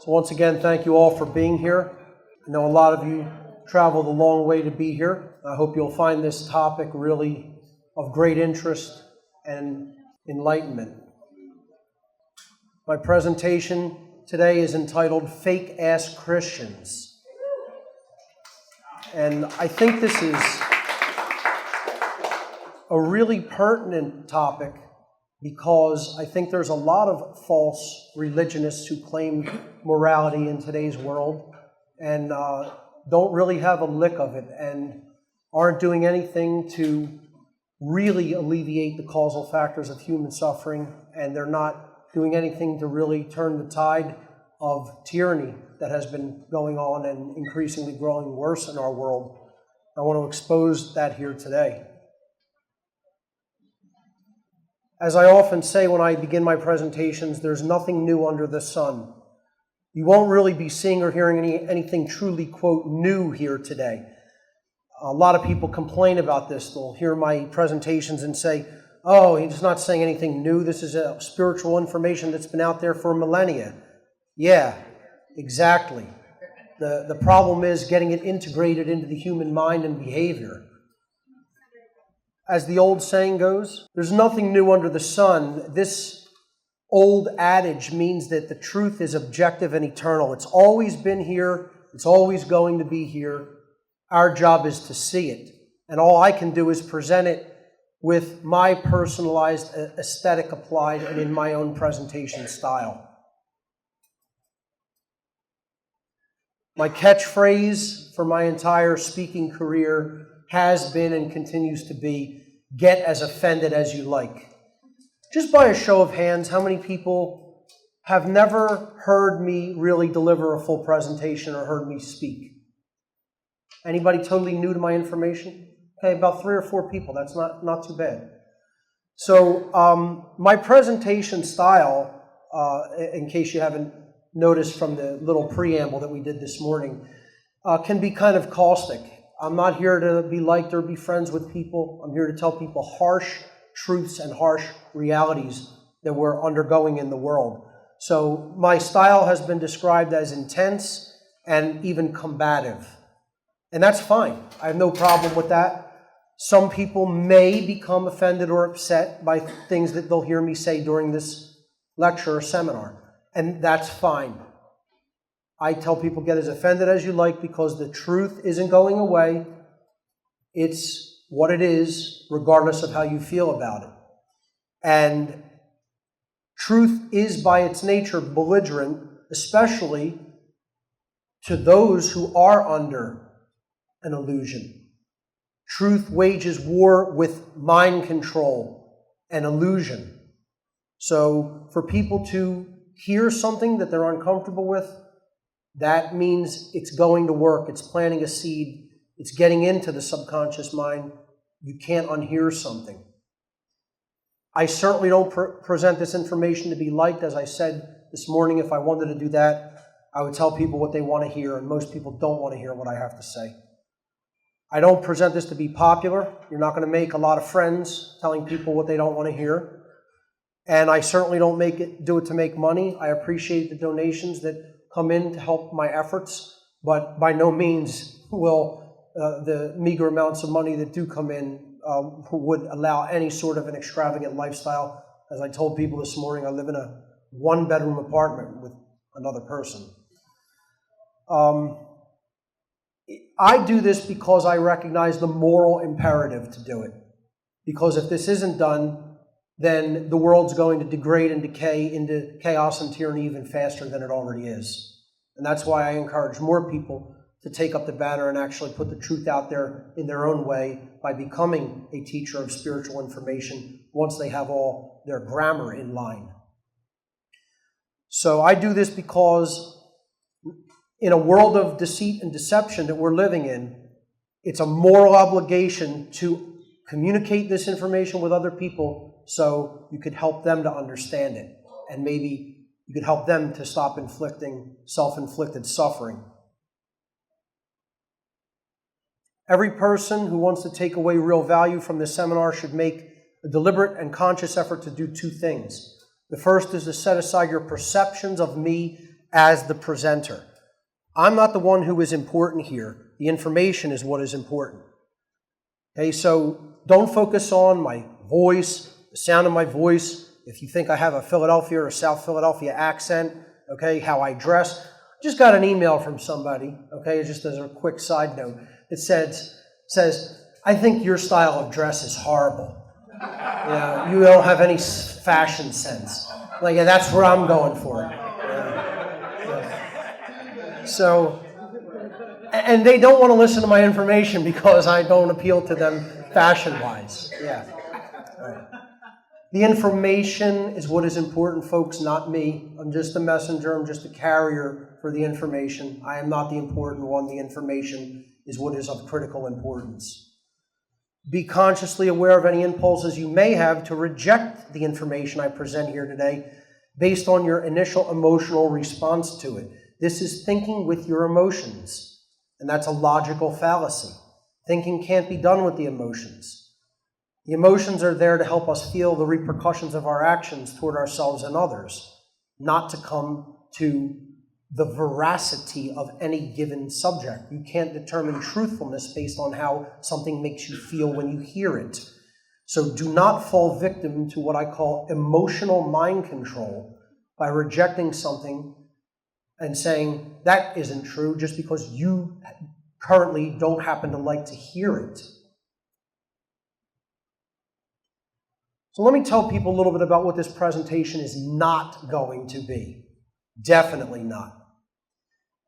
So once again, thank you all for being here. I know a lot of you traveled a long way to be here. I hope you'll find this topic really of great interest and enlightenment. My presentation today is entitled Fake-Ass Christians. And I think this is a really pertinent topic because I think there's a lot of false religionists who claim morality in today's world and don't really have a lick of it and aren't doing anything to really alleviate the causal factors of human suffering, and they're not doing anything to really turn the tide of tyranny that has been going on and increasingly growing worse in our world. I want to expose that here today. As I often say when I begin my presentations, there's nothing new under the sun. You won't really be seeing or hearing anything truly, quote, new here today. A lot of people complain about this. They'll hear my presentations and say, oh, he's not saying anything new. This is a spiritual information that's been out there for millennia. Yeah, exactly. The problem is getting it integrated into the human mind and behavior. As the old saying goes, there's nothing new under the sun. This old adage means that the truth is objective and eternal. It's always been here. It's always going to be here. Our job is to see it. And all I can do is present it with my personalized aesthetic applied and in my own presentation style. My catchphrase for my entire speaking career has been and continues to be, get as offended as you like. Just by a show of hands, how many people have never heard me really deliver a full presentation or heard me speak? Anybody totally new to my information? Okay, about 3 or 4 people. That's not too bad. So my presentation style, in case you haven't noticed from the little preamble that we did this morning, can be kind of caustic. I'm not here to be liked or be friends with people. I'm here to tell people harsh truths and harsh realities that we're undergoing in the world. So my style has been described as intense and even combative. And that's fine. I have no problem with that. Some people may become offended or upset by things that they'll hear me say during this lecture or seminar. And that's fine. I tell people, get as offended as you like because the truth isn't going away. It's what it is, regardless of how you feel about it. And truth is by its nature belligerent, especially to those who are under an illusion. Truth wages war with mind control and illusion. So for people to hear something that they're uncomfortable with, that means it's going to work. It's planting a seed. It's getting into the subconscious mind. You can't unhear something. I certainly don't present this information to be liked. As I said this morning, if I wanted to do that, I would tell people what they want to hear, and most people don't want to hear what I have to say. I don't present this to be popular. You're not going to make a lot of friends telling people what they don't want to hear. And I certainly don't do it to make money. I appreciate the donations that come in to help my efforts, but by no means will the meager amounts of money that do come in would allow any sort of an extravagant lifestyle. As I told people this morning, I live in a 1-bedroom apartment with another person. I do this because I recognize the moral imperative to do it. Because if this isn't done, then the world's going to degrade and decay into chaos and tyranny even faster than it already is. And that's why I encourage more people to take up the banner and actually put the truth out there in their own way by becoming a teacher of spiritual information once they have all their grammar in line. So I do this because in a world of deceit and deception that we're living in, it's a moral obligation to communicate this information with other people so you could help them to understand it. And maybe you could help them to stop inflicting self-inflicted suffering. Every person who wants to take away real value from this seminar should make a deliberate and conscious effort to do 2 things. The first is to set aside your perceptions of me as the presenter. I'm not the one who is important here. The information is what is important. Okay, so don't focus on my voice, the sound of my voice. If you think I have a Philadelphia or a South Philadelphia accent, okay, how I dress. Just got an email from somebody, okay, just as a quick side note. It says, I think your style of dress is horrible. You know, you don't have any fashion sense. Like, that's where I'm going for it. So, and they don't want to listen to my information because I don't appeal to them fashion-wise. Yeah. All right. The information is what is important, folks, not me. I'm just a messenger. I'm just a carrier for the information. I am not the important one. The information is what is of critical importance. Be consciously aware of any impulses you may have to reject the information I present here today based on your initial emotional response to it. This is thinking with your emotions, and that's a logical fallacy. Thinking can't be done with the emotions. The emotions are there to help us feel the repercussions of our actions toward ourselves and others, not to come to the veracity of any given subject. You can't determine truthfulness based on how something makes you feel when you hear it. So do not fall victim to what I call emotional mind control by rejecting something and saying that isn't true just because you currently don't happen to like to hear it. So let me tell people a little bit about what this presentation is not going to be. Definitely not.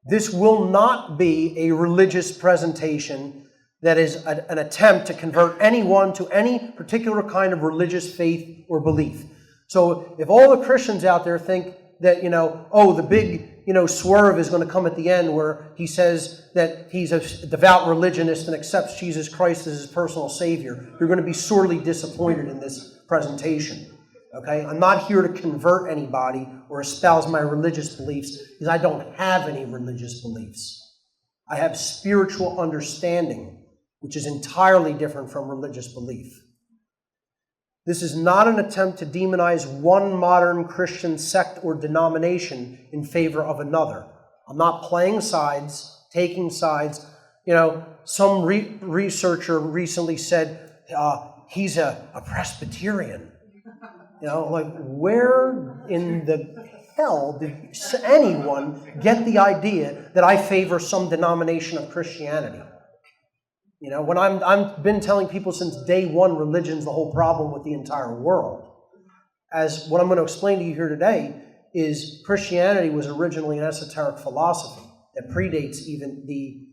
This will not be a religious presentation that is an attempt to convert anyone to any particular kind of religious faith or belief. So if all the Christians out there think that, the big, swerve is going to come at the end where he says that he's a devout religionist and accepts Jesus Christ as his personal Savior, you're going to be sorely disappointed in this presentation. Okay? I'm not here to convert anybody or espouse my religious beliefs because I don't have any religious beliefs. I have spiritual understanding, which is entirely different from religious belief. This is not an attempt to demonize one modern Christian sect or denomination in favor of another. I'm not playing sides, taking sides. Some researcher recently said he's a Presbyterian. Where in the hell did anyone get the idea that I favor some denomination of Christianity? When I've been telling people since day one, religion's the whole problem with the entire world. As what I'm going to explain to you here today is Christianity was originally an esoteric philosophy that predates even the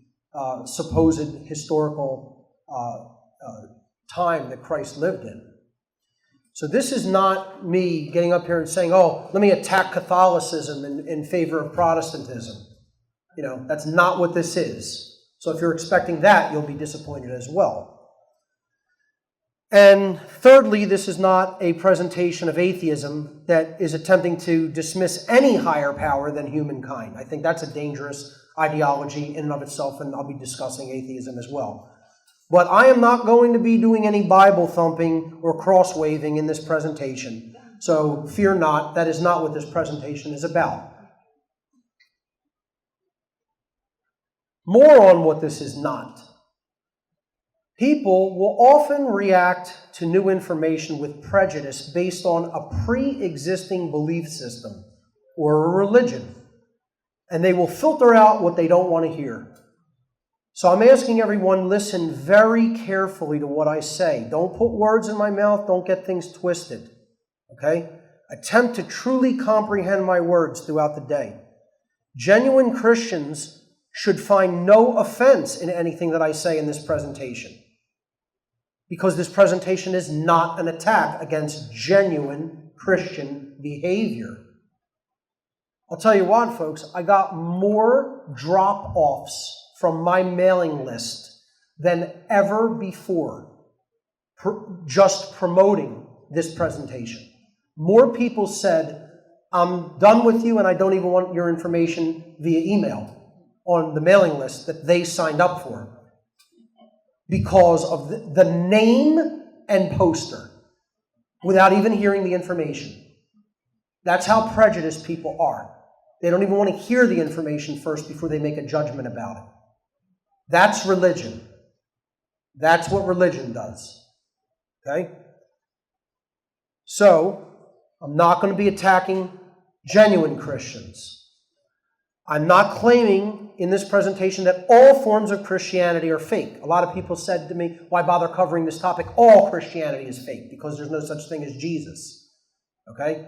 supposed historical time that Christ lived in. So this is not me getting up here and saying, let me attack Catholicism in favor of Protestantism. That's not what this is. So if you're expecting that, you'll be disappointed as well. And thirdly, this is not a presentation of atheism that is attempting to dismiss any higher power than humankind. I think that's a dangerous ideology in and of itself, and I'll be discussing atheism as well. But I am not going to be doing any Bible thumping or cross-waving in this presentation. So fear not, that is not what this presentation is about. More on what this is not. People will often react to new information with prejudice based on a pre-existing belief system or a religion. And they will filter out what they don't want to hear. So I'm asking everyone, listen very carefully to what I say. Don't put words in my mouth. Don't get things twisted. Okay? Attempt to truly comprehend my words throughout the day. Genuine Christians should find no offense in anything that I say in this presentation, because this presentation is not an attack against genuine Christian behavior. I'll tell you what, folks, I got more drop-offs from my mailing list than ever before just promoting this presentation. More people said, I'm done with you and I don't even want your information via email on the mailing list that they signed up for because of the name and poster without even hearing the information. That's how prejudiced people are. They don't even want to hear the information first before they make a judgment about it. That's religion. That's what religion does. Okay? So, I'm not going to be attacking genuine Christians. I'm not claiming in this presentation that all forms of Christianity are fake. A lot of people said to me, why bother covering this topic? All Christianity is fake because there's no such thing as Jesus. Okay?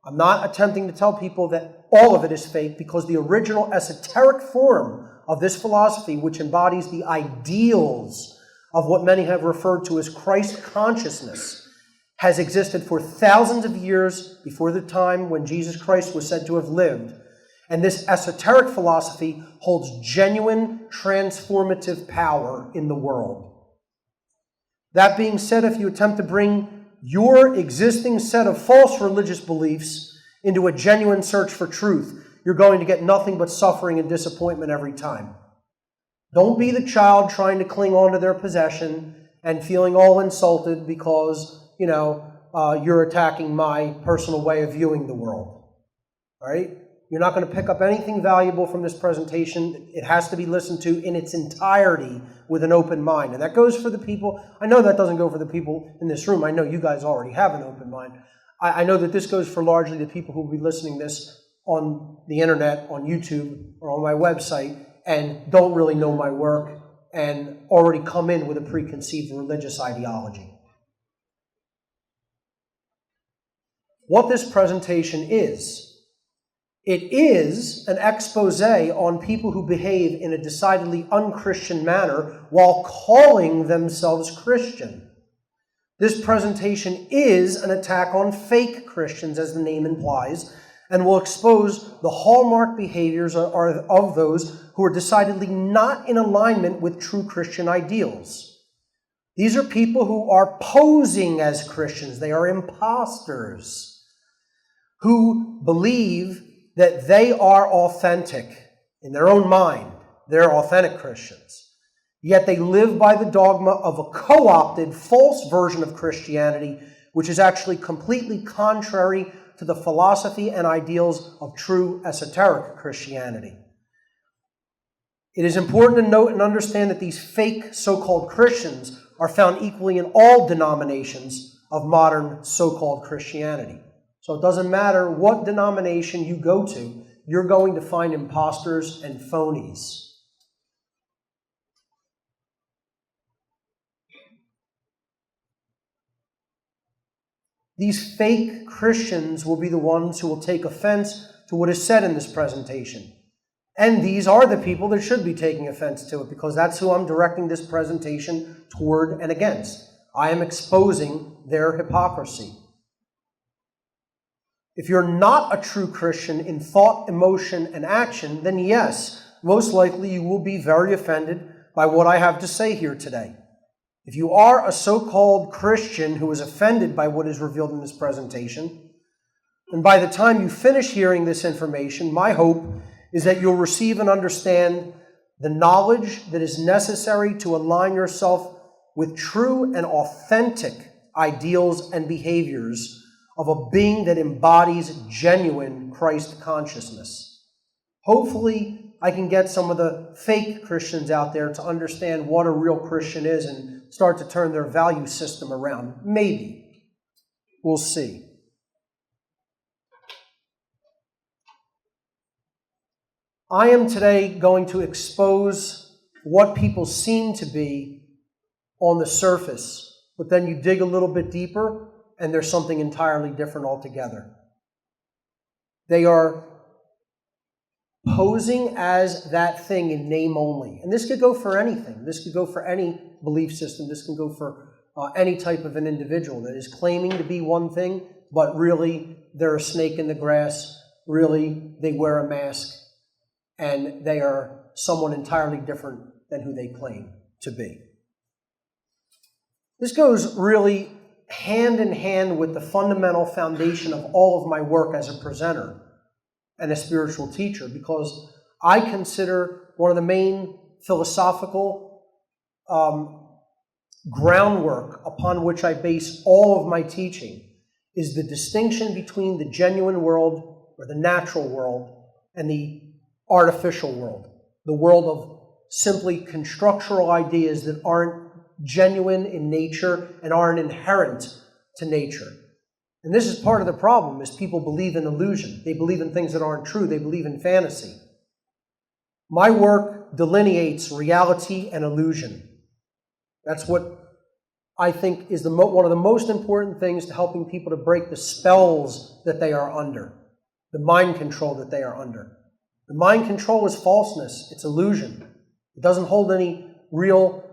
I'm not attempting to tell people that all of it is fake because the original esoteric form of this philosophy, which embodies the ideals of what many have referred to as Christ consciousness, has existed for thousands of years before the time when Jesus Christ was said to have lived. And this esoteric philosophy holds genuine transformative power in the world. That being said, if you attempt to bring your existing set of false religious beliefs into a genuine search for truth, you're going to get nothing but suffering and disappointment every time. Don't be the child trying to cling on to their possession and feeling all insulted because, you're attacking my personal way of viewing the world. All right? You're not going to pick up anything valuable from this presentation. It has to be listened to in its entirety with an open mind. And that goes for the people. I know that doesn't go for the people in this room. I know you guys already have an open mind. I know that this goes for largely the people who will be listening to this on the internet, on YouTube, or on my website, and don't really know my work and already come in with a preconceived religious ideology. What this presentation is, it is an expose on people who behave in a decidedly unchristian manner while calling themselves Christian. This presentation is an attack on fake Christians, as the name implies, and will expose the hallmark behaviors of those who are decidedly not in alignment with true Christian ideals. These are people who are posing as Christians. They are imposters who believe that they are authentic in their own mind. They're authentic Christians. Yet they live by the dogma of a co-opted, false version of Christianity, which is actually completely contrary to the philosophy and ideals of true esoteric Christianity. It is important to note and understand that these fake so-called Christians are found equally in all denominations of modern so-called Christianity. So it doesn't matter what denomination you go to, you're going to find imposters and phonies. These fake Christians will be the ones who will take offense to what is said in this presentation. And these are the people that should be taking offense to it, because that's who I'm directing this presentation toward and against. I am exposing their hypocrisy. If you're not a true Christian in thought, emotion, and action, then yes, most likely you will be very offended by what I have to say here today. If you are a so-called Christian who is offended by what is revealed in this presentation, and by the time you finish hearing this information, my hope is that you'll receive and understand the knowledge that is necessary to align yourself with true and authentic ideals and behaviors of a being that embodies genuine Christ consciousness. Hopefully, I can get some of the fake Christians out there to understand what a real Christian is and start to turn their value system around. Maybe. We'll see. I am today going to expose what people seem to be on the surface, but then you dig a little bit deeper and there's something entirely different altogether. They are posing as that thing in name only. And this could go for anything. This could go for any belief system. This can go for any type of an individual that is claiming to be one thing, but really they're a snake in the grass. Really, they wear a mask, and they are someone entirely different than who they claim to be. This goes really hand in hand with the fundamental foundation of all of my work as a presenter and a spiritual teacher, because I consider one of the main philosophical groundwork upon which I base all of my teaching is the distinction between the genuine world, or the natural world, and the artificial world, the world of simply constructural ideas that aren't genuine in nature and aren't inherent to nature. And this is part of the problem, is people believe in illusion. They believe in things that aren't true. They believe in fantasy. My work delineates reality and illusion. That's what I think is one of the most important things to helping people to break the spells that they are under, the mind control that they are under. The mind control is falseness. It's illusion. It doesn't hold any real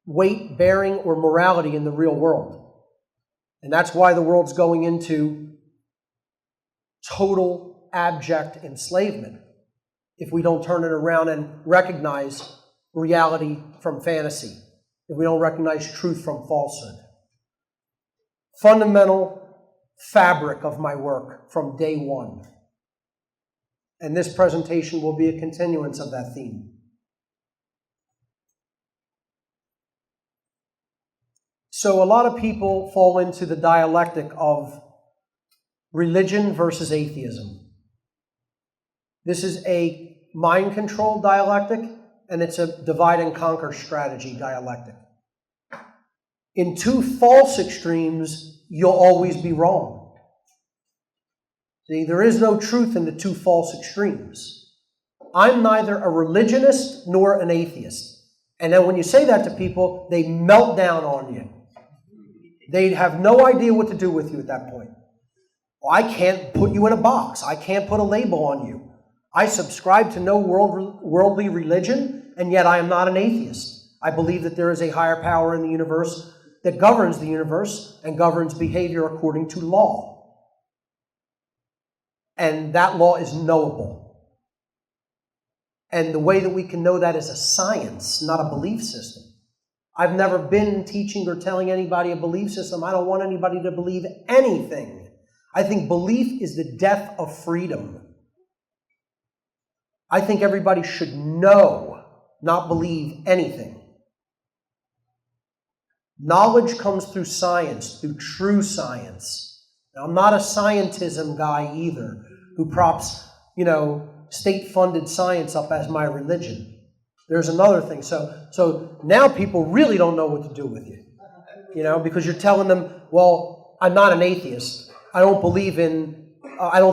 weight, bearing, or morality in the real world. And that's why the world's going into total abject enslavement if we don't turn it around and recognize reality from fantasy, if we don't recognize truth from falsehood. Fundamental fabric of my work from day one. And this presentation will be a continuance of that theme. So a lot of people fall into the dialectic of religion versus atheism. This is a mind control dialectic, and it's a divide and conquer strategy dialectic. In two false extremes, you'll always be wrong. See, there is no truth in the two false extremes. I'm neither a religionist nor an atheist. And then when you say that to people, they melt down on you. They'd have no idea what to do with you at that point. Well, I can't put you in a box. I can't put a label on you. I subscribe to no worldly religion, and yet I am not an atheist. I believe that there is a higher power in the universe that governs the universe and governs behavior according to law. And that law is knowable. And the way that we can know that is a science, not a belief system. I've never been teaching or telling anybody a belief system. I don't want anybody to believe anything. I think belief is the death of freedom. I think everybody should know, not believe anything. Knowledge comes through science, through true science. Now, I'm not a scientism guy either, who props, state-funded science up as my religion. There's another thing. So now people really don't know what to do with you, because you're telling them, well, I'm not an atheist. I don't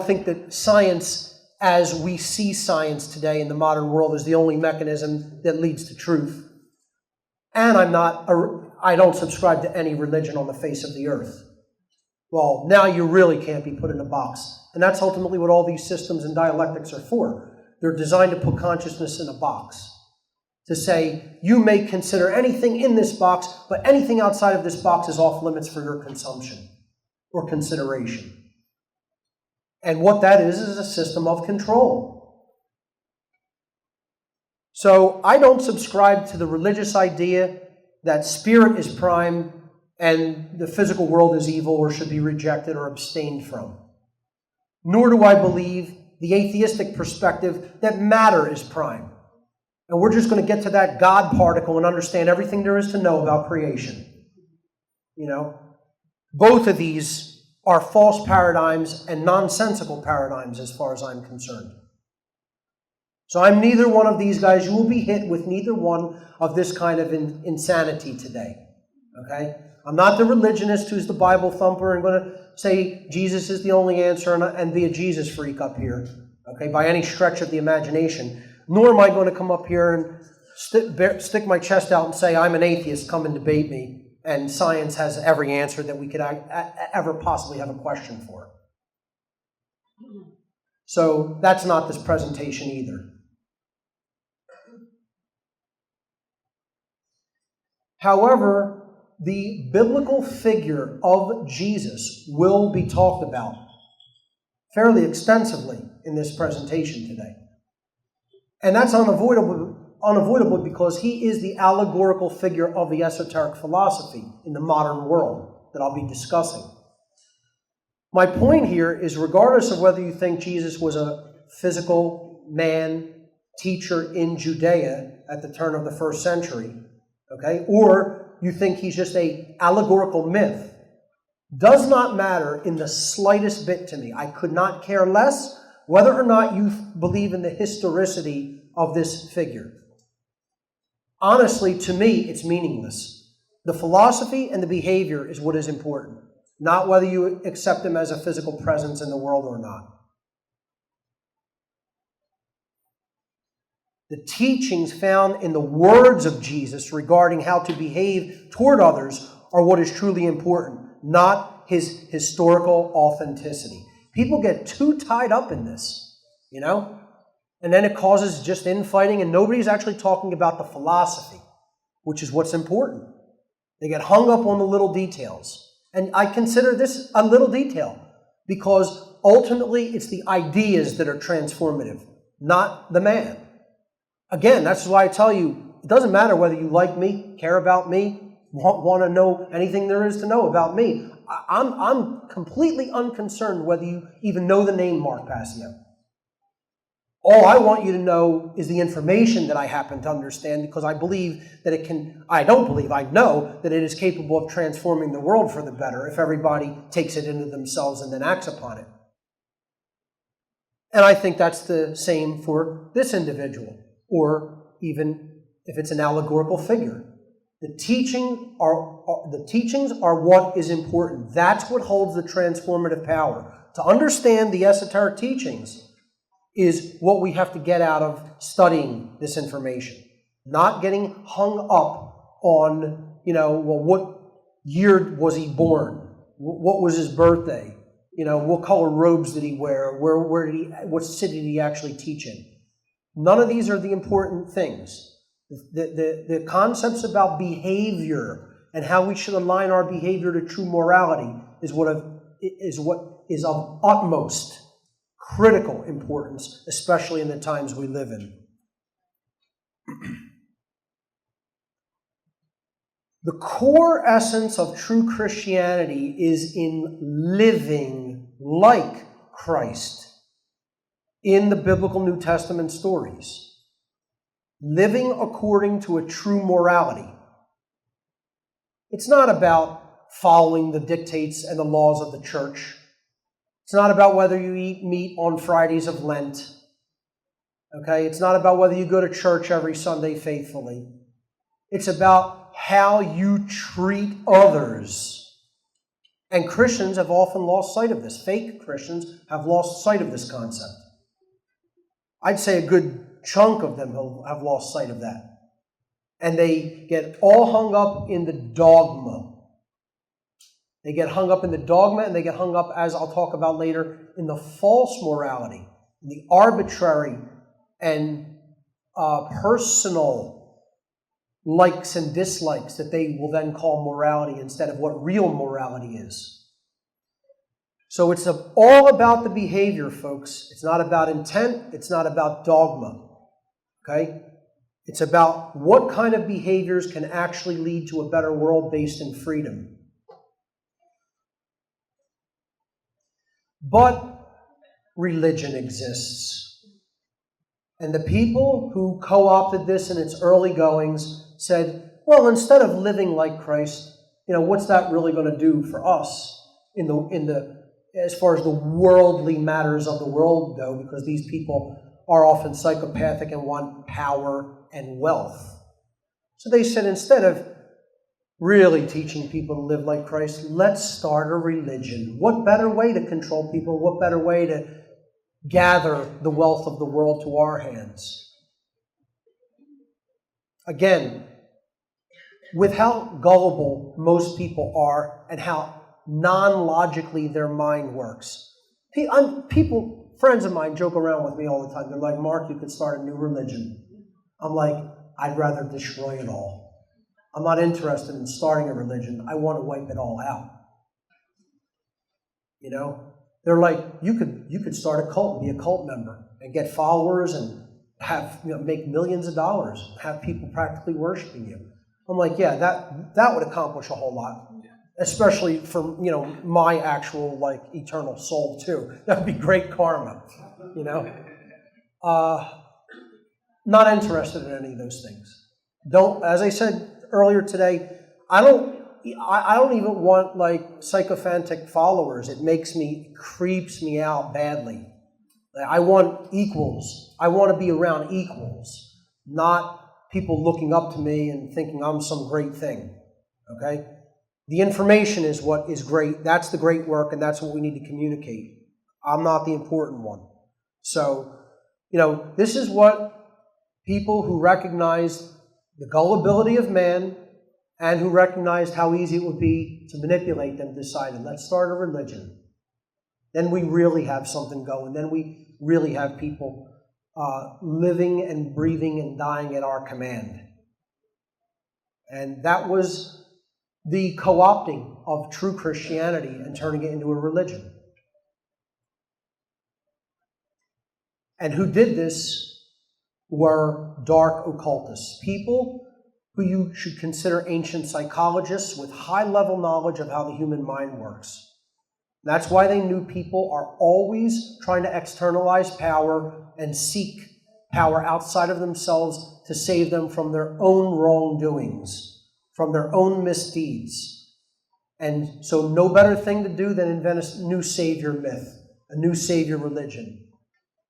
think that science as we see science today in the modern world is the only mechanism that leads to truth. And I don't subscribe to any religion on the face of the earth. Well, now you really can't be put in a box. And that's ultimately what all these systems and dialectics are for. They're designed to put consciousness in a box. To say, you may consider anything in this box, but anything outside of this box is off limits for your consumption or consideration. And what that is a system of control. So I don't subscribe to the religious idea that spirit is prime and the physical world is evil or should be rejected or abstained from. Nor do I believe the atheistic perspective that matter is prime. And we're just going to get to that God particle and understand everything there is to know about creation. Both of these are false paradigms and nonsensical paradigms as far as I'm concerned. So I'm neither one of these guys. You will be hit with neither one of this kind of insanity today. Okay? I'm not the religionist who's the Bible thumper and going to say Jesus is the only answer and be a Jesus freak up here. Okay? By any stretch of the imagination. Nor am I going to come up here and stick my chest out and say, I'm an atheist, come and debate me, and science has every answer that we could ever possibly have a question for. So that's not this presentation either. However, the biblical figure of Jesus will be talked about fairly extensively in this presentation today. And that's unavoidable because he is the allegorical figure of the esoteric philosophy in the modern world that I'll be discussing. My point here is, regardless of whether you think Jesus was a physical man, teacher in Judea at the turn of the first century, okay, or you think he's just an allegorical myth, does not matter in the slightest bit to me. I could not care less whether or not you believe in the historicity of this figure. Honestly, to me, it's meaningless. The philosophy and the behavior is what is important, not whether you accept him as a physical presence in the world or not. The teachings found in the words of Jesus regarding how to behave toward others are what is truly important, not his historical authenticity. People get too tied up in this, and then it causes just infighting, and nobody's actually talking about the philosophy, which is what's important. They get hung up on the little details. And I consider this a little detail because ultimately it's the ideas that are transformative, not the man. Again, that's why I tell you, it doesn't matter whether you like me, care about me, want to know anything there is to know about me. I'm completely unconcerned whether you even know the name Mark Passio. All I want you to know is the information that I happen to understand, because I believe that I know that it is capable of transforming the world for the better if everybody takes it into themselves and then acts upon it. And I think that's the same for this individual, or even if it's an allegorical figure. The teachings are what is important. That's what holds the transformative power. To understand the esoteric teachings is what we have to get out of studying this information. Not getting hung up on, what year was he born? What was his birthday? What color robes did he wear? What city did he actually teach in? None of these are the important things. The concepts about behavior and how we should align our behavior to true morality is what is of utmost critical importance, especially in the times we live in. The core essence of true Christianity is in living like Christ in the biblical New Testament stories. Living according to a true morality. It's not about following the dictates and the laws of the church. It's not about whether you eat meat on Fridays of Lent. Okay? It's not about whether you go to church every Sunday faithfully. It's about how you treat others. And Christians have often lost sight of this. Fake Christians have lost sight of this concept. I'd say a good chunk of them have lost sight of that. And they get all hung up in the dogma. They get hung up in the dogma, and they get hung up, as I'll talk about later, in the false morality, the arbitrary and personal likes and dislikes that they will then call morality instead of what real morality is. So it's all about the behavior, folks. It's not about intent. It's not about dogma. Okay? It's about what kind of behaviors can actually lead to a better world based in freedom. But religion exists. And the people who co-opted this in its early goings said, well, instead of living like Christ, what's that really going to do for us in the as far as the worldly matters of the world go, because these people are often psychopathic and want power and wealth. So they said, instead of really teaching people to live like Christ, let's start a religion. What better way to control people? What better way to gather the wealth of the world to our hands? Again, with how gullible most people are and how non-logically their mind works. Friends of mine joke around with me all the time. They're like, Mark, you could start a new religion. I'm like, I'd rather destroy it all. I'm not interested in starting a religion. I want to wipe it all out. They're like, you could start a cult and be a cult member and get followers and have make millions of dollars, have people practically worshiping you. I'm like, yeah, that would accomplish a whole lot. Especially for, my actual, eternal soul, too. That would be great karma, Not interested in any of those things. As I said earlier today, I don't even want, sycophantic followers. It creeps me out badly. I want equals. I want to be around equals, not people looking up to me and thinking I'm some great thing. Okay? The information is what is great. That's the great work, and that's what we need to communicate. I'm not the important one. So, this is what people who recognized the gullibility of man and who recognized how easy it would be to manipulate them decided, let's start a religion. Then we really have something going. Then we really have people living and breathing and dying at our command. And that was the co-opting of true Christianity and turning it into a religion. And who did this were dark occultists, people who you should consider ancient psychologists with high-level knowledge of how the human mind works. That's why they knew people are always trying to externalize power and seek power outside of themselves to save them from their own wrongdoings, from their own misdeeds. And so no better thing to do than invent a new savior myth, a new savior religion.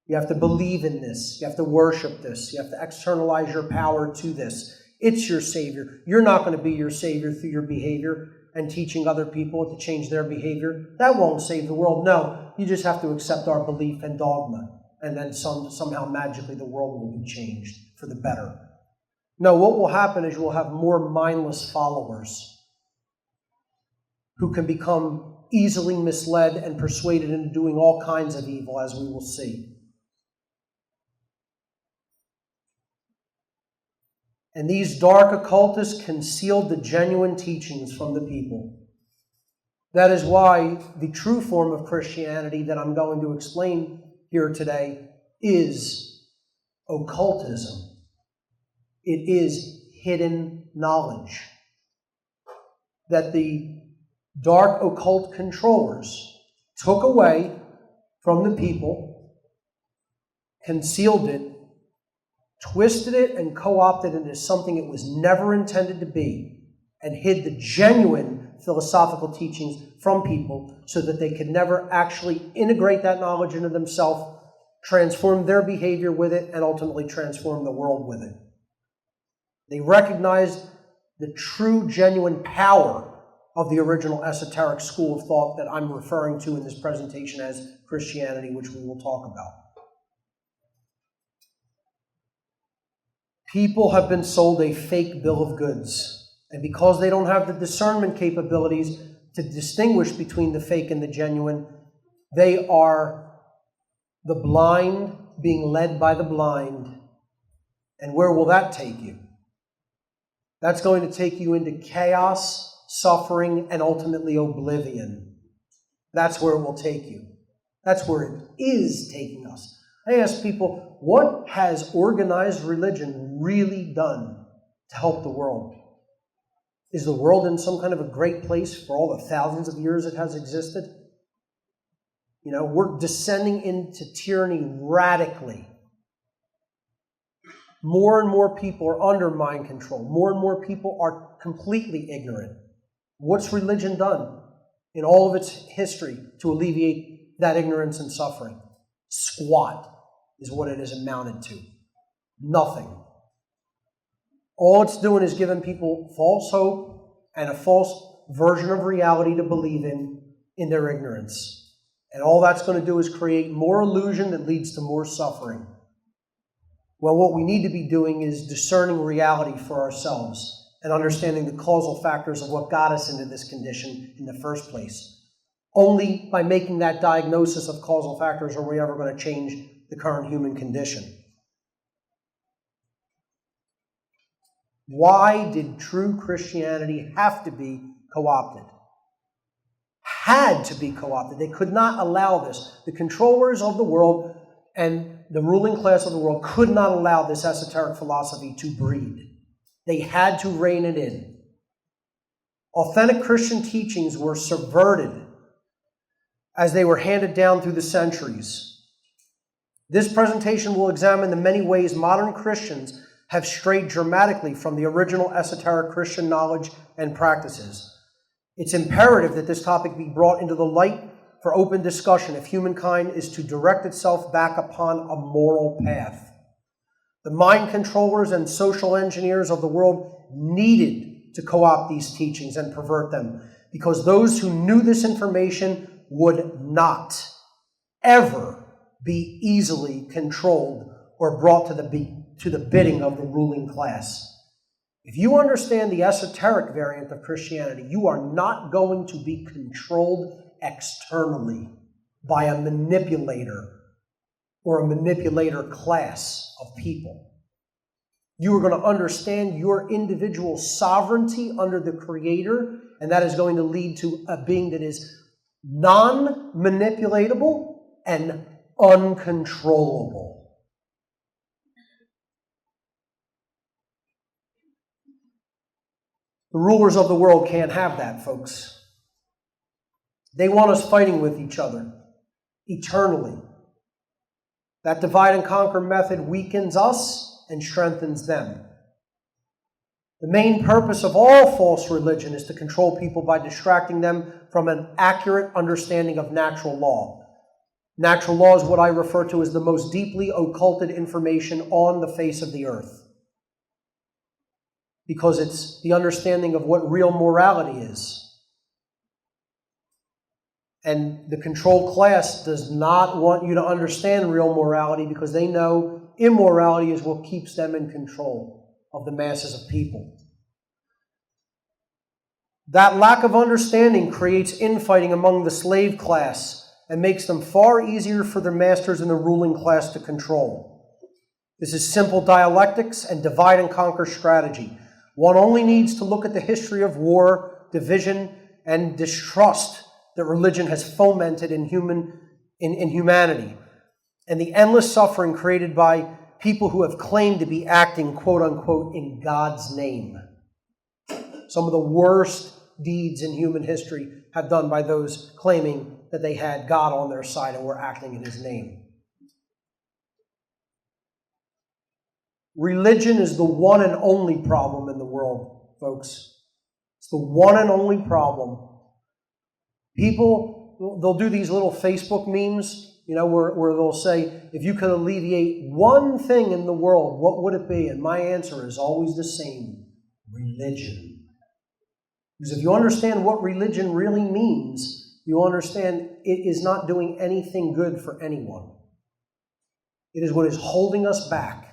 You have to believe in this. You have to worship this. You have to externalize your power to this. It's your savior. You're not going to be your savior through your behavior and teaching other people to change their behavior. That won't save the world. No, you just have to accept our belief and dogma, and then somehow magically the world will be changed for the better. No, what will happen is you will have more mindless followers who can become easily misled and persuaded into doing all kinds of evil, as we will see. And these dark occultists concealed the genuine teachings from the people. That is why the true form of Christianity that I'm going to explain here today is occultism. It is hidden knowledge that the dark occult controllers took away from the people, concealed it, twisted it, and co-opted it into something it was never intended to be, and hid the genuine philosophical teachings from people so that they could never actually integrate that knowledge into themselves, transform their behavior with it, and ultimately transform the world with it. They recognized the true, genuine power of the original esoteric school of thought that I'm referring to in this presentation as Christianity, which we will talk about. People have been sold a fake bill of goods, and because they don't have the discernment capabilities to distinguish between the fake and the genuine, they are the blind being led by the blind. And where will that take you? That's going to take you into chaos, suffering, and ultimately oblivion. That's where it will take you. That's where it is taking us. I ask people, what has organized religion really done to help the world? Is the world in some kind of a great place for all the thousands of years it has existed? We're descending into tyranny radically. More and more people are under mind control. More and more people are completely ignorant. What's religion done in all of its history to alleviate that ignorance and suffering? Squat is what it has amounted to. Nothing. All it's doing is giving people false hope and a false version of reality to believe in their ignorance. And all that's going to do is create more illusion that leads to more suffering. Well, what we need to be doing is discerning reality for ourselves and understanding the causal factors of what got us into this condition in the first place. Only by making that diagnosis of causal factors are we ever going to change the current human condition. Why did true Christianity have to be co-opted? Had to be co-opted. They could not allow this. The controllers of the world and the ruling class of the world could not allow this esoteric philosophy to breed. They had to rein it in. Authentic Christian teachings were subverted as they were handed down through the centuries. This presentation will examine the many ways modern Christians have strayed dramatically from the original esoteric Christian knowledge and practices. It's imperative that this topic be brought into the light for open discussion if humankind is to direct itself back upon a moral path. The mind controllers and social engineers of the world needed to co-opt these teachings and pervert them, because those who knew this information would not ever be easily controlled or brought to the bidding of the ruling class. If you understand the esoteric variant of Christianity, you are not going to be controlled externally by a manipulator or a manipulator class of people. You are going to understand your individual sovereignty under the Creator, and that is going to lead to a being that is non-manipulatable and uncontrollable. The rulers of the world can't have that, folks. They want us fighting with each other eternally. That divide and conquer method weakens us and strengthens them. The main purpose of all false religion is to control people by distracting them from an accurate understanding of natural law. Natural law is what I refer to as the most deeply occulted information on the face of the earth, because it's the understanding of what real morality is. And the controlled class does not want you to understand real morality, because they know immorality is what keeps them in control of the masses of people. That lack of understanding creates infighting among the slave class and makes them far easier for their masters in the ruling class to control. This is simple dialectics and divide and conquer strategy. One only needs to look at the history of war, division, and distrust that religion has fomented in humanity, and the endless suffering created by people who have claimed to be acting, quote unquote, in God's name. Some of the worst deeds in human history have done by those claiming that they had God on their side and were acting in His name. Religion is the one and only problem in the world, folks. It's the one and only problem. People, they'll do these little Facebook memes, where they'll say, if you could alleviate one thing in the world, what would it be? And my answer is always the same: religion. Because if you understand what religion really means, you understand it is not doing anything good for anyone. It is what is holding us back.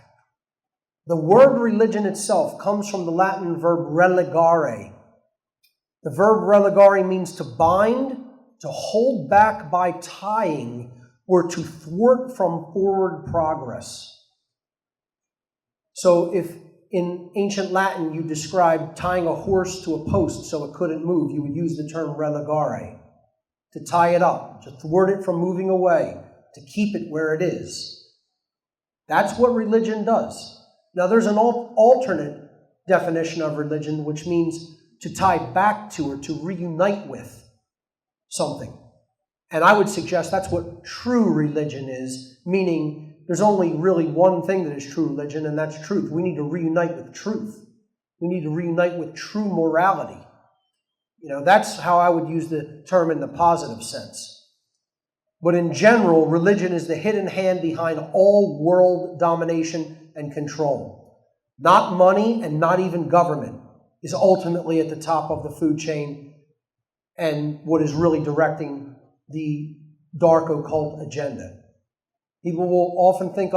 The word religion itself comes from the Latin verb religare. The verb religare means to bind, to hold back by tying, or to thwart from forward progress. So if in ancient Latin you described tying a horse to a post so it couldn't move, you would use the term religare, to tie it up, to thwart it from moving away, to keep it where it is. That's what religion does. Now there's an alternate definition of religion, which means to tie back to or to reunite with something. And I would suggest that's what true religion is, meaning there's only really one thing that is true religion, and that's truth. We need to reunite with truth. We need to reunite with true morality. That's how I would use the term in the positive sense. But in general, religion is the hidden hand behind all world domination and control. Not money and not even government is ultimately at the top of the food chain and what is really directing the dark occult agenda. People will often think,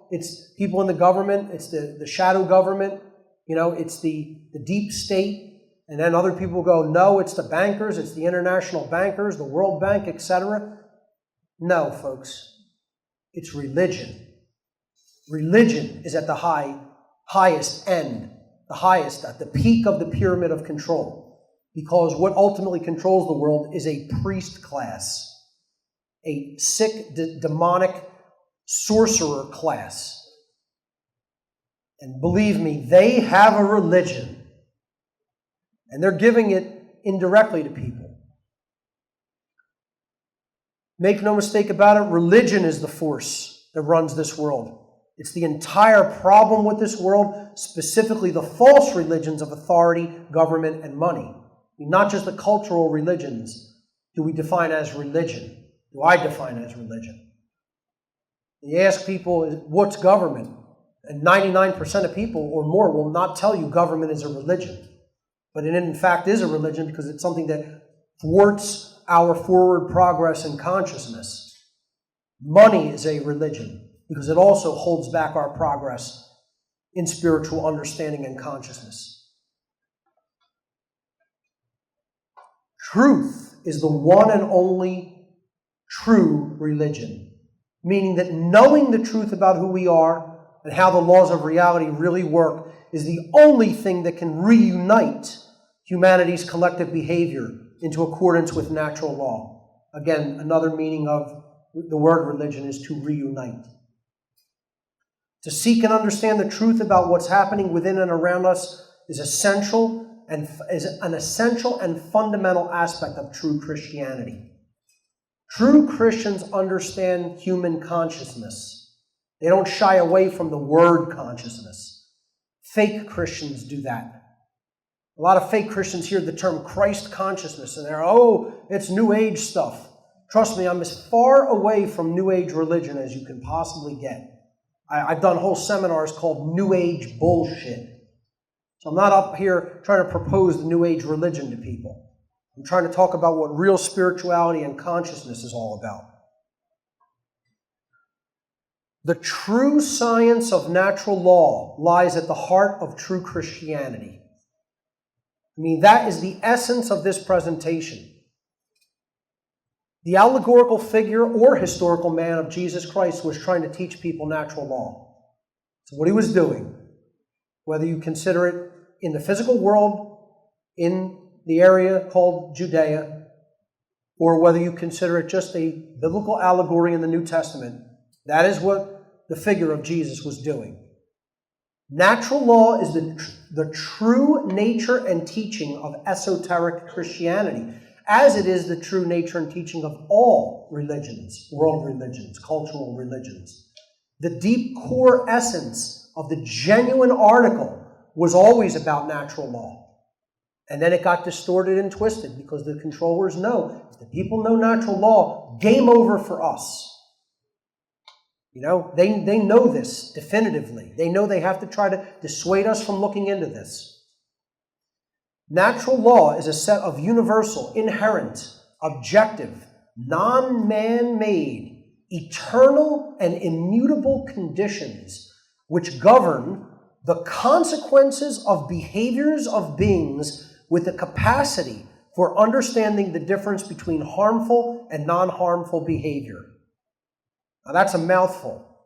it's people in the government, it's the shadow government, it's the deep state. And then other people go, no, it's the bankers, it's the international bankers, the World Bank, etc. No, folks, it's religion. Religion is at the highest end, the highest, at the peak of the pyramid of control. Because what ultimately controls the world is a priest class, a sick, demonic sorcerer class. And believe me, they have a religion. And they're giving it indirectly to people. Make no mistake about it, religion is the force that runs this world. It's the entire problem with this world, specifically the false religions of authority, government, and money. Not just the cultural religions, do we define as religion? Do I define as religion? You ask people, what's government? And 99% of people or more will not tell you government is a religion. But it in fact is a religion because it's something that thwarts our forward progress in consciousness. Money is a religion because it also holds back our progress in spiritual understanding and consciousness. Truth is the one and only true religion, meaning that knowing the truth about who we are and how the laws of reality really work is the only thing that can reunite humanity's collective behavior into accordance with natural law. Again, another meaning of the word religion is to reunite. To seek and understand the truth about what's happening within and around us is an essential and fundamental aspect of true Christianity. True Christians understand human consciousness. They don't shy away from the word consciousness. Fake Christians do that. A lot of fake Christians hear the term Christ consciousness and they're, it's New Age stuff. Trust me, I'm as far away from New Age religion as you can possibly get. I've done whole seminars called New Age bullshit. So I'm not up here trying to propose the New Age religion to people. I'm trying to talk about what real spirituality and consciousness is all about. The true science of natural law lies at the heart of true Christianity. That is the essence of this presentation. The allegorical figure or historical man of Jesus Christ was trying to teach people natural law. So what he was doing, whether you consider it in the physical world, in the area called Judea, or whether you consider it just a biblical allegory in the New Testament, that is what the figure of Jesus was doing. Natural law is the true nature and teaching of esoteric Christianity, as it is the true nature and teaching of all religions, world religions, cultural religions. The deep core essence of the genuine article was always about natural law. And then it got distorted and twisted because the controllers know, if the people know natural law, game over for us. They know this definitively. They know they have to try to dissuade us from looking into this. Natural law is a set of universal, inherent, objective, non-man-made, eternal, and immutable conditions which govern the consequences of behaviors of beings with the capacity for understanding the difference between harmful and non-harmful behavior. Now that's a mouthful.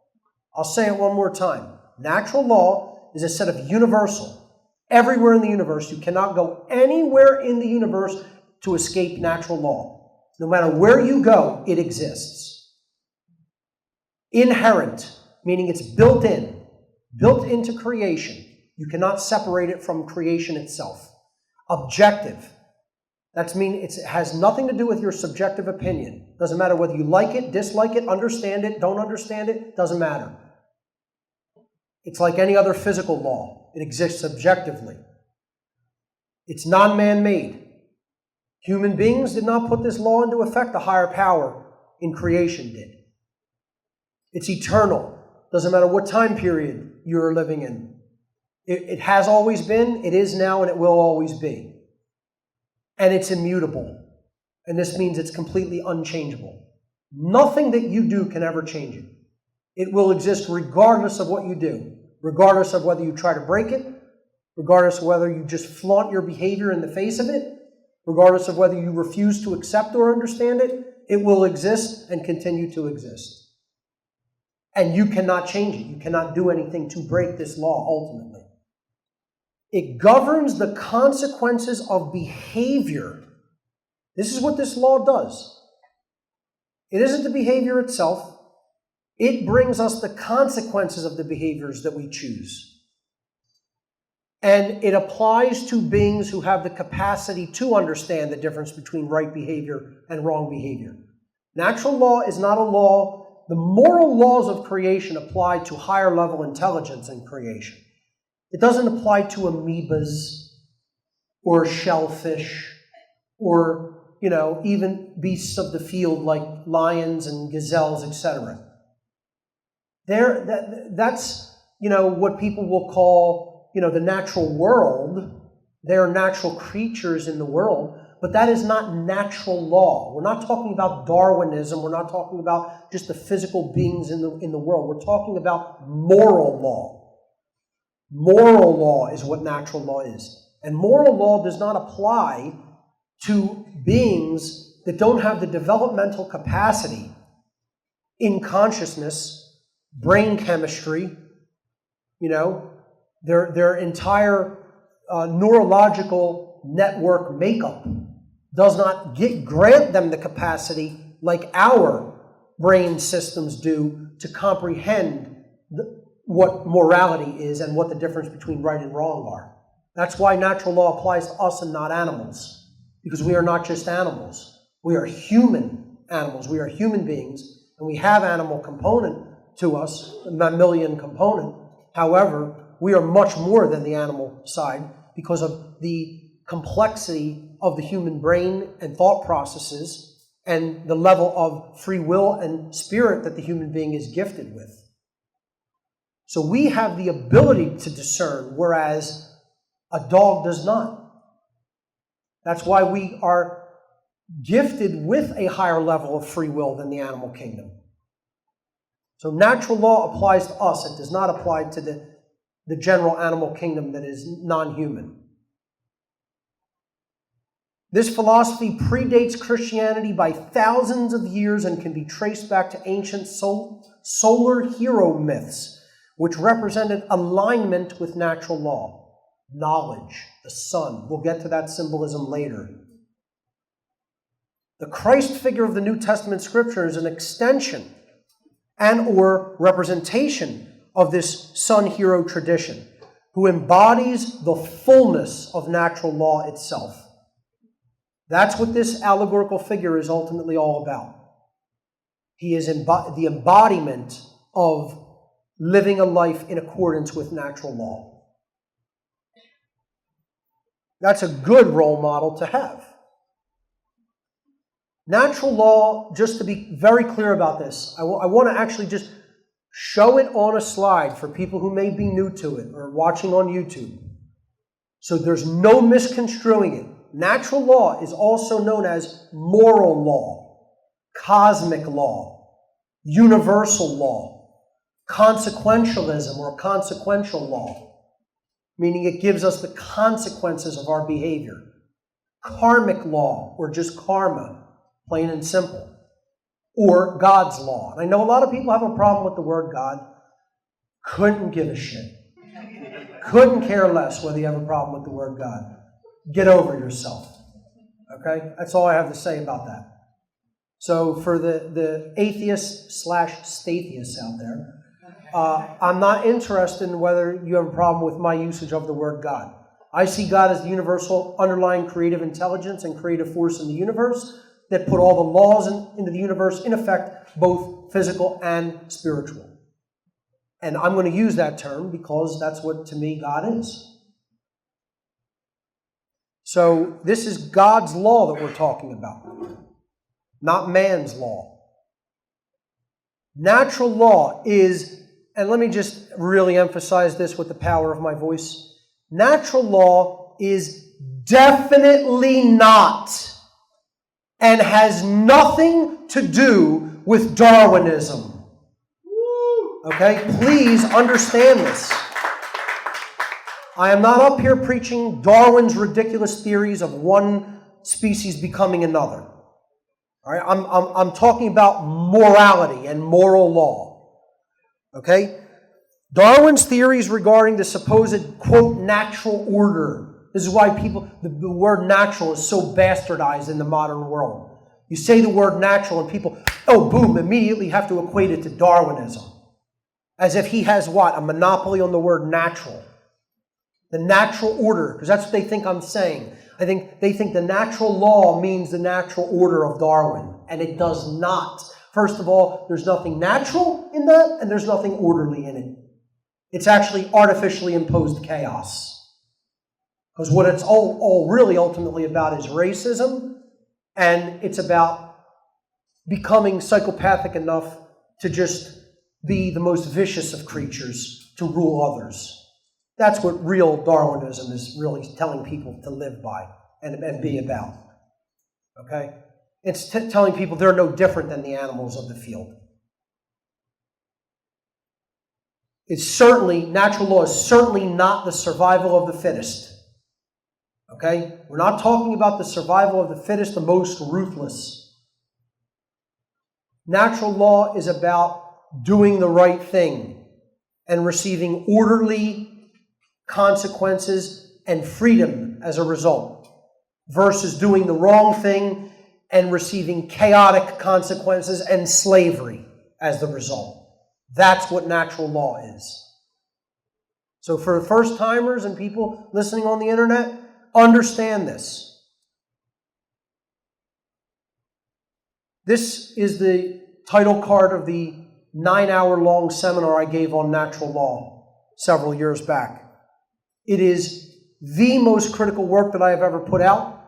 I'll say it one more time. Natural law is a set of universal. Everywhere in the universe, you cannot go anywhere in the universe to escape natural law. No matter where you go, it exists. Inherent, meaning it's built into creation. You cannot separate it from creation itself. Objective, that means it has nothing to do with your subjective opinion. Doesn't matter whether you like it, dislike it, understand it, don't understand it, doesn't matter. It's like any other physical law. It exists objectively. It's non-man-made. Human beings did not put this law into effect. The higher power in creation did. It's eternal. Doesn't matter what time period you're living in. It has always been, it is now, and it will always be. And it's immutable. And this means it's completely unchangeable. Nothing that you do can ever change it. It will exist regardless of what you do. Regardless of whether you try to break it, regardless of whether you just flaunt your behavior in the face of it, regardless of whether you refuse to accept or understand it, it will exist and continue to exist. And you cannot change it. You cannot do anything to break this law ultimately. It governs the consequences of behavior. This is what this law does. It isn't the behavior itself. It brings us the consequences of the behaviors that we choose. And it applies to beings who have the capacity to understand the difference between right behavior and wrong behavior. Natural law is not a law. The moral laws of creation apply to higher level intelligence in creation. It doesn't apply to amoebas or shellfish or, even beasts of the field like lions and gazelles, etc. That's what people will call, the natural world. They're natural creatures in the world, but that is not natural law. We're not talking about Darwinism. We're not talking about just the physical beings in the world. We're talking about moral law. Moral law is what natural law is. And moral law does not apply to beings that don't have the developmental capacity in consciousness, brain chemistry, their entire neurological network makeup does not grant them the capacity like our brain systems do to comprehend what morality is and what the difference between right and wrong are. That's why natural law applies to us and not animals, because we are not just animals. We are human animals. We are human beings, and we have animal component to us, a mammalian component. However, we are much more than the animal side because of the complexity of the human brain and thought processes and the level of free will and spirit that the human being is gifted with. So we have the ability to discern, whereas a dog does not. That's why we are gifted with a higher level of free will than the animal kingdom. So natural law applies to us. It does not apply to the general animal kingdom that is non-human. This philosophy predates Christianity by thousands of years and can be traced back to ancient solar hero myths, which represented alignment with natural law, knowledge, the sun. We'll get to that symbolism later. The Christ figure of the New Testament scripture is an extension and or representation of this sun hero tradition, who embodies the fullness of natural law itself. That's what this allegorical figure is ultimately all about. He is the embodiment of living a life in accordance with natural law. That's a good role model to have. Natural law, just to be very clear about this, I want to actually just show it on a slide for people who may be new to it or watching on YouTube. So there's no misconstruing it. Natural law is also known as moral law, cosmic law, universal law, consequentialism or consequential law, meaning it gives us the consequences of our behavior. Karmic law, or just karma, plain and simple. Or God's law. And I know a lot of people have a problem with the word God. Couldn't give a shit. Couldn't care less whether you have a problem with the word God. Get over yourself. Okay? That's all I have to say about that. So for the atheists / stathists out there, I'm not interested in whether you have a problem with my usage of the word God. I see God as the universal underlying creative intelligence and creative force in the universe that put all the laws into the universe in effect, both physical and spiritual. And I'm going to use that term because that's what, to me, God is. So this is God's law that we're talking about, not man's law. Natural law is, and let me just really emphasize this with the power of my voice, natural law is definitely not and has nothing to do with Darwinism. Okay? Please understand this. I am not up here preaching Darwin's ridiculous theories of one species becoming another. All right? I'm talking about morality and moral law. Okay? Darwin's theories regarding the supposed, quote, natural order. This is why the word natural is so bastardized in the modern world. You say the word natural and people, oh, boom, immediately have to equate it to Darwinism. As if he has what? A monopoly on the word natural. The natural order, because that's what they think I'm saying. They think the natural law means the natural order of Darwin, and it does not. First of all, there's nothing natural in that, and there's nothing orderly in it. It's actually artificially imposed chaos. Because what it's all really ultimately about is racism and it's about becoming psychopathic enough to just be the most vicious of creatures to rule others. That's what real Darwinism is really telling people to live by and be about. Okay? It's telling people they're no different than the animals of the field. Natural law is certainly not the survival of the fittest. Okay? We're not talking about the survival of the fittest, the most ruthless. Natural law is about doing the right thing and receiving orderly consequences and freedom as a result, versus doing the wrong thing and receiving chaotic consequences and slavery as the result. That's what natural law is. So for first-timers and people listening on the internet, understand this. This is the title card of the 9-hour-long seminar I gave on natural law several years back. It is the most critical work that I have ever put out.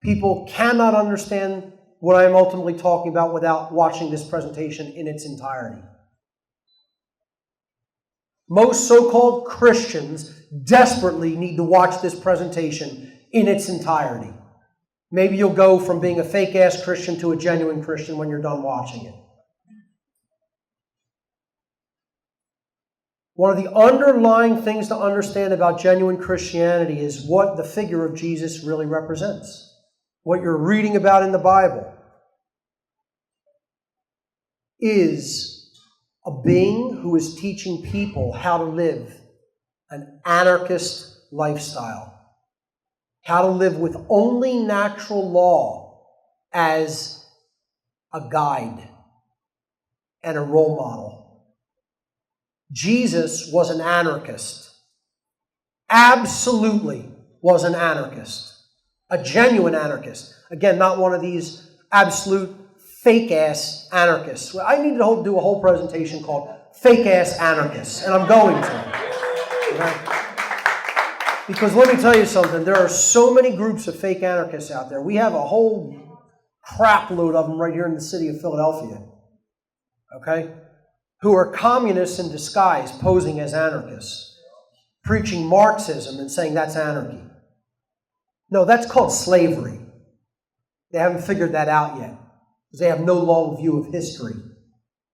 People cannot understand what I am ultimately talking about without watching this presentation in its entirety. Most so-called Christians desperately need to watch this presentation in its entirety. Maybe you'll go from being a fake-ass Christian to a genuine Christian when you're done watching it. One of the underlying things to understand about genuine Christianity is what the figure of Jesus really represents. What you're reading about in the Bible is a being who is teaching people how to live an anarchist lifestyle. How to live with only natural law as a guide and a role model. Jesus was an anarchist. Absolutely was an anarchist. A genuine anarchist. Again, not one of these absolute fake-ass anarchists. I need to do a whole presentation called Fake-Ass Anarchists, and I'm going to. Okay? Because let me tell you something, there are so many groups of fake anarchists out there. We have a whole crap load of them right here in the city of Philadelphia. Okay? Who are communists in disguise, posing as anarchists, preaching Marxism and saying that's anarchy. No, that's called slavery. They haven't figured that out yet, because they have no long view of history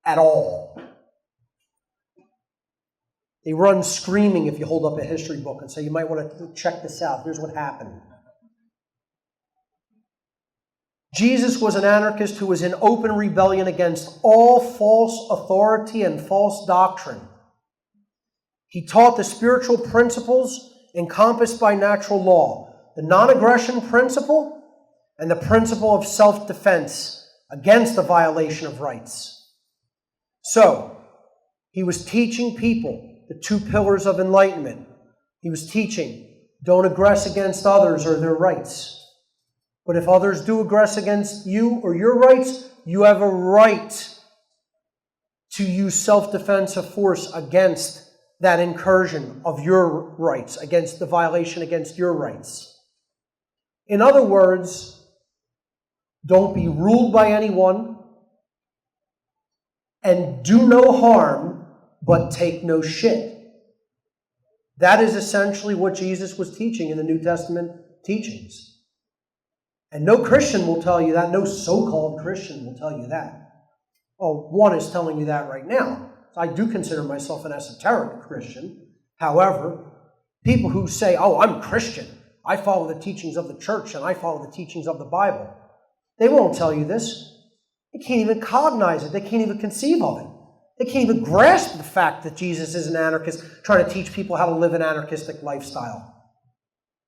at all. They run screaming if you hold up a history book and say, you might want to check this out. Here's what happened. Jesus was an anarchist who was in open rebellion against all false authority and false doctrine. He taught the spiritual principles encompassed by natural law, the non-aggression principle and the principle of self-defense against the violation of rights. So, he was teaching people the 2 pillars of enlightenment. He was teaching, don't aggress against others or their rights. But if others do aggress against you or your rights, you have a right to use self-defense of force against that incursion of your rights, against the violation against your rights. In other words, don't be ruled by anyone and do no harm, but take no shit. That is essentially what Jesus was teaching in the New Testament teachings. And no Christian will tell you that. No so-called Christian will tell you that. Oh, one is telling you that right now. I do consider myself an esoteric Christian. However, people who say, oh, I'm Christian, I follow the teachings of the church and I follow the teachings of the Bible, they won't tell you this. They can't even cognize it. They can't even conceive of it. They can't even grasp the fact that Jesus is an anarchist trying to teach people how to live an anarchistic lifestyle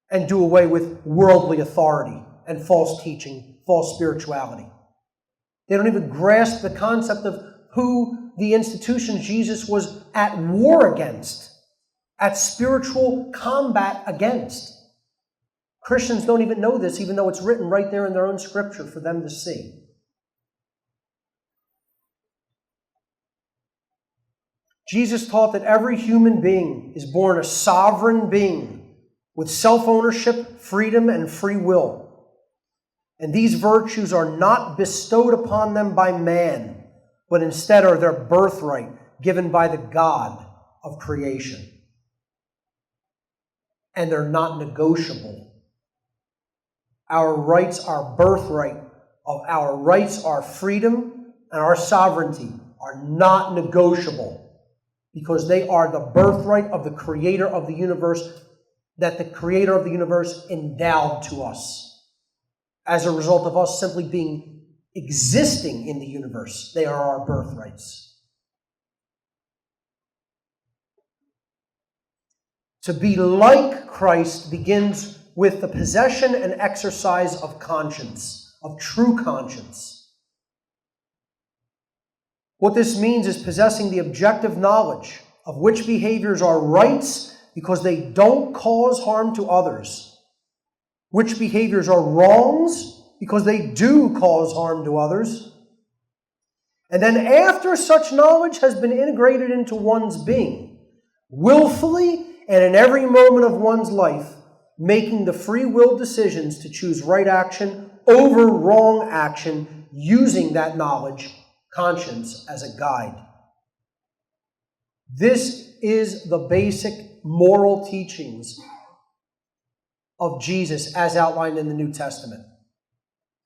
and do away with worldly authority and false teaching, false spirituality. They don't even grasp the concept of who the institution Jesus was at war against, at spiritual combat against. Christians don't even know this, even though it's written right there in their own scripture for them to see. Jesus taught that every human being is born a sovereign being with self-ownership, freedom, and free will. And these virtues are not bestowed upon them by man, but instead are their birthright given by the God of creation. And they're not negotiable. Our rights, our birthright of our rights, our freedom, and our sovereignty are not negotiable because they are the birthright of the Creator of the universe, that the Creator of the universe endowed to us as a result of us simply existing in the universe. They are our birthrights. To be like Christ begins with the possession and exercise of conscience, of true conscience. What this means is possessing the objective knowledge of which behaviors are rights because they don't cause harm to others, which behaviors are wrongs because they do cause harm to others. And then after such knowledge has been integrated into one's being, willfully and in every moment of one's life, making the free will decisions to choose right action over wrong action, using that knowledge, conscience, as a guide. This is the basic moral teachings of Jesus as outlined in the New Testament.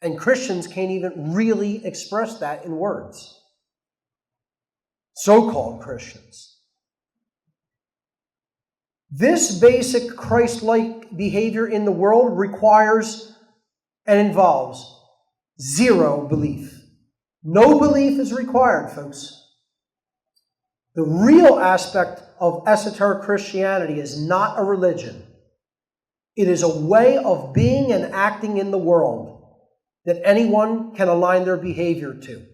And Christians can't even really express that in words. So-called Christians. This basic Christ-like behavior in the world requires and involves zero belief. No belief is required, folks. The real aspect of esoteric Christianity is not a religion. It is a way of being and acting in the world that anyone can align their behavior to,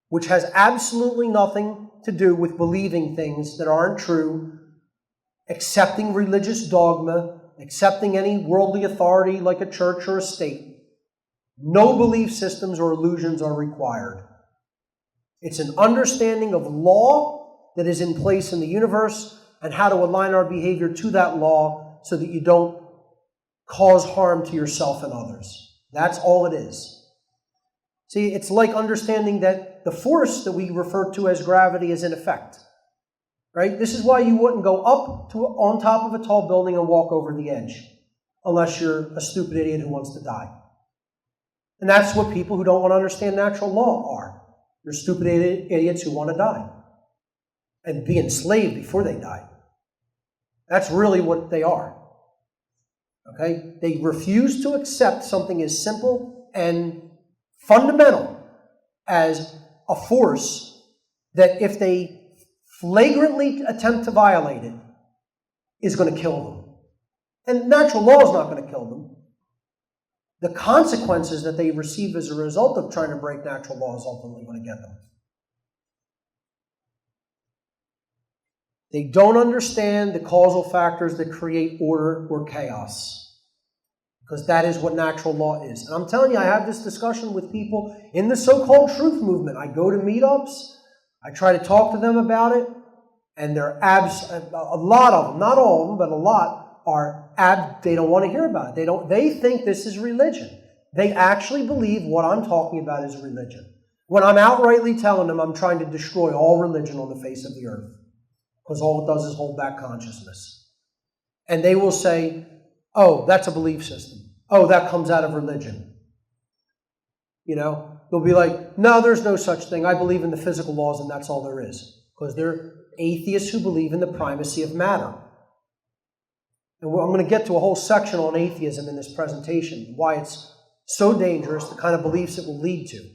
which has absolutely nothing to do with believing things that aren't true, accepting religious dogma, accepting any worldly authority like a church or a state. No belief systems or illusions are required. It's an understanding of law that is in place in the universe and how to align our behavior to that law so that you don't cause harm to yourself and others. That's all it is. See, it's like understanding that the force that we refer to as gravity is in effect. Right? This is why you wouldn't go up on top of a tall building and walk over the edge unless you're a stupid idiot who wants to die. And that's what people who don't want to understand natural law are. They're stupid idiots who want to die and be enslaved before they die. That's really what they are. Okay? They refuse to accept something as simple and fundamental as a force that if they flagrantly attempt to violate it is going to kill them. And natural law is not going to kill them. The consequences that they receive as a result of trying to break natural law is ultimately going to get them. They don't understand the causal factors that create order or chaos, because that is what natural law is. And I'm telling you, I have this discussion with people in the so-called truth movement. I go to meetups, I try to talk to them about it, and they're a lot of them, not all of them, but a lot they don't want to hear about it. They think this is religion. They actually believe what I'm talking about is religion. When I'm outrightly telling them I'm trying to destroy all religion on the face of the earth, because all it does is hold back consciousness. And they will say, oh, that's a belief system. Oh, that comes out of religion. You know, they'll be like, no, there's no such thing. I believe in the physical laws and that's all there is. Because they're atheists who believe in the primacy of matter. And I'm going to get to a whole section on atheism in this presentation, why it's so dangerous, the kind of beliefs it will lead to,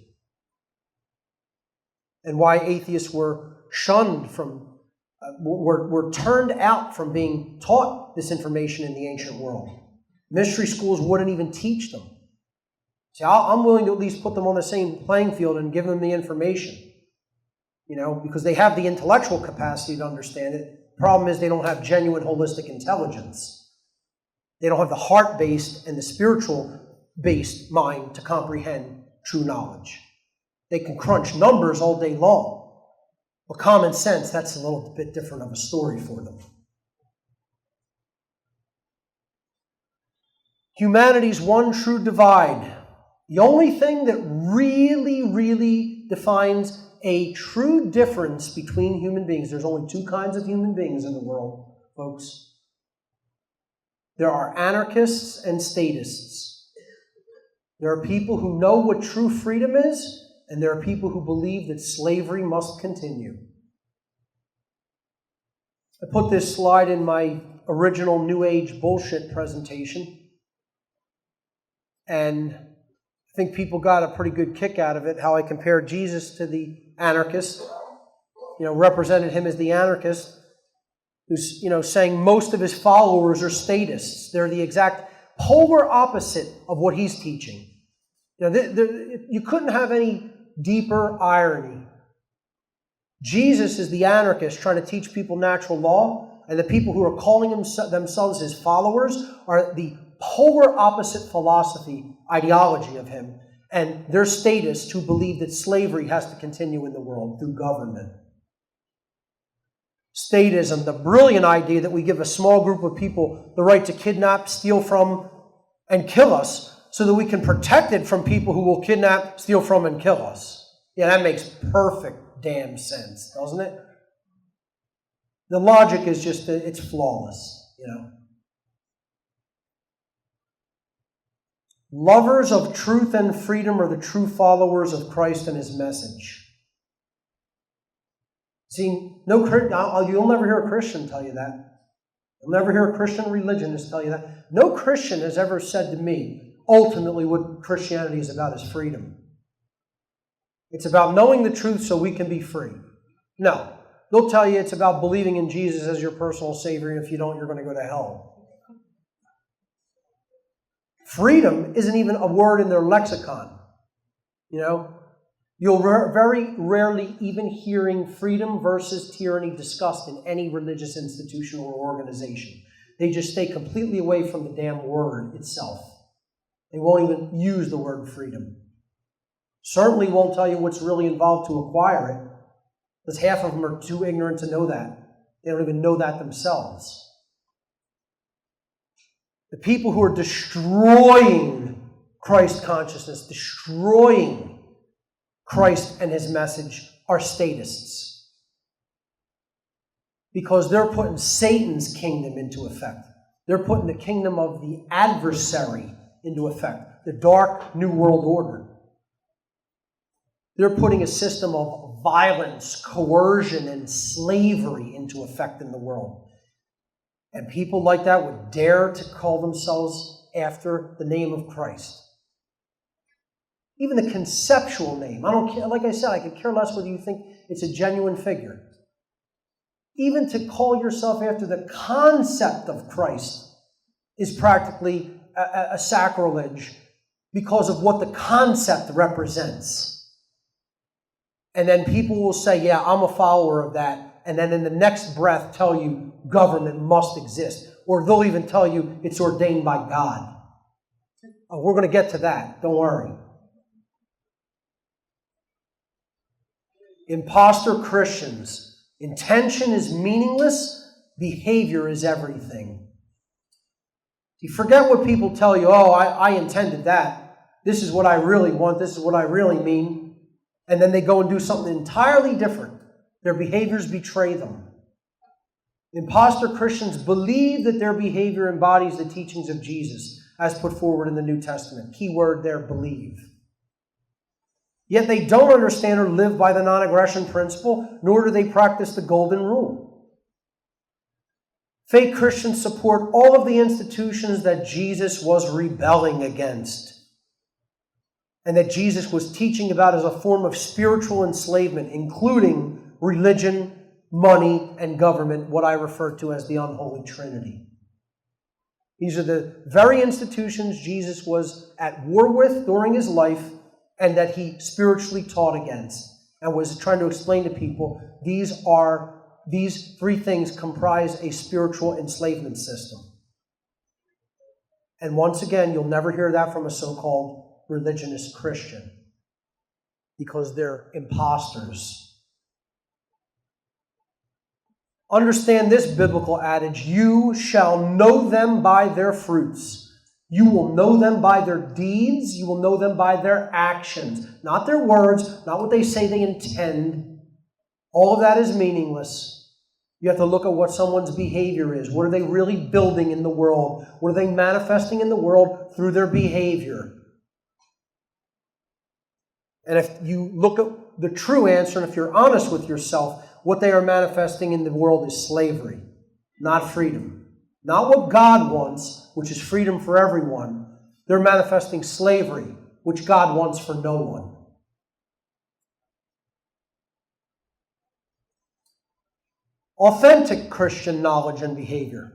and why atheists were shunned from, were turned out from being taught this information in the ancient world. Mystery schools wouldn't even teach them. See, I'm willing to at least put them on the same playing field and give them the information, you know, because they have the intellectual capacity to understand it. The problem is they don't have genuine holistic intelligence. They don't have the heart-based and the spiritual-based mind to comprehend true knowledge. They can crunch numbers all day long. But common sense, that's a little bit different of a story for them. Humanity's one true divide The only thing that really defines a true difference between human beings, there's only two kinds of human beings in the world, folks. There are anarchists and statists. There are people who know what true freedom is, and there are people who believe that slavery must continue. I put this slide in my original New Age bullshit presentation, and I think people got a pretty good kick out of it, how I compared Jesus to the anarchist, represented him as the anarchist, who's, saying most of his followers are statists. They're the exact polar opposite of what he's teaching. You couldn't have any deeper irony. Jesus is the anarchist trying to teach people natural law, and the people who are calling themselves his followers are the polar opposite philosophy, ideology of him, and they're statists who believe that slavery has to continue in the world through government. Statism, the brilliant idea that we give a small group of people the right to kidnap, steal from, and kill us so that we can protect it from people who will kidnap, steal from, and kill us. Yeah, that makes perfect damn sense, doesn't it? The logic is just, it's flawless, Lovers of truth and freedom are the true followers of Christ and his message. See, you'll never hear a Christian tell you that. You'll never hear a Christian religionist tell you that. No Christian has ever said to me, ultimately what Christianity is about is freedom. It's about knowing the truth so we can be free. No. They'll tell you it's about believing in Jesus as your personal Savior, and if you don't, you're going to go to hell. Freedom isn't even a word in their lexicon. You'll very rarely even hearing freedom versus tyranny discussed in any religious institution or organization. They just stay completely away from the damn word itself. They won't even use the word freedom. Certainly won't tell you what's really involved to acquire it, because half of them are too ignorant to know that. They don't even know that themselves. The people who are destroying Christ consciousness, destroying Christ and his message, are statists. Because they're putting Satan's kingdom into effect. They're putting the kingdom of the adversary into effect, the dark New World Order. They're putting a system of violence, coercion, and slavery into effect in the world. And people like that would dare to call themselves after the name of Christ. Even the conceptual name. I don't care. Like I said, I could care less whether you think it's a genuine figure. Even to call yourself after the concept of Christ is practically a sacrilege because of what the concept represents. And then people will say, yeah, I'm a follower of that. And then in the next breath tell you government must exist. Or they'll even tell you it's ordained by God. Oh, we're going to get to that. Don't worry. Imposter Christians. Intention is meaningless. Behavior is everything. You forget what people tell you. Oh, I intended that. This is what I really want. This is what I really mean. And then they go and do something entirely different. Their behaviors betray them. Imposter Christians believe that their behavior embodies the teachings of Jesus as put forward in the New Testament. Key word there, believe. Yet they don't understand or live by the non-aggression principle, nor do they practice the golden rule. Fake Christians support all of the institutions that Jesus was rebelling against, and that Jesus was teaching about as a form of spiritual enslavement, including religion, money, and government, what I refer to as the unholy trinity. These are the very institutions Jesus was at war with during his life and that he spiritually taught against and was trying to explain to people these three things comprise a spiritual enslavement system. And once again, you'll never hear that from a so-called religionist Christian because they're imposters. Understand this biblical adage, you shall know them by their fruits. You will know them by their deeds. You will know them by their actions. Not their words, not what they say they intend. All of that is meaningless. You have to look at what someone's behavior is. What are they really building in the world? What are they manifesting in the world through their behavior? And if you look at the true answer, and if you're honest with yourself, what they are manifesting in the world is slavery, not freedom. Not what God wants, which is freedom for everyone. They're manifesting slavery, which God wants for no one. Authentic Christian knowledge and behavior.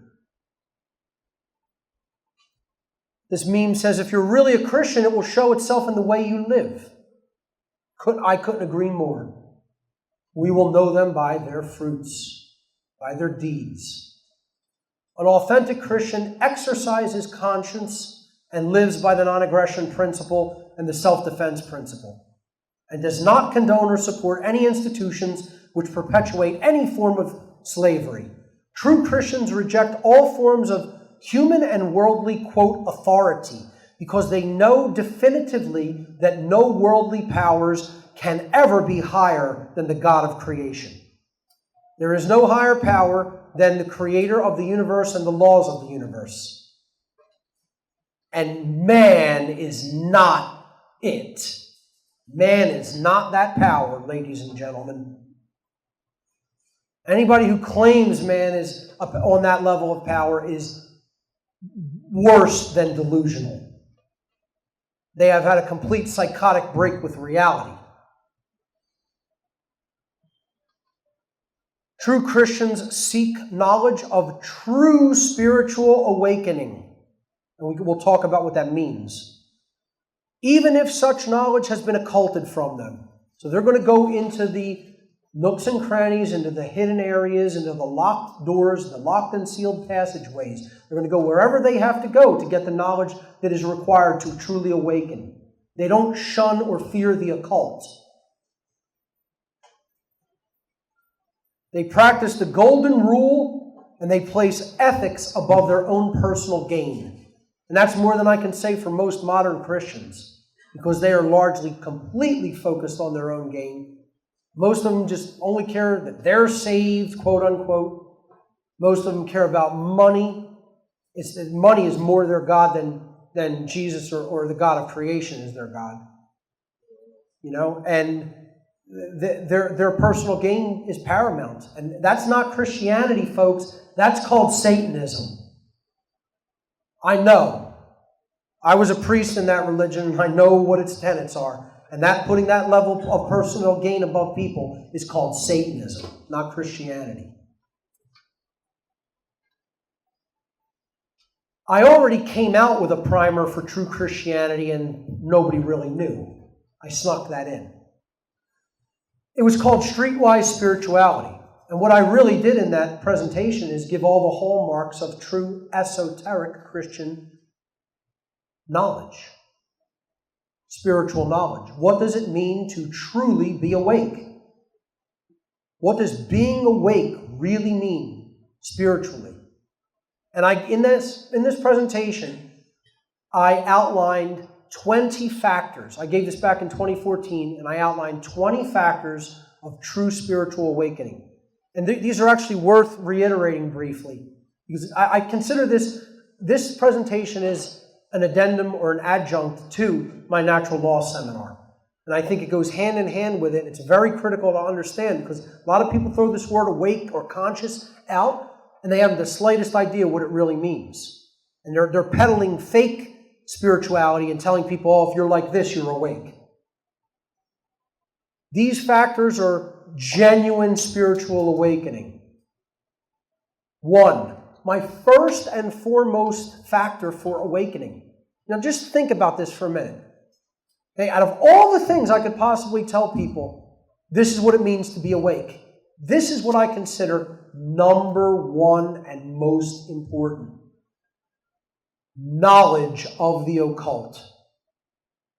This meme says if you're really a Christian, it will show itself in the way you live. I couldn't agree more. We will know them by their fruits, by their deeds. An authentic Christian exercises conscience and lives by the non-aggression principle and the self-defense principle, and does not condone or support any institutions which perpetuate any form of slavery. True Christians reject all forms of human and worldly, quote, authority, because they know definitively that no worldly powers can ever be higher than the God of creation. There is no higher power than the creator of the universe and the laws of the universe. And man is not it. Man is not that power, ladies and gentlemen. Anybody who claims man is up on that level of power is worse than delusional. They have had a complete psychotic break with reality. True Christians seek knowledge of true spiritual awakening. And we'll talk about what that means. Even if such knowledge has been occulted from them. So they're going to go into the nooks and crannies, into the hidden areas, into the locked doors, the locked and sealed passageways. They're going to go wherever they have to go to get the knowledge that is required to truly awaken. They don't shun or fear the occult. They practice the golden rule, and they place ethics above their own personal gain. And that's more than I can say for most modern Christians, because they are largely completely focused on their own gain. Most of them just only care that they're saved, quote unquote. Most of them care about money. It's that money is more their God than Jesus or the God of creation is their God. You know, and their personal gain is paramount. And that's not Christianity, folks. That's called Satanism. I know. I was a priest in that religion, and I know what its tenets are. And that putting that level of personal gain above people is called Satanism, not Christianity. I already came out with a primer for true Christianity, and nobody really knew. I snuck that in. It was called Streetwise Spirituality. And what I really did in that presentation is give all the hallmarks of true esoteric Christian knowledge. Spiritual knowledge. What does it mean to truly be awake? What does being awake really mean spiritually? And in this presentation, I outlined 20 factors. I gave this back in 2014, and I outlined 20 factors of true spiritual awakening. And these are actually worth reiterating briefly, because I consider this presentation is an addendum or an adjunct to my natural law seminar. And I think it goes hand in hand with it. It's very critical to understand, because a lot of people throw this word awake or conscious out, and they haven't the slightest idea what it really means. And they're peddling fake spirituality and telling people, oh, if you're like this, you're awake. These factors are genuine spiritual awakening. 1, my first and foremost factor for awakening. Now just think about this for a minute. Okay, out of all the things I could possibly tell people, this is what it means to be awake. This is what I consider number 1 and most important. Knowledge of the occult.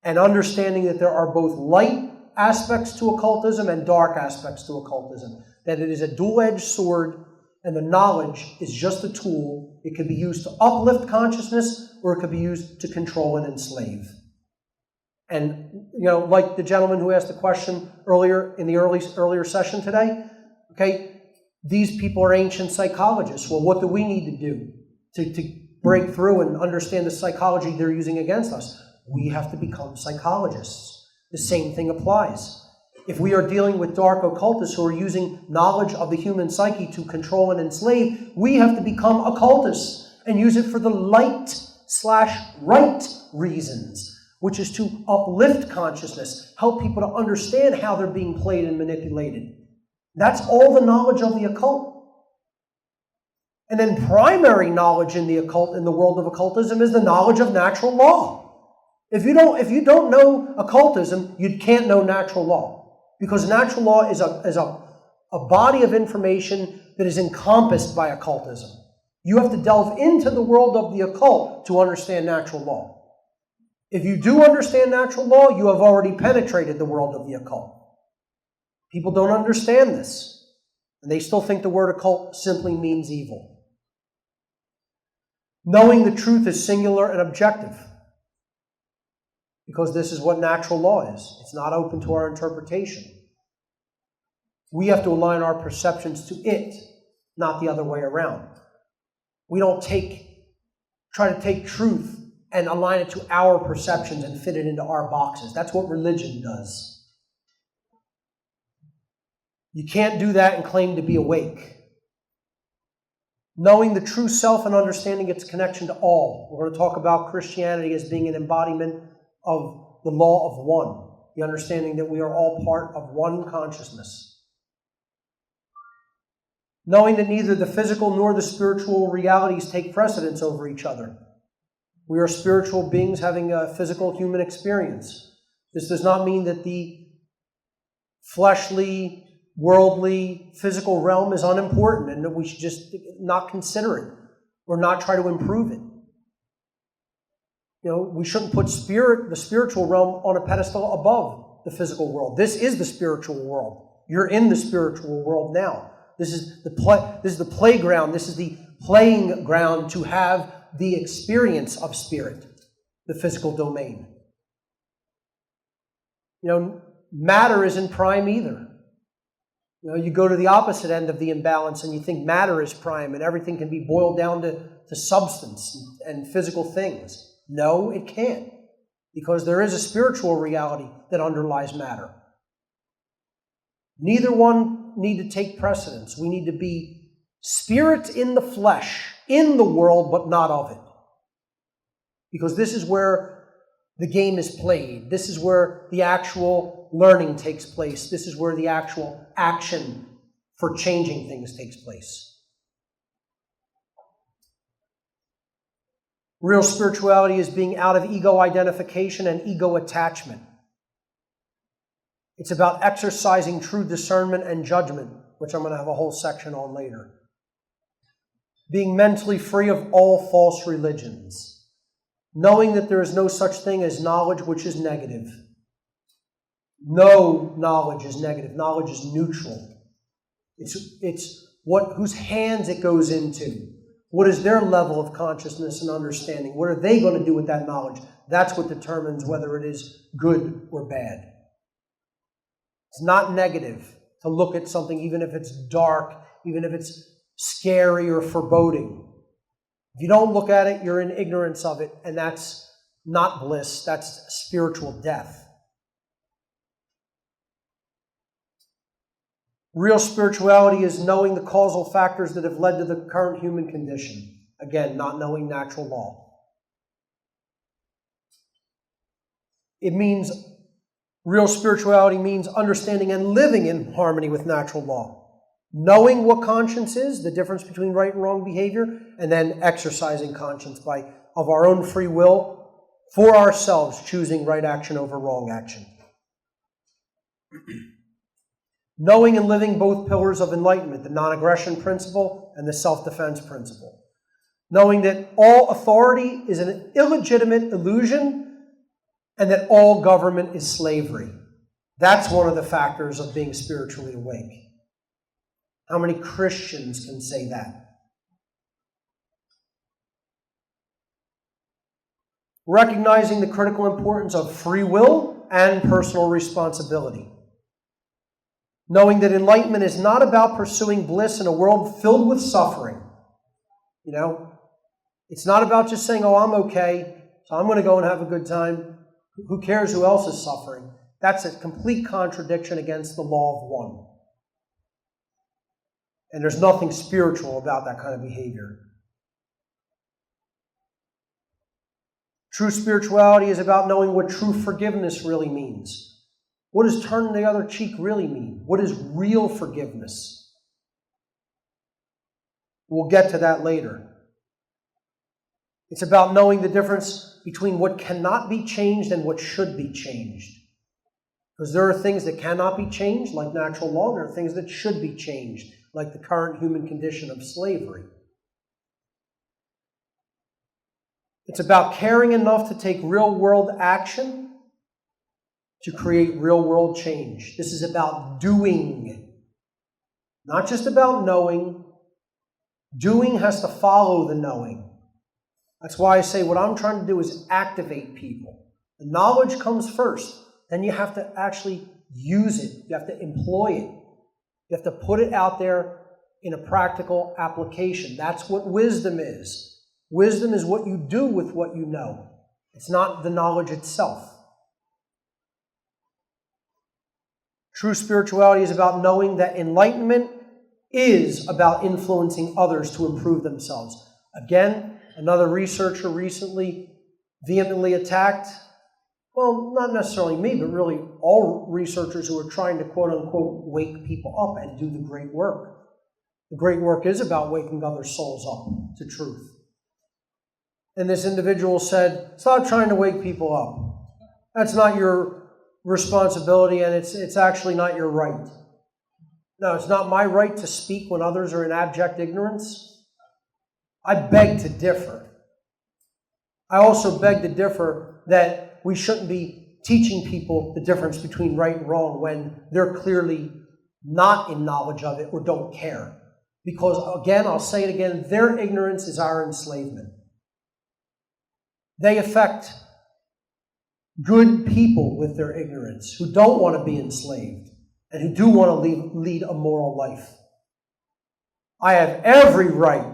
And understanding that there are both light aspects to occultism and dark aspects to occultism. That it is a dual-edged sword, And the knowledge is just a tool. It could be used to uplift consciousness, or it could be used to control and enslave. And, like the gentleman who asked the question earlier in the earlier session today, okay, these people are ancient psychologists. Well, what do we need to do to break through and understand the psychology they're using against us? We have to become psychologists. The same thing applies. If we are dealing with dark occultists who are using knowledge of the human psyche to control and enslave, we have to become occultists and use it for the light/right reasons, which is to uplift consciousness, help people to understand how they're being played and manipulated. That's all the knowledge of the occult. And then primary knowledge in the occult, in the world of occultism, is the knowledge of natural law. If you don't know occultism, you can't know natural law. Because natural law is a body of information that is encompassed by occultism. You have to delve into the world of the occult to understand natural law. If you do understand natural law, you have already penetrated the world of the occult. People don't understand this, and they still think the word occult simply means evil. Knowing the truth is singular and objective, because this is what natural law is. It's not open to our interpretation. We have to align our perceptions to it, not the other way around. We don't try to take truth and align it to our perceptions and fit it into our boxes. That's what religion does. You can't do that and claim to be awake. Knowing the true self and understanding its connection to all. We're going to talk about Christianity as being an embodiment of the law of one. The understanding that we are all part of one consciousness. Knowing that neither the physical nor the spiritual realities take precedence over each other. We are spiritual beings having a physical human experience. This does not mean that the fleshly, worldly, physical realm is unimportant and that we should just not consider it or not try to improve it. We shouldn't put the spiritual realm on a pedestal above the physical world. This is the spiritual world. You're in the spiritual world now. This is the playground. This is the playing ground to have the experience of spirit, the physical domain. Matter isn't prime either. You go to the opposite end of the imbalance and you think matter is prime and everything can be boiled down to substance and physical things. No, it can't. Because there is a spiritual reality that underlies matter. Neither one need to take precedence. We need to be spirit in the flesh, in the world, but not of it. Because this is where the game is played. This is where the actual learning takes place. This is where the actual action for changing things takes place. Real spirituality is being out of ego identification and ego attachment. It's about exercising true discernment and judgment, which I'm going to have a whole section on later. Being mentally free of all false religions. Knowing that there is no such thing as knowledge which is negative. No knowledge is negative. Knowledge is neutral. It's whose hands it goes into. What is their level of consciousness and understanding? What are they going to do with that knowledge? That's what determines whether it is good or bad. It's not negative to look at something, even if it's dark, even if it's scary or foreboding. If you don't look at it, you're in ignorance of it, and that's not bliss, that's spiritual death. Real spirituality is knowing the causal factors that have led to the current human condition. Again, not knowing natural law. Real spirituality means understanding and living in harmony with natural law. Knowing what conscience is, the difference between right and wrong behavior, and then exercising conscience of our own free will for ourselves, choosing right action over wrong action. Knowing and living both pillars of enlightenment, the non-aggression principle and the self-defense principle. Knowing that all authority is an illegitimate illusion and that all government is slavery. That's one of the factors of being spiritually awake. How many Christians can say that? Recognizing the critical importance of free will and personal responsibility. Knowing that enlightenment is not about pursuing bliss in a world filled with suffering. You know, it's not about just saying, oh, I'm okay, so I'm going to go and have a good time. Who cares who else is suffering? That's a complete contradiction against the law of one. And there's nothing spiritual about that kind of behavior. True spirituality is about knowing what true forgiveness really means. What does turn the other cheek really mean? What is real forgiveness? We'll get to that later. It's about knowing the difference between what cannot be changed and what should be changed. Because there are things that cannot be changed, like natural law, and there are things that should be changed, like the current human condition of slavery. It's about caring enough to take real-world action to create real-world change. This is about doing, not just about knowing. Doing has to follow the knowing. That's why I say what I'm trying to do is activate people. The knowledge comes first. Then you have to actually use it. You have to employ it. You have to put it out there in a practical application. That's what wisdom is. Wisdom is what you do with what you know. It's not the knowledge itself. True spirituality is about knowing that enlightenment is about influencing others to improve themselves. Again, another researcher recently vehemently attacked, well, not necessarily me, but really all researchers who are trying to quote-unquote wake people up and do the great work. The great work is about waking other souls up to truth. And this individual said, stop trying to wake people up. That's not your responsibility, and it's actually not your right. No, it's not my right to speak when others are in abject ignorance. I beg to differ. I also beg to differ that we shouldn't be teaching people the difference between right and wrong when they're clearly not in knowledge of it or don't care. Because, again, I'll say it again, their ignorance is our enslavement. They affect good people with their ignorance who don't want to be enslaved and who do want to lead a moral life. I have every right.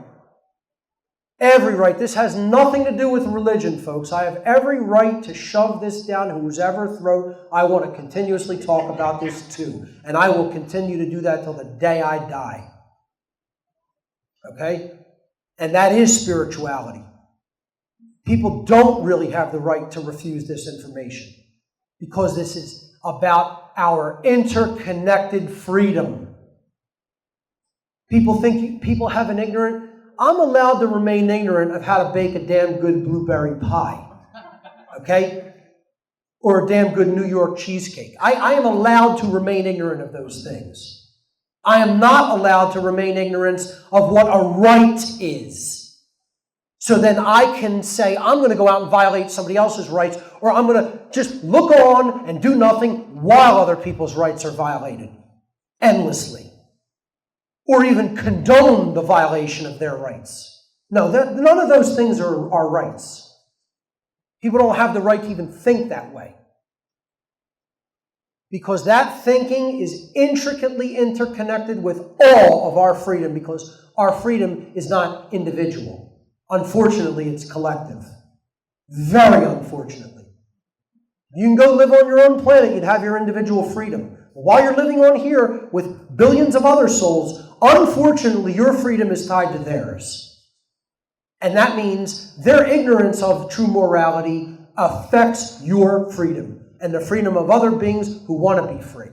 This has nothing to do with religion, folks. I have every right to shove this down whoever's throat. I want to continuously talk about this too. And I will continue to do that till the day I die. Okay? And that is spirituality. People don't really have the right to refuse this information because this is about our interconnected freedom. People think people have an ignorant. I'm allowed to remain ignorant of how to bake a damn good blueberry pie, okay? Or a damn good New York cheesecake. I am allowed to remain ignorant of those things. I am not allowed to remain ignorant of what a right is. So then I can say, I'm going to go out and violate somebody else's rights, or I'm going to just look on and do nothing while other people's rights are violated endlessly. Or even condone the violation of their rights. No, none of those things are rights. People don't have the right to even think that way. Because that thinking is intricately interconnected with all of our freedom, because our freedom is not individual. Unfortunately, it's collective. Very unfortunately. You can go live on your own planet, you'd have your individual freedom. While you're living on here with billions of other souls, unfortunately, your freedom is tied to theirs. And that means their ignorance of true morality affects your freedom and the freedom of other beings who want to be free.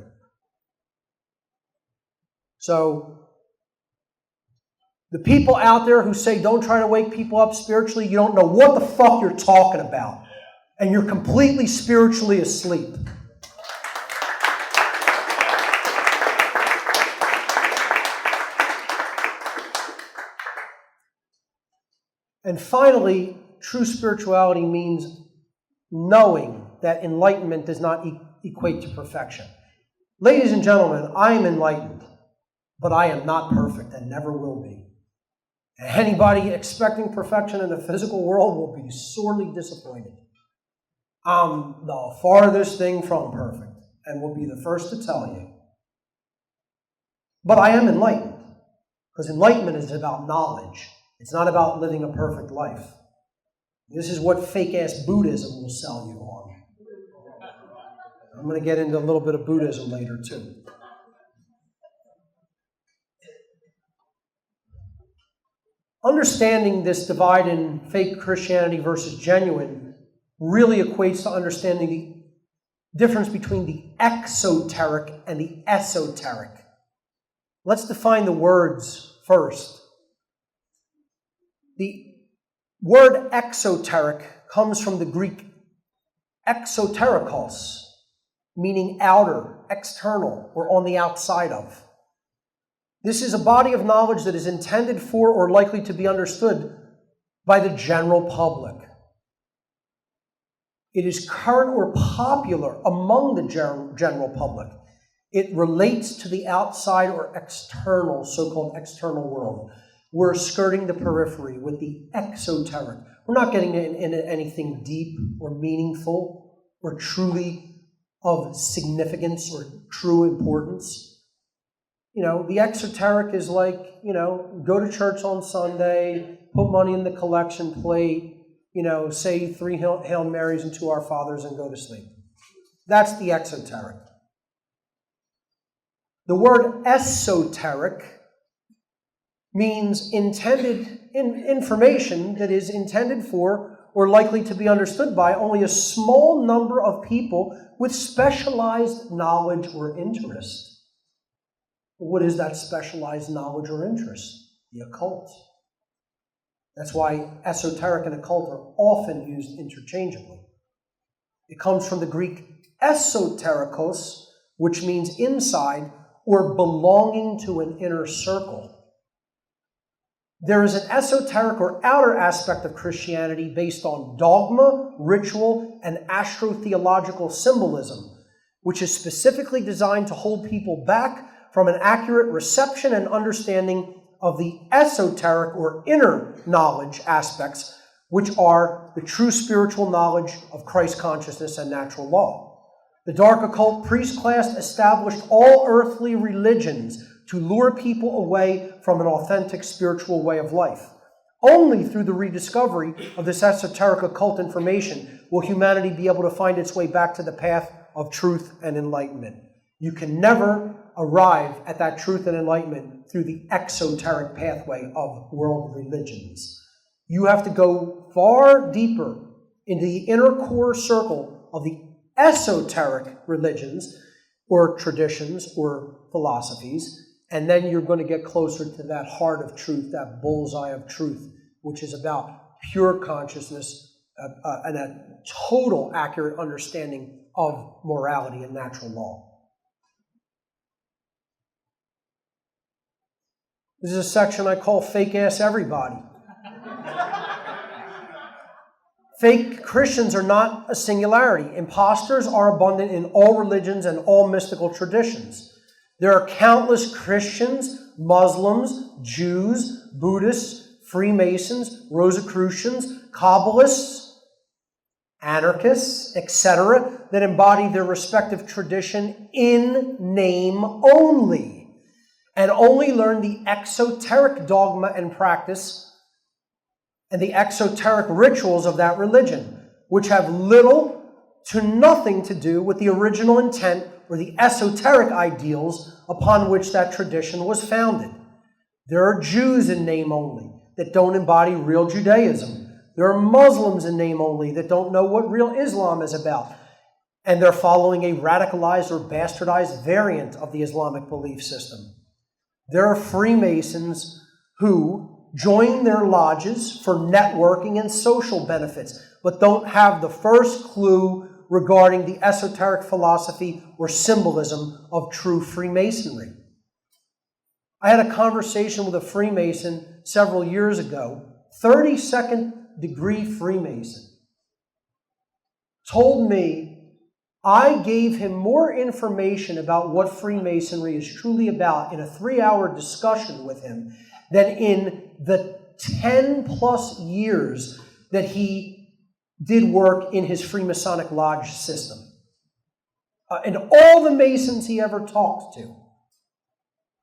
So, the people out there who say don't try to wake people up spiritually, you don't know what the fuck you're talking about. And you're completely spiritually asleep. And finally, true spirituality means knowing that enlightenment does not equate to perfection. Ladies and gentlemen, I am enlightened. But I am not perfect and never will be. And anybody expecting perfection in the physical world will be sorely disappointed. I'm the farthest thing from perfect and will be the first to tell you. But I am enlightened, because enlightenment is about knowledge. It's not about living a perfect life. This is what fake-ass Buddhism will sell you on. I'm going to get into a little bit of Buddhism later, too. Understanding this divide in fake Christianity versus genuine really equates to understanding the difference between the exoteric and the esoteric. Let's define the words first. The word exoteric comes from the Greek exoterikos, meaning outer, external, or on the outside of. This is a body of knowledge that is intended for or likely to be understood by the general public. It is current or popular among the general public. It relates to the outside or external, so-called external world. We're skirting the periphery with the exoteric. We're not getting into anything deep or meaningful or truly of significance or true importance. You know, the exoteric is like, go to church on Sunday, put money in the collection plate, say 3 Hail Marys and 2 Our Fathers and go to sleep. That's the exoteric. The word esoteric means information that is intended for or likely to be understood by only a small number of people with specialized knowledge or interest. What is that specialized knowledge or interest? The occult. That's why esoteric and occult are often used interchangeably. It comes from the Greek esoterikos, which means inside or belonging to an inner circle. There is an esoteric or outer aspect of Christianity based on dogma, ritual, and astrotheological symbolism, which is specifically designed to hold people back from an accurate reception and understanding of the esoteric or inner knowledge aspects, which are the true spiritual knowledge of Christ consciousness and natural law. The dark occult priest class established all earthly religions to lure people away from an authentic spiritual way of life. Only through the rediscovery of this esoteric occult information will humanity be able to find its way back to the path of truth and enlightenment. You can never arrive at that truth and enlightenment through the exoteric pathway of world religions. You have to go far deeper into the inner core circle of the esoteric religions or traditions or philosophies, and then you're going to get closer to that heart of truth, that bullseye of truth, which is about pure consciousness and a total accurate understanding of morality and natural law. This is a section I call Fake Ass Everybody. Fake Christians are not a singularity. Imposters are abundant in all religions and all mystical traditions. There are countless Christians, Muslims, Jews, Buddhists, Freemasons, Rosicrucians, Kabbalists, anarchists, etc., that embody their respective tradition in name only, and only learn the exoteric dogma and practice and the exoteric rituals of that religion, which have little to nothing to do with the original intent or the esoteric ideals upon which that tradition was founded. There are Jews in name only that don't embody real Judaism. There are Muslims in name only that don't know what real Islam is about, and they're following a radicalized or bastardized variant of the Islamic belief system. There are Freemasons who join their lodges for networking and social benefits, but don't have the first clue regarding the esoteric philosophy or symbolism of true Freemasonry. I had a conversation with a Freemason several years ago, 32nd degree Freemason, told me I gave him more information about what Freemasonry is truly about in a 3-hour discussion with him than in the 10 plus years that he did work in his Freemasonic Lodge system. And all the Masons he ever talked to.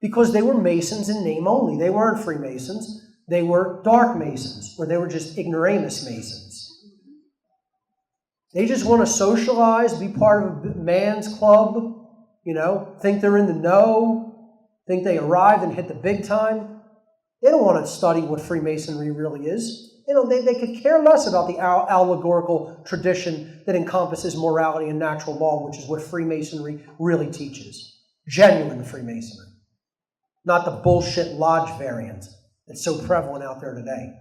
Because they were Masons in name only. They weren't Freemasons. They were dark Masons, or they were just ignoramus Masons. They just want to socialize, be part of a man's club, think they're in the know, think they arrived and hit the big time. They don't want to study what Freemasonry really is. They could care less about the allegorical tradition that encompasses morality and natural law, which is what Freemasonry really teaches. Genuine Freemasonry. Not the bullshit lodge variant that's so prevalent out there today.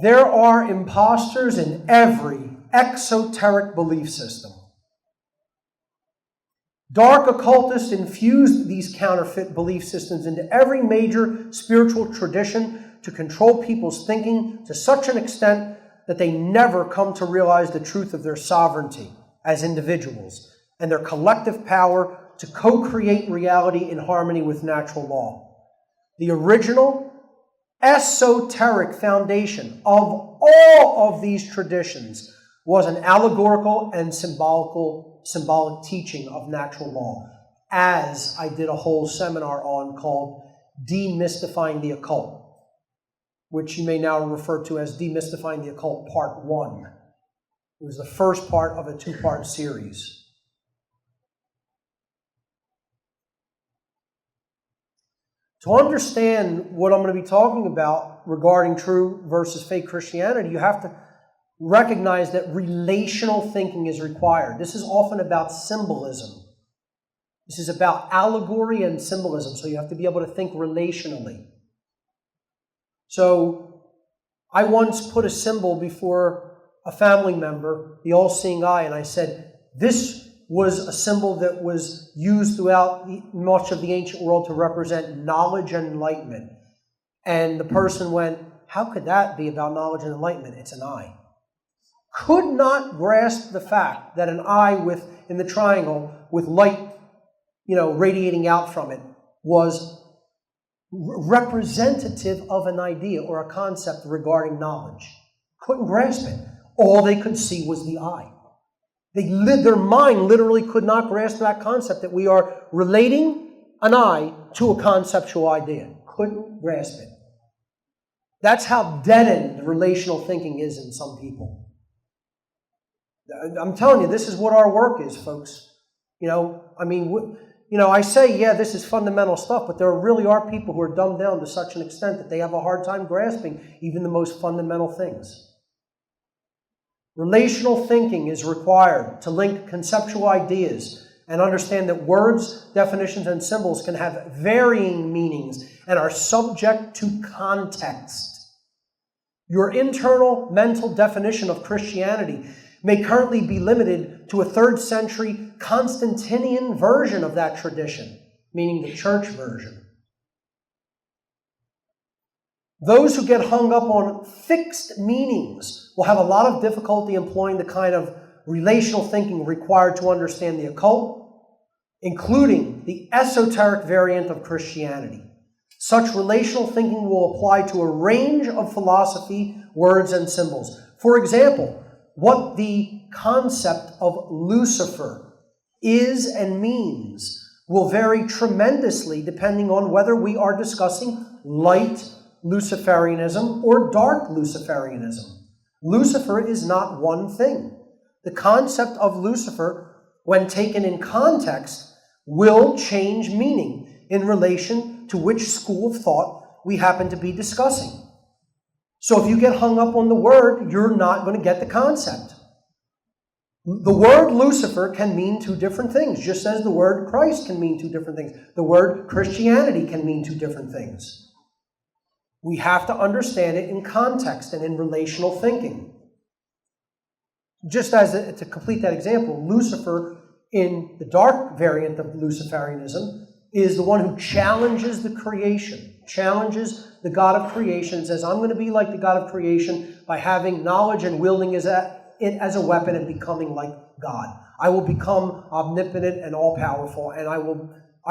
There are imposters in every exoteric belief system. Dark occultists infused these counterfeit belief systems into every major spiritual tradition to control people's thinking to such an extent that they never come to realize the truth of their sovereignty as individuals and their collective power to co-create reality in harmony with natural law. The original esoteric foundation of all of these traditions was an allegorical and symbolic teaching of natural law, as I did a whole seminar on called Demystifying the Occult, which you may now refer to as Demystifying the Occult Part 1. It was the first part of a 2-part series. To understand what I'm going to be talking about regarding true versus fake Christianity, you have to recognize that relational thinking is required. This is often about symbolism. This is about allegory and symbolism, so you have to be able to think relationally. So, I once put a symbol before a family member, the all-seeing eye, and I said, this was a symbol that was used throughout much of the ancient world to represent knowledge and enlightenment. And the person went, how could that be about knowledge and enlightenment? It's an eye. Could not grasp the fact that an eye in the triangle with light, radiating out from it was representative of an idea or a concept regarding knowledge. Couldn't grasp it. All they could see was the eye. Their mind literally could not grasp that concept that we are relating an eye to a conceptual idea. Couldn't grasp it. That's how deadened relational thinking is in some people. I'm telling you, this is what our work is, folks. I say, yeah, this is fundamental stuff, but there really are people who are dumbed down to such an extent that they have a hard time grasping even the most fundamental things. Relational thinking is required to link conceptual ideas and understand that words, definitions, and symbols can have varying meanings and are subject to context. Your internal mental definition of Christianity may currently be limited to a 3rd century Constantinian version of that tradition, meaning the church version. Those who get hung up on fixed meanings will have a lot of difficulty employing the kind of relational thinking required to understand the occult, including the esoteric variant of Christianity. Such relational thinking will apply to a range of philosophy, words, and symbols. For example, what the concept of Lucifer is and means will vary tremendously depending on whether we are discussing light Luciferianism or dark Luciferianism. Lucifer is not one thing. The concept of Lucifer, when taken in context, will change meaning in relation to which school of thought we happen to be discussing. So if you get hung up on the word, you're not going to get the concept. The word Lucifer can mean 2 different things, just as the word Christ can mean 2 different things. The word Christianity can mean 2 different things. We have to understand it in context and in relational thinking. Just to complete that example, Lucifer in the dark variant of Luciferianism is the one who challenges the creation, challenges the God of creation, and says, I'm going to be like the God of creation by having knowledge and wielding it as a weapon and becoming like God. I will become omnipotent and all-powerful, and I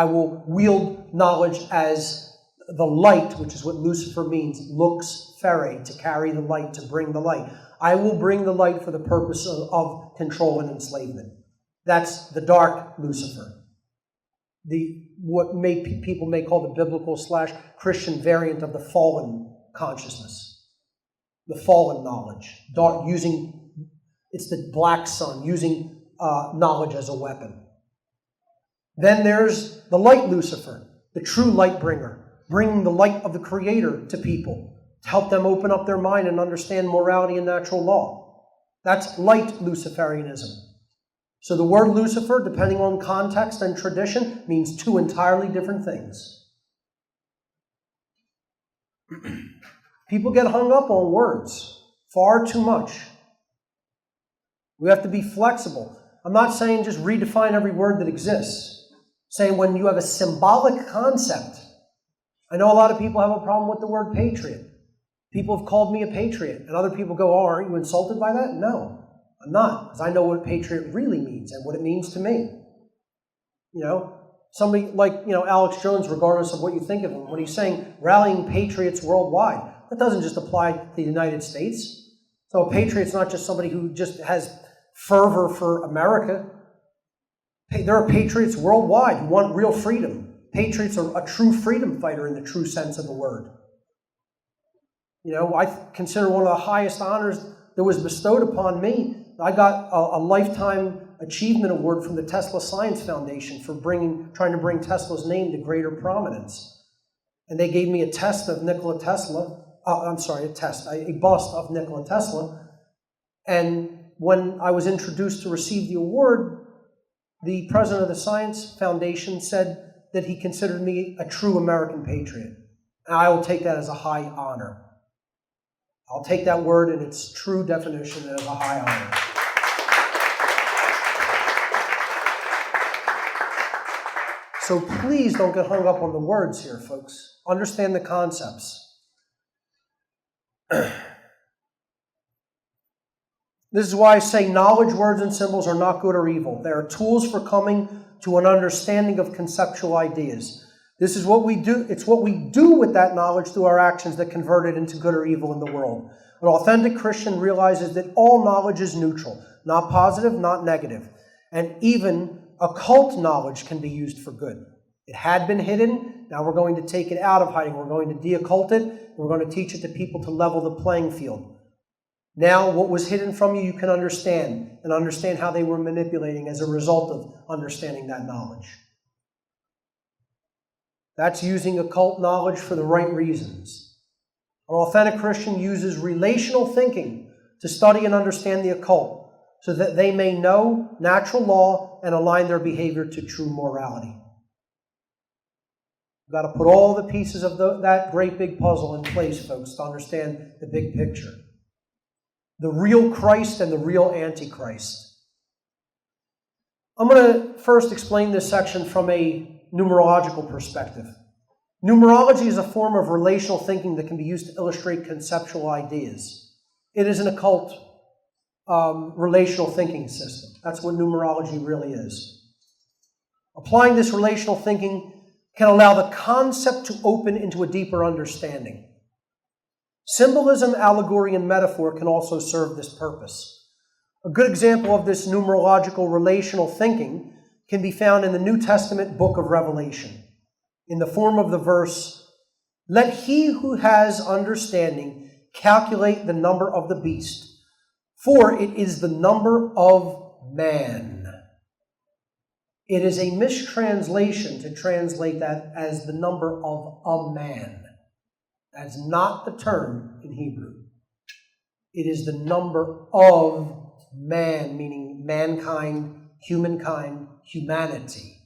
will wield knowledge as the light, which is what Lucifer means, lux ferre, to carry the light, to bring the light. I will bring the light for the purpose of control and enslavement. That's the dark Lucifer. What people may call the biblical/Christian variant of the fallen consciousness, the fallen knowledge. It's the black sun, using knowledge as a weapon. Then there's the light Lucifer, the true light bringer, bringing the light of the Creator to people, to help them open up their mind and understand morality and natural law. That's light Luciferianism. So the word Lucifer, depending on context and tradition, means two entirely different things. People get hung up on words far too much. We have to be flexible. I'm not saying just redefine every word that exists. I'm saying when you have a symbolic concept. I know a lot of people have a problem with the word patriot. People have called me a patriot, and other people go, oh, aren't you insulted by that? No. I'm not, because I know what patriot really means and what it means to me. Somebody like, Alex Jones, regardless of what you think of him, when he's saying rallying patriots worldwide, that doesn't just apply to the United States. So a patriot's not just somebody who just has fervor for America. There are patriots worldwide who want real freedom. Patriots are a true freedom fighter in the true sense of the word. I consider one of the highest honors that was bestowed upon me. I got a lifetime achievement award from the Tesla Science Foundation for trying to bring Tesla's name to greater prominence. And they gave me a bust of Nikola Tesla. And when I was introduced to receive the award, the president of the Science Foundation said that he considered me a true American patriot. And I will take that as a high honor. I'll take that word in its true definition as a high honor. So please don't get hung up on the words here, folks. Understand the concepts. This is why I say knowledge, words, and symbols are not good or evil. They are tools for coming to an understanding of conceptual ideas. This is what we do. It's what we do with that knowledge through our actions that convert it into good or evil in the world. An authentic Christian realizes that all knowledge is neutral, not positive, not negative. And even occult knowledge can be used for good. It had been hidden. Now we're going to take it out of hiding. We're going to de-occult it. And we're going to teach it to people to level the playing field. Now what was hidden from you, you can understand, and understand how they were manipulating as a result of understanding that knowledge. That's using occult knowledge for the right reasons. An authentic Christian uses relational thinking to study and understand the occult so that they may know natural law and align their behavior to true morality. You've got to put all the pieces of that great big puzzle in place, folks, to understand the big picture. The real Christ and the real Antichrist. I'm going to first explain this section from a numerological perspective. Numerology is a form of relational thinking that can be used to illustrate conceptual ideas. It is an occult relational thinking system. That's what numerology really is. Applying this relational thinking can allow the concept to open into a deeper understanding. Symbolism, allegory, and metaphor can also serve this purpose. A good example of this numerological relational thinking can be found in the New Testament book of Revelation, in the form of the verse, "Let he who has understanding calculate the number of the beast, for it is the number of man." It is a mistranslation to translate that as the number of a man. That's not the term in Hebrew. It is the number of man, meaning mankind, humankind, humanity.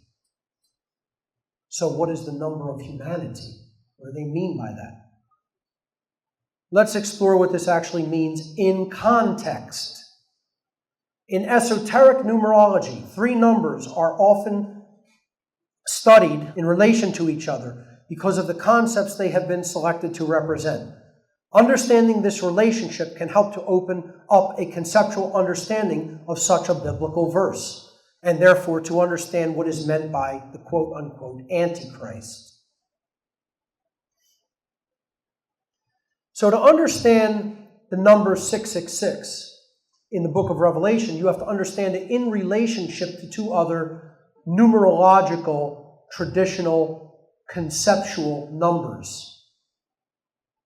So what is the number of humanity? What do they mean by that? Let's explore what this actually means in context. In esoteric numerology, 3 numbers are often studied in relation to each other because of the concepts they have been selected to represent. Understanding this relationship can help to open up a conceptual understanding of such a biblical verse, and therefore to understand what is meant by the quote-unquote Antichrist. So to understand the number 666 in the book of Revelation, you have to understand it in relationship to two other numerological, traditional, conceptual numbers.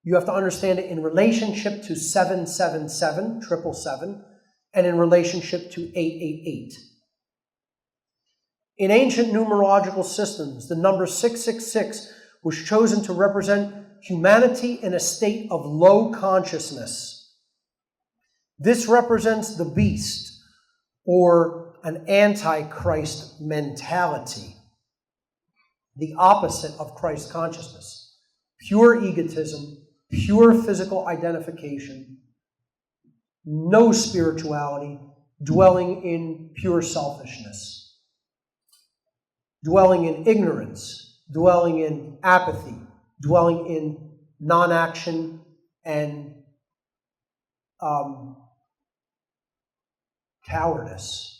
You have to understand it in relationship to 777, 777, and in relationship to 888. In ancient numerological systems, the number 666 was chosen to represent humanity in a state of low consciousness. This represents the beast, or an antichrist mentality, the opposite of Christ consciousness. Pure egotism, pure physical identification, no spirituality, dwelling in pure selfishness, dwelling in ignorance, dwelling in apathy, dwelling in non-action and cowardice.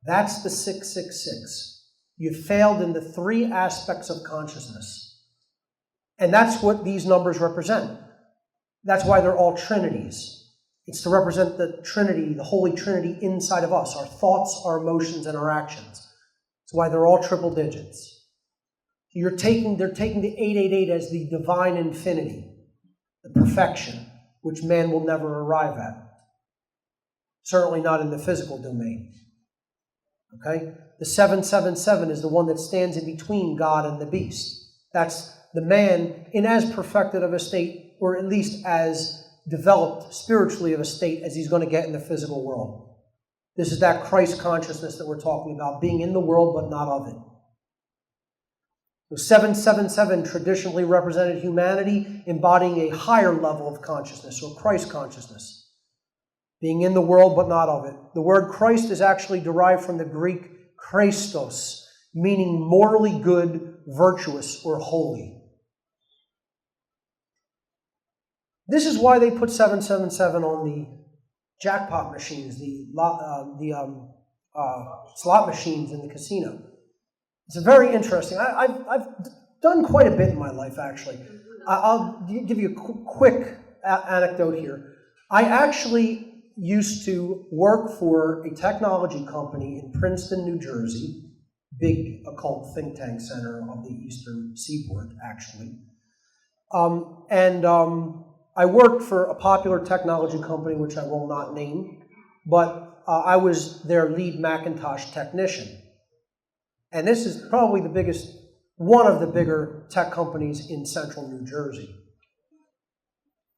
That's the 666. You failed in the three aspects of consciousness. And that's what these numbers represent. That's why they're all trinities. It's to represent the Trinity, the Holy Trinity inside of us, our thoughts, our emotions, and our actions. That's why they're all triple digits. They're taking the 888 as the divine infinity, the perfection, which man will never arrive at. Certainly not in the physical domain. Okay? The 777 is the one that stands in between God and the beast. That's the man in as perfected of a state, or at least as developed spiritually of a state as he's going to get in the physical world. This is that Christ consciousness that we're talking about, being in the world but not of it. The 777 traditionally represented humanity embodying a higher level of consciousness, or Christ consciousness, being in the world but not of it. The word Christ is actually derived from the Greek Christos, meaning morally good, virtuous, or holy. This is why they put 777 on the jackpot machines, the slot machines in the casino. It's very interesting. I've done quite a bit in my life, actually. I'll give you a quick anecdote here. I actually used to work for a technology company in Princeton, New Jersey, big occult think tank center of the Eastern Seaboard, actually. I worked for a popular technology company, which I will not name, but I was their lead Macintosh technician. And this is probably one of the bigger tech companies in central New Jersey.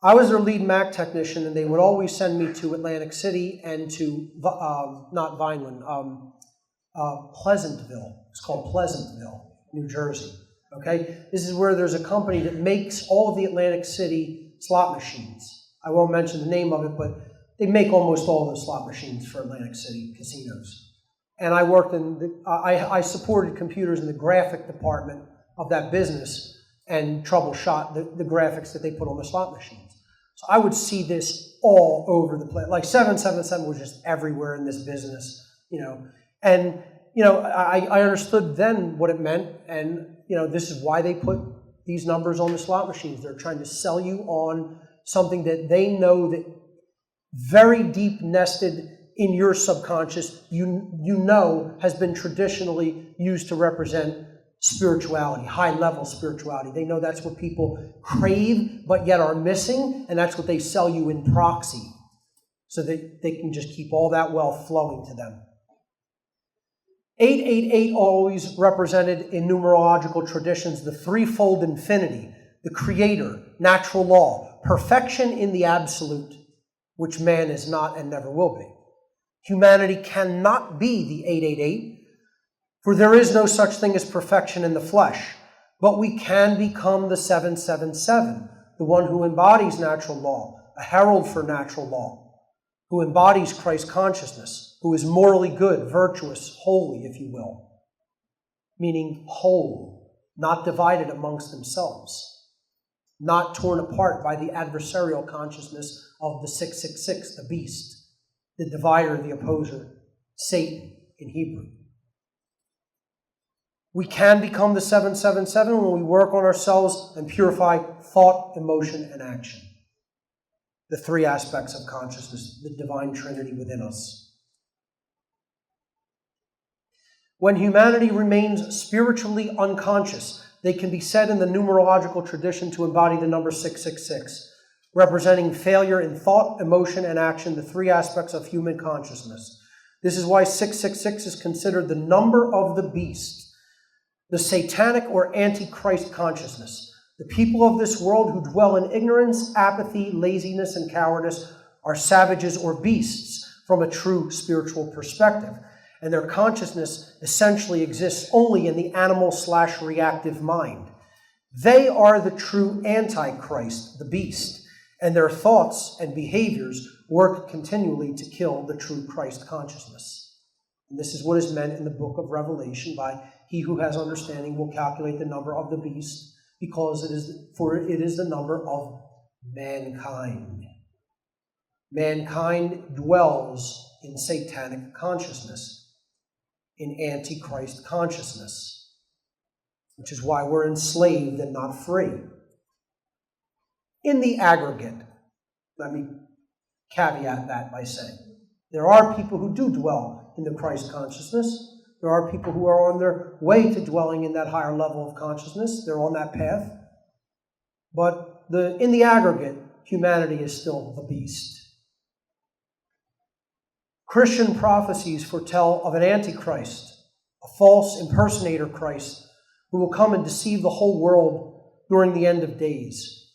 I was their lead Mac technician, and they would always send me to Atlantic City and to, not Vineland, Pleasantville. It's called Pleasantville, New Jersey. Okay? This is where there's a company that makes all of the Atlantic City slot machines. I won't mention the name of it, but they make almost all those slot machines for Atlantic City casinos. And I worked I supported computers in the graphic department of that business and troubleshot the graphics that they put on the slot machines. So I would see this all over the place. Like 777 was just everywhere in this business, And, I understood then what it meant, and, this is why they put these numbers on the slot machines. They're trying to sell you on something that they know that very deep nested in your subconscious, has been traditionally used to represent spirituality, high-level spirituality. They know that's what people crave but yet are missing, and that's what they sell you in proxy, so that they can just keep all that wealth flowing to them. 888 always represented in numerological traditions the threefold infinity, the creator, natural law, perfection in the absolute, which man is not and never will be. Humanity cannot be the 888, for there is no such thing as perfection in the flesh, but we can become the 777, the one who embodies natural law, a herald for natural law, who embodies Christ consciousness, who is morally good, virtuous, holy, if you will. meaning whole, not divided amongst themselves, not torn apart by the adversarial consciousness of the 666, the beast, the divider, the opposer, Satan in Hebrew. We can become the 777 when we work on ourselves and purify thought, emotion, and action. The three aspects of consciousness, the divine trinity within us. When humanity remains spiritually unconscious, they can be said in the numerological tradition to embody the number 666, representing failure in thought, emotion, and action, the three aspects of human consciousness. This is why 666 is considered the number of the beast, the satanic or antichrist consciousness. The people of this world who dwell in ignorance, apathy, laziness, and cowardice are savages or beasts from a true spiritual perspective, and their consciousness essentially exists only in the animal/reactive mind. They are the true antichrist, the beast, and their thoughts and behaviors work continually to kill the true Christ consciousness. And this is what is meant in the book of Revelation by he who has understanding will calculate the number of the beast, because it is the number of mankind. Mankind dwells in satanic consciousness, in antichrist consciousness, which is why we're enslaved and not free. In the aggregate, let me caveat that by saying, there are people who do dwell in the Christ consciousness. There are people who are on their way to dwelling in that higher level of consciousness. They're on that path. But in the aggregate, humanity is still the beast. Christian prophecies foretell of an antichrist, a false impersonator Christ, who will come and deceive the whole world during the end of days.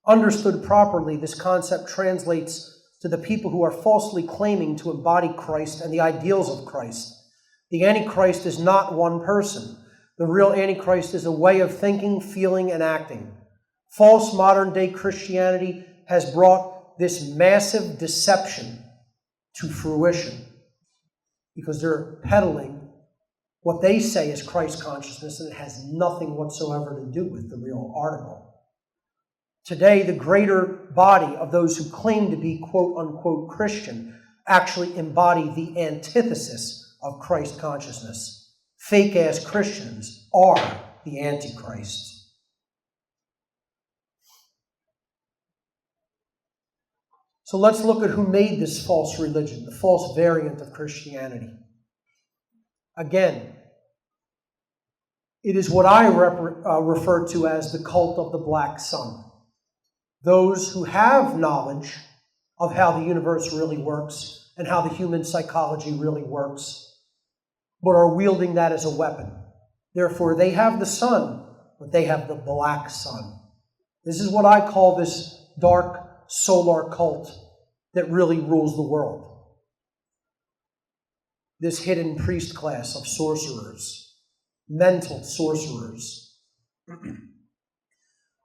Understood properly, this concept translates to the people who are falsely claiming to embody Christ and the ideals of Christ. The Antichrist is not one person. The real Antichrist is a way of thinking, feeling, and acting. False modern-day Christianity has brought this massive deception to fruition because they're peddling what they say is Christ consciousness, and it has nothing whatsoever to do with the real article. Today, the greater body of those who claim to be quote-unquote Christian actually embody the antithesis of Christ consciousness. Fake-ass Christians are the Antichrist. So let's look at who made this false religion, the false variant of Christianity. Again, it is what I refer to as the cult of the black sun. Those who have knowledge of how the universe really works and how the human psychology really works, but are wielding that as a weapon. Therefore, they have the sun, but they have the black sun. This is what I call this dark solar cult that really rules the world. This hidden priest class of sorcerers, mental sorcerers.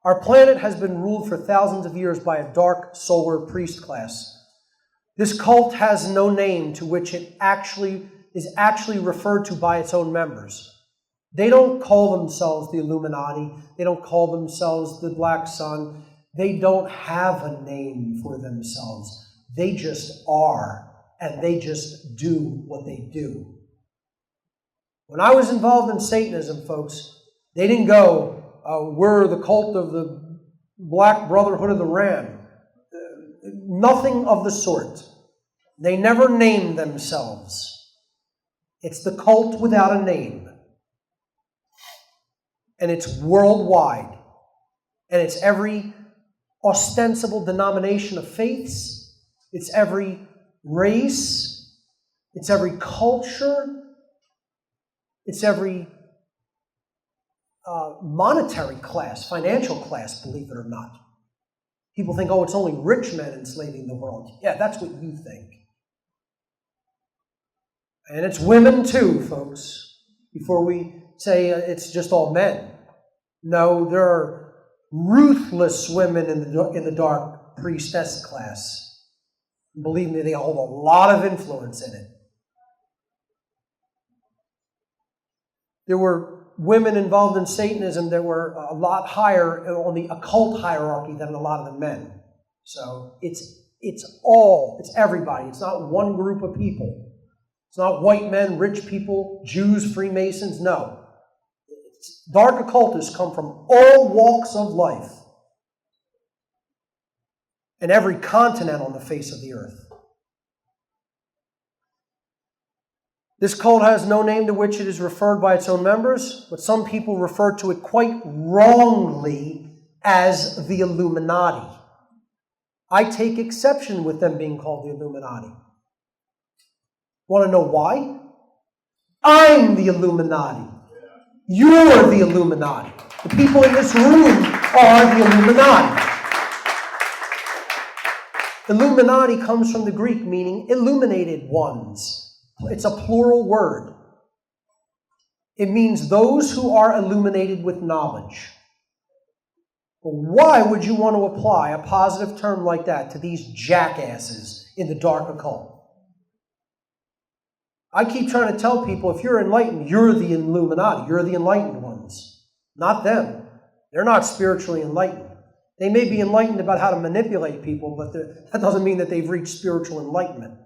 Our planet has been ruled for thousands of years by a dark solar priest class. This cult has no name to which it is actually referred to by its own members. They don't call themselves the Illuminati. They don't call themselves the Black Sun. They don't have a name for themselves. They just are, and they just do what they do. When I was involved in Satanism, folks, they didn't go, we're the cult of the Black Brotherhood of the Ram. Nothing of the sort. They never named themselves. It's the cult without a name. And it's worldwide. And it's every ostensible denomination of faiths. It's every race. It's every culture. It's every monetary class, financial class, believe it or not. People think, oh, it's only rich men enslaving the world. Yeah, that's what you think. And it's women too, folks, before we say it's just all men. No, there are ruthless women in the dark priestess class. Believe me, they hold a lot of influence in it. There were women involved in Satanism that were a lot higher on the occult hierarchy than a lot of the men. So it's everybody. It's not one group of people. It's not white men, rich people, Jews, Freemasons. No. Dark occultists come from all walks of life and every continent on the face of the earth. This cult has no name to which it is referred by its own members, but some people refer to it quite wrongly as the Illuminati. I take exception with them being called the Illuminati. Want to know why? I'm the Illuminati. You're the Illuminati. The people in this room are the Illuminati. Illuminati comes from the Greek meaning illuminated ones. It's a plural word. It means those who are illuminated with knowledge. But why would you want to apply a positive term like that to these jackasses in the dark occult? I keep trying to tell people, if you're enlightened, you're the Illuminati. You're the enlightened ones. Not them. They're not spiritually enlightened. They may be enlightened about how to manipulate people, but that doesn't mean that they've reached spiritual enlightenment.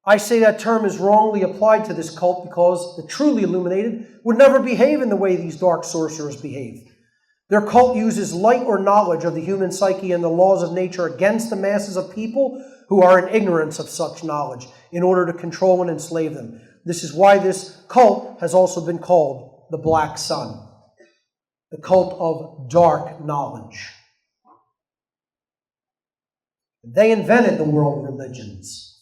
I say that term is wrongly applied to this cult because the truly illuminated would never behave in the way these dark sorcerers behave. Their cult uses light or knowledge of the human psyche and the laws of nature against the masses of people who are in ignorance of such knowledge in order to control and enslave them. This is why this cult has also been called the Black Sun, the cult of dark knowledge. They invented the world religions.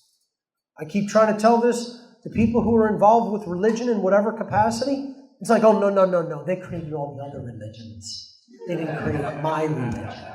I keep trying to tell this to people who are involved with religion in whatever capacity. It's like, oh, no. They created all the other religions. They didn't create my religion.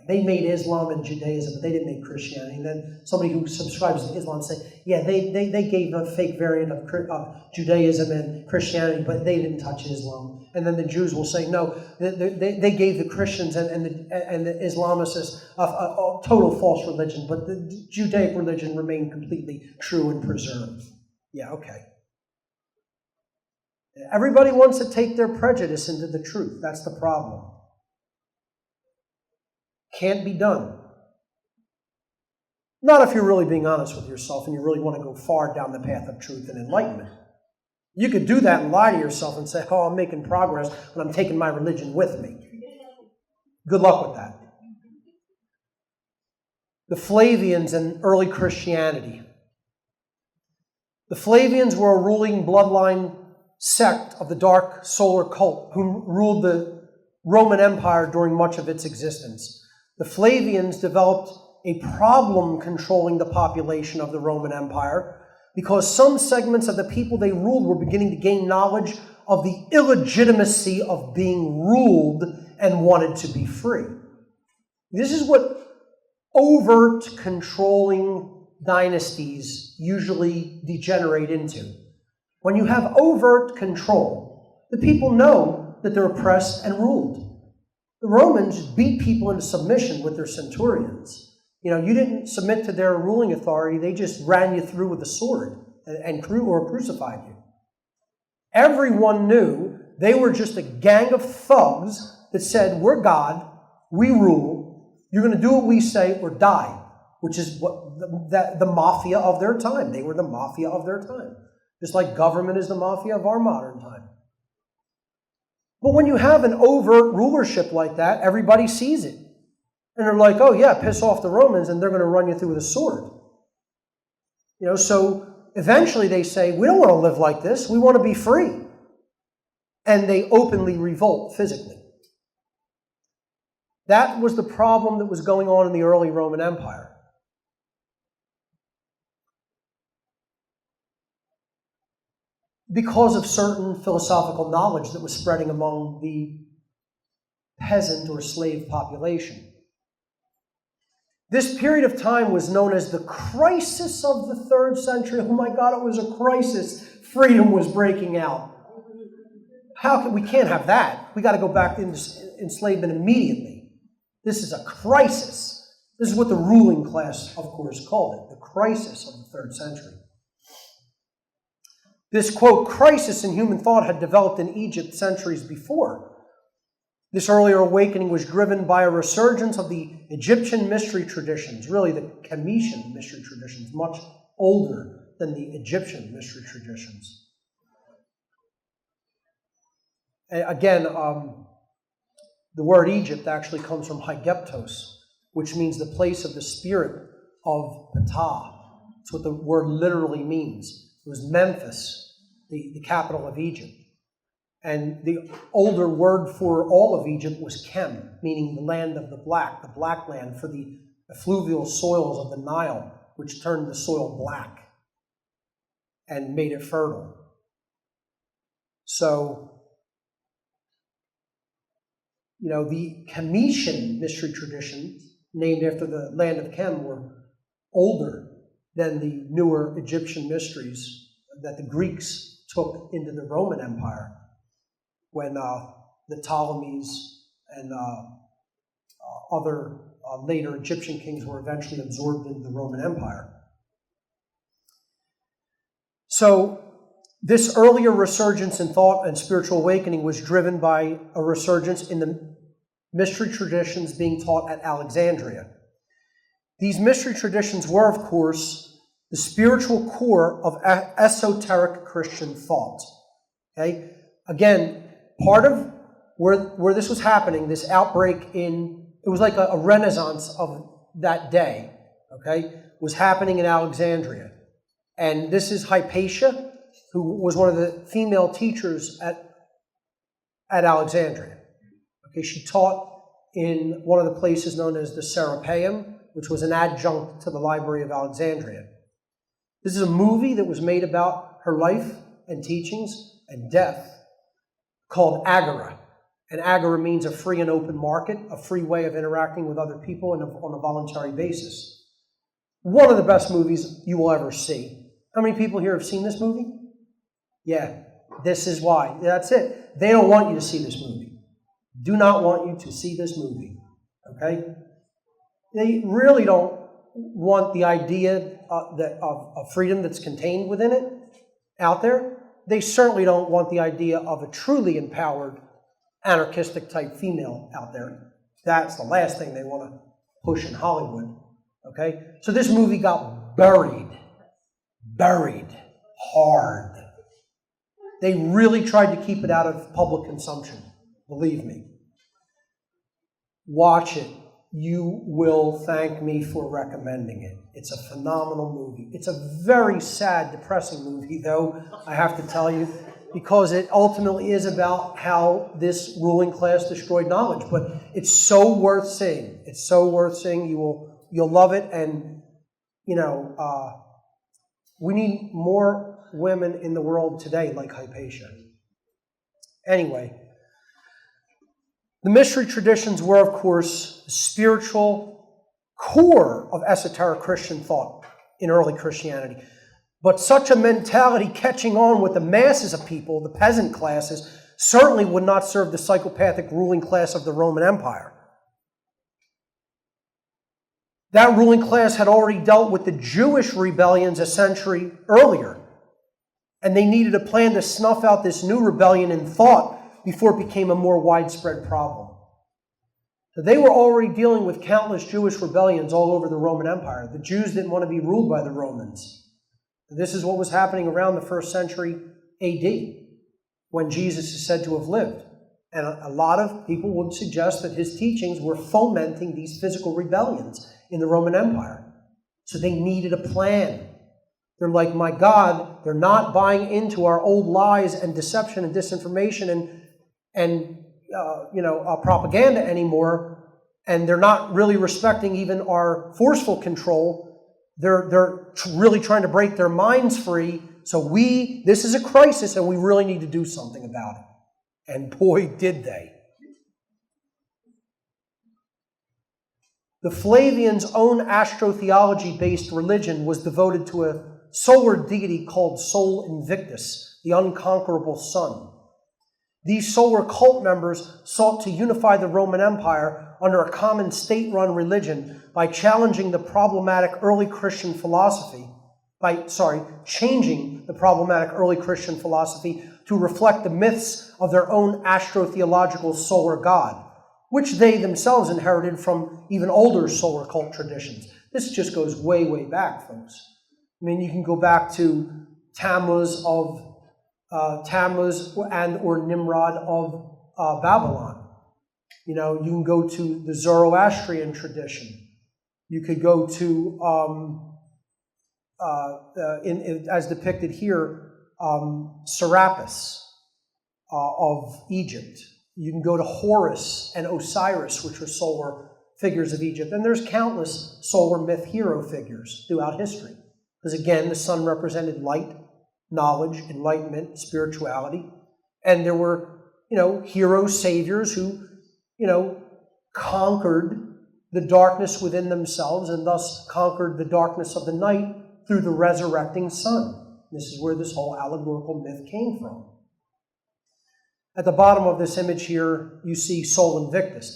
They made Islam and Judaism, but they didn't make Christianity. And then somebody who subscribes to Islam say, yeah, they gave a fake variant of Judaism and Christianity, but they didn't touch Islam. And then the Jews will say, no, they gave the Christians and the Islamists a total false religion, but the Judaic religion remained completely true and preserved. Yeah, okay. Everybody wants to take their prejudice into the truth. That's the problem. Can't be done. Not if you're really being honest with yourself and you really want to go far down the path of truth and enlightenment. You could do that and lie to yourself and say, oh, I'm making progress when I'm taking my religion with me. Good luck with that. The Flavians and early Christianity. The Flavians were a ruling bloodline sect of the dark solar cult who ruled the Roman Empire during much of its existence. The Flavians developed a problem controlling the population of the Roman Empire because some segments of the people they ruled were beginning to gain knowledge of the illegitimacy of being ruled and wanted to be free. This is what overt controlling dynasties usually degenerate into. When you have overt control, the people know that they're oppressed and ruled. The Romans beat people into submission with their centurions. You didn't submit to their ruling authority. They just ran you through with a sword and crucified you. Everyone knew they were just a gang of thugs that said, we're God, we rule, you're going to do what we say or die, which is what the mafia of their time. They were the mafia of their time, just like government is the mafia of our modern time. But when you have an overt rulership like that, everybody sees it. And they're like, oh yeah, piss off the Romans and they're going to run you through with a sword. So eventually they say, we don't want to live like this. We want to be free. And they openly revolt physically. That was the problem that was going on in the early Roman Empire. Because of certain philosophical knowledge that was spreading among the peasant or slave population. This period of time was known as the crisis of the 3rd century. Oh my God, it was a crisis. Freedom was breaking out. We can't have that. We got to go back into enslavement immediately. This is a crisis. This is what the ruling class, of course, called it, the crisis of the 3rd century. This, quote, crisis in human thought had developed in Egypt centuries before. This earlier awakening was driven by a resurgence of the Egyptian mystery traditions, really the Kemetian mystery traditions, much older than the Egyptian mystery traditions. Again, the word Egypt actually comes from Haigeptos, which means the place of the spirit of Ptah. That's what the word literally means. It was Memphis, the capital of Egypt. And the older word for all of Egypt was Kem, meaning the land of the black land for the effluvial soils of the Nile, which turned the soil black and made it fertile. So, the Kemetian mystery traditions, named after the land of Kem, were older than the newer Egyptian mysteries that the Greeks took into the Roman Empire when the Ptolemies and other later Egyptian kings were eventually absorbed into the Roman Empire. So this earlier resurgence in thought and spiritual awakening was driven by a resurgence in the mystery traditions being taught at Alexandria. These mystery traditions were, of course, the spiritual core of esoteric Christian thought. Okay? Again, part of where this was happening, this outbreak it was like a renaissance of that day, okay, was happening in Alexandria. And this is Hypatia, who was one of the female teachers at Alexandria. Okay, she taught in one of the places known as the Serapeum, which was an adjunct to the Library of Alexandria. This is a movie that was made about her life and teachings and death called Agora. And Agora means a free and open market, a free way of interacting with other people on a voluntary basis. One of the best movies you will ever see. How many people here have seen this movie? Yeah, this is why. That's it. They don't want you to see this movie. Do not want you to see this movie. Okay? They really don't want the idea of freedom that's contained within it out there. They certainly don't want the idea of a truly empowered, anarchistic type female out there. That's the last thing they want to push in Hollywood. Okay? So this movie got buried hard. They really tried to keep it out of public consumption, believe me. Watch it. You will thank me for recommending it. It's a phenomenal movie. It's a very sad, depressing movie, though, I have to tell you, because it ultimately is about how this ruling class destroyed knowledge. But it's so worth seeing. It's so worth seeing. You'll love it. And, we need more women in the world today like Hypatia. Anyway, the mystery traditions were, of course, the spiritual core of esoteric Christian thought in early Christianity. But such a mentality catching on with the masses of people, the peasant classes, certainly would not serve the psychopathic ruling class of the Roman Empire. That ruling class had already dealt with the Jewish rebellions a century earlier, and they needed a plan to snuff out this new rebellion in thought before it became a more widespread problem. So they were already dealing with countless Jewish rebellions all over the Roman Empire. The Jews didn't want to be ruled by the Romans. This is what was happening around the 1st century AD, when Jesus is said to have lived. And a lot of people would suggest that his teachings were fomenting these physical rebellions in the Roman Empire. So they needed a plan. They're like, my God, they're not buying into our old lies and deception and disinformation and propaganda anymore, and they're not really respecting even our forceful control. They're really trying to break their minds free. So this is a crisis, and we really need to do something about it. And boy, did they. The Flavians' own astrotheology-based religion was devoted to a solar deity called Sol Invictus, the unconquerable sun. These solar cult members sought to unify the Roman Empire under a common state-run religion by challenging the problematic early Christian philosophy, changing the problematic early Christian philosophy to reflect the myths of their own astrotheological solar god, which they themselves inherited from even older solar cult traditions. This just goes way, way back, folks. I mean, you can go back to Tammuz and or Nimrod of Babylon. You know, you can go to the Zoroastrian tradition. You could go to, as depicted here, Serapis of Egypt. You can go to Horus and Osiris, which were solar figures of Egypt. And there's countless solar myth hero figures throughout history. Because again, the sun represented light, knowledge, enlightenment, spirituality. And there were, hero saviors who, conquered the darkness within themselves and thus conquered the darkness of the night through the resurrecting sun. This is where this whole allegorical myth came from. At the bottom of this image here, you see Sol Invictus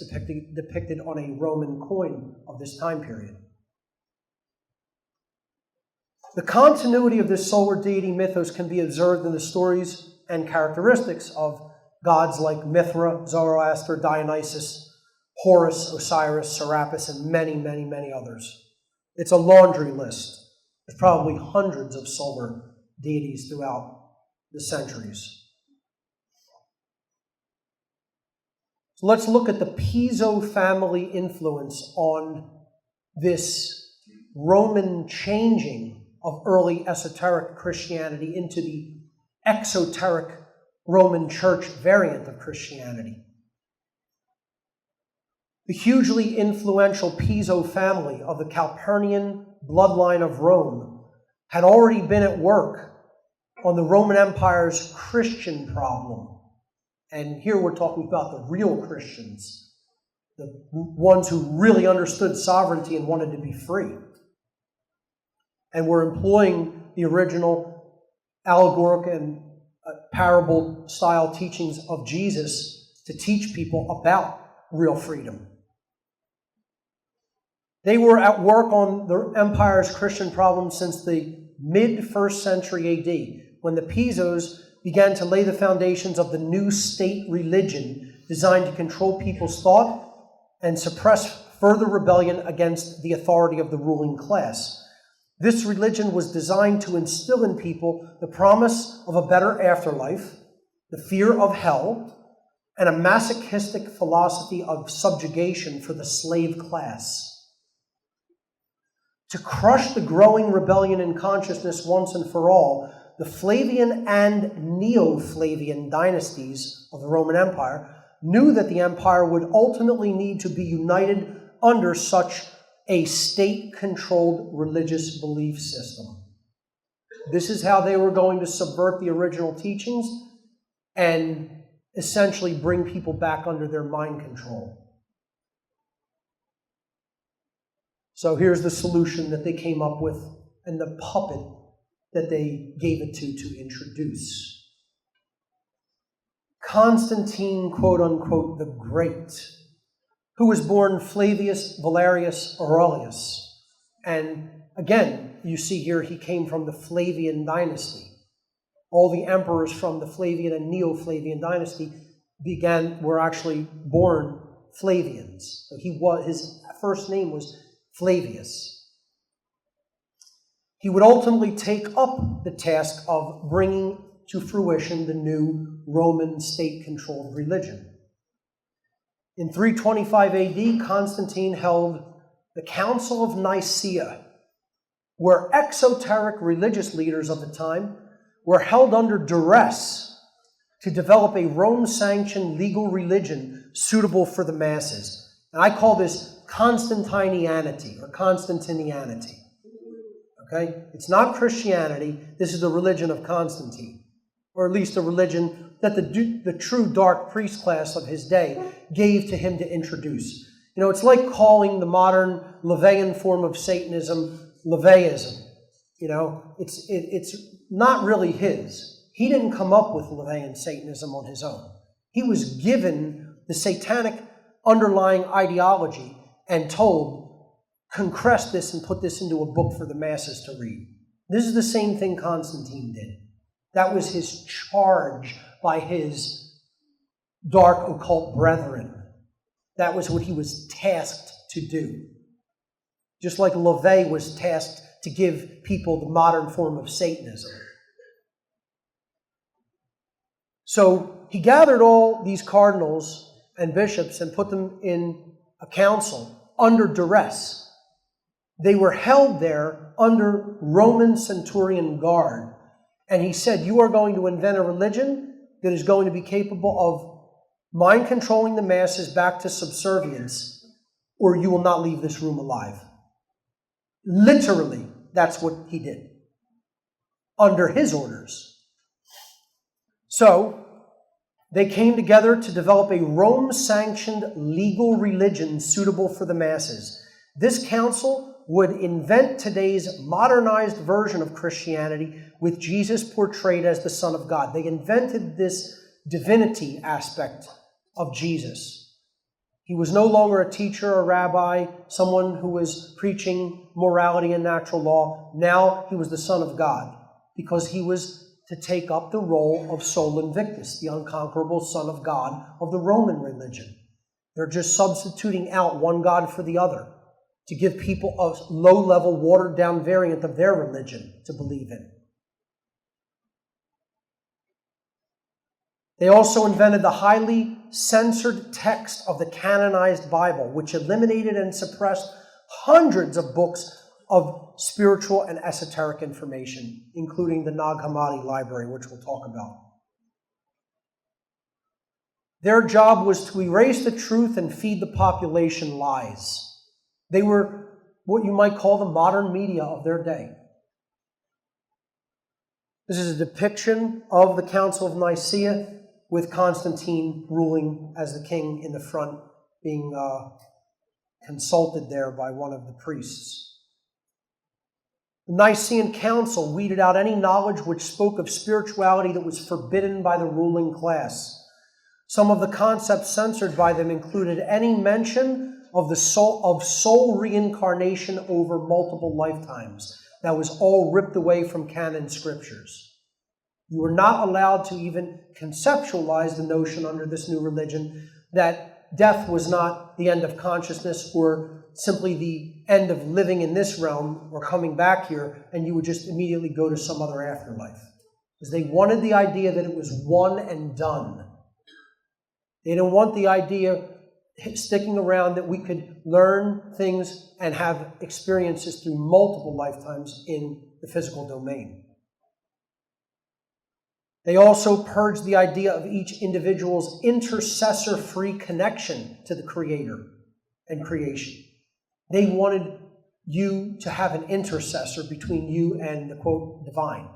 depicted on a Roman coin of this time period. The continuity of this solar deity mythos can be observed in the stories and characteristics of gods like Mithra, Zoroaster, Dionysus, Horus, Osiris, Serapis, and many, many, many others. It's a laundry list. There's probably hundreds of solar deities throughout the centuries. So let's look at the Piso family influence on this Roman changing of early esoteric Christianity into the exoteric Roman Church variant of Christianity. The hugely influential Piso family of the Calpurnian bloodline of Rome had already been at work on the Roman Empire's Christian problem. And here we're talking about the real Christians, the ones who really understood sovereignty and wanted to be free. And were employing the original allegoric and parable-style teachings of Jesus to teach people about real freedom. They were at work on the empire's Christian problem since the mid-1st century AD, when the Pisos began to lay the foundations of the new state religion designed to control people's thought and suppress further rebellion against the authority of the ruling class. This religion was designed to instill in people the promise of a better afterlife, the fear of hell, and a masochistic philosophy of subjugation for the slave class. To crush the growing rebellion in consciousness once and for all, the Flavian and Neo-Flavian dynasties of the Roman Empire knew that the empire would ultimately need to be united under such a state-controlled religious belief system. This is how they were going to subvert the original teachings and essentially bring people back under their mind control. So here's the solution that they came up with and the puppet that they gave it to introduce. Constantine, quote-unquote, the Great, who was born Flavius Valerius Aurelius. And again, you see here he came from the Flavian dynasty. All the emperors from the Flavian and Neo-Flavian dynasty were actually born Flavians. So his first name was Flavius. He would ultimately take up the task of bringing to fruition the new Roman state-controlled religion. In 325 AD, Constantine held the Council of Nicaea, where exoteric religious leaders of the time were held under duress to develop a Rome-sanctioned legal religion suitable for the masses. And I call this Constantinianity or Constantinianity. Okay? It's not Christianity. This is the religion of Constantine, or at least a religion that the true dark priest class of his day gave to him to introduce. It's like calling the modern Levian form of Satanism Levianism. It's not really his. He didn't come up with Levian Satanism on his own. He was given the satanic underlying ideology and told, concrete this and put this into a book for the masses to read. This is the same thing Constantine did. That was his charge by his dark occult brethren. That was what he was tasked to do. Just like LaVey was tasked to give people the modern form of Satanism. So he gathered all these cardinals and bishops and put them in a council under duress. They were held there under Roman centurion guard. And he said, you are going to invent a religion that is going to be capable of mind controlling the masses back to subservience, or you will not leave this room alive. Literally, that's what he did. Under his orders. So, they came together to develop a Rome-sanctioned legal religion suitable for the masses. This council would invent today's modernized version of Christianity with Jesus portrayed as the Son of God. They invented this divinity aspect of Jesus. He was no longer a teacher, a rabbi, someone who was preaching morality and natural law. Now he was the Son of God because he was to take up the role of Sol Invictus, the unconquerable Son of God of the Roman religion. They're just substituting out one God for the other to give people a low-level, watered-down variant of their religion to believe in. They also invented the highly censored text of the canonized Bible, which eliminated and suppressed hundreds of books of spiritual and esoteric information, including the Nag Hammadi library, which we'll talk about. Their job was to erase the truth and feed the population lies. They were what you might call the modern media of their day. This is a depiction of the Council of Nicaea with Constantine ruling as the king in the front, being consulted there by one of the priests. The Nicene Council weeded out any knowledge which spoke of spirituality that was forbidden by the ruling class. Some of the concepts censored by them included any mention of soul reincarnation over multiple lifetimes. That was all ripped away from canon scriptures. You were not allowed to even conceptualize the notion under this new religion that death was not the end of consciousness or simply the end of living in this realm or coming back here, and you would just immediately go to some other afterlife. Because they wanted the idea that it was one and done. They didn't want the idea sticking around that we could learn things and have experiences through multiple lifetimes in the physical domain. They also purged the idea of each individual's intercessor-free connection to the Creator and creation. They wanted you to have an intercessor between you and the, quote, divine,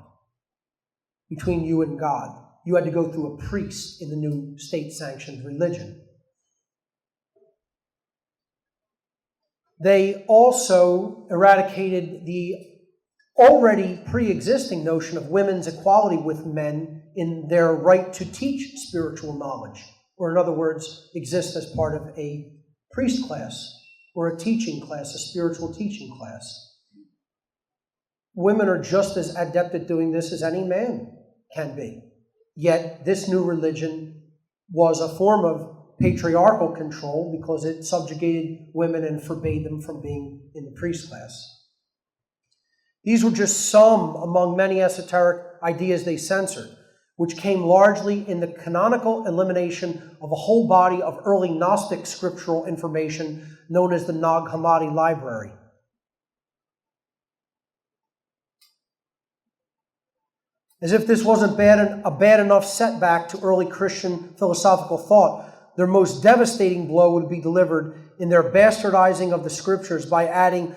between you and God. You had to go through a priest in the new state-sanctioned religion. They also eradicated the already pre-existing notion of women's equality with men in their right to teach spiritual knowledge, or in other words, exist as part of a priest class or a teaching class, a spiritual teaching class. Women are just as adept at doing this as any man can be. Yet this new religion was a form of patriarchal control because it subjugated women and forbade them from being in the priest class. These were just some among many esoteric ideas they censored, which came largely in the canonical elimination of a whole body of early Gnostic scriptural information known as the Nag Hammadi library. As if this wasn't a bad enough setback to early Christian philosophical thought, their most devastating blow would be delivered in their bastardizing of the scriptures by adding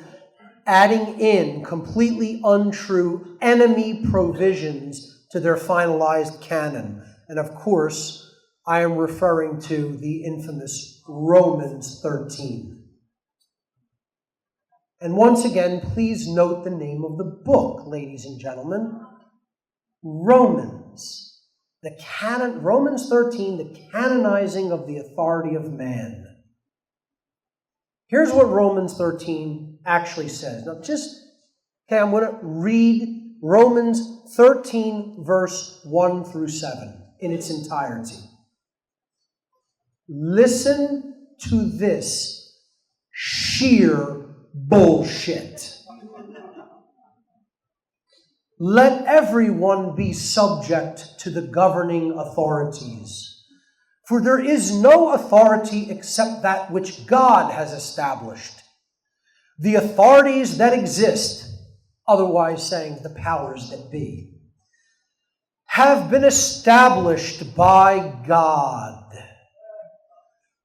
in completely untrue enemy provisions to their finalized canon. And of course, I am referring to the infamous Romans 13. And once again, please note the name of the book, ladies and gentlemen. Romans. Romans 13, the canonizing of the authority of man. Here's what Romans 13 actually says. Now I'm going to read Romans 13, verse 1 through 7 in its entirety. Listen to this sheer bullshit. Let everyone be subject to the governing authorities, for there is no authority except that which God has established. The authorities that exist, otherwise saying the powers that be, have been established by God.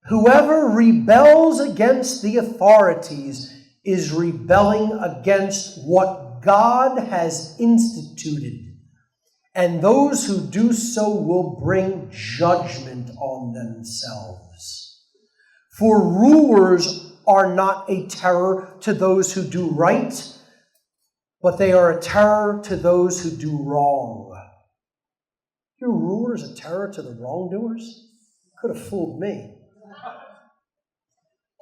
Whoever rebels against the authorities is rebelling against what God has instituted, and those who do so will bring judgment on themselves. For rulers are not a terror to those who do right, but they are a terror to those who do wrong. Your rulers a terror to the wrongdoers? Could have fooled me.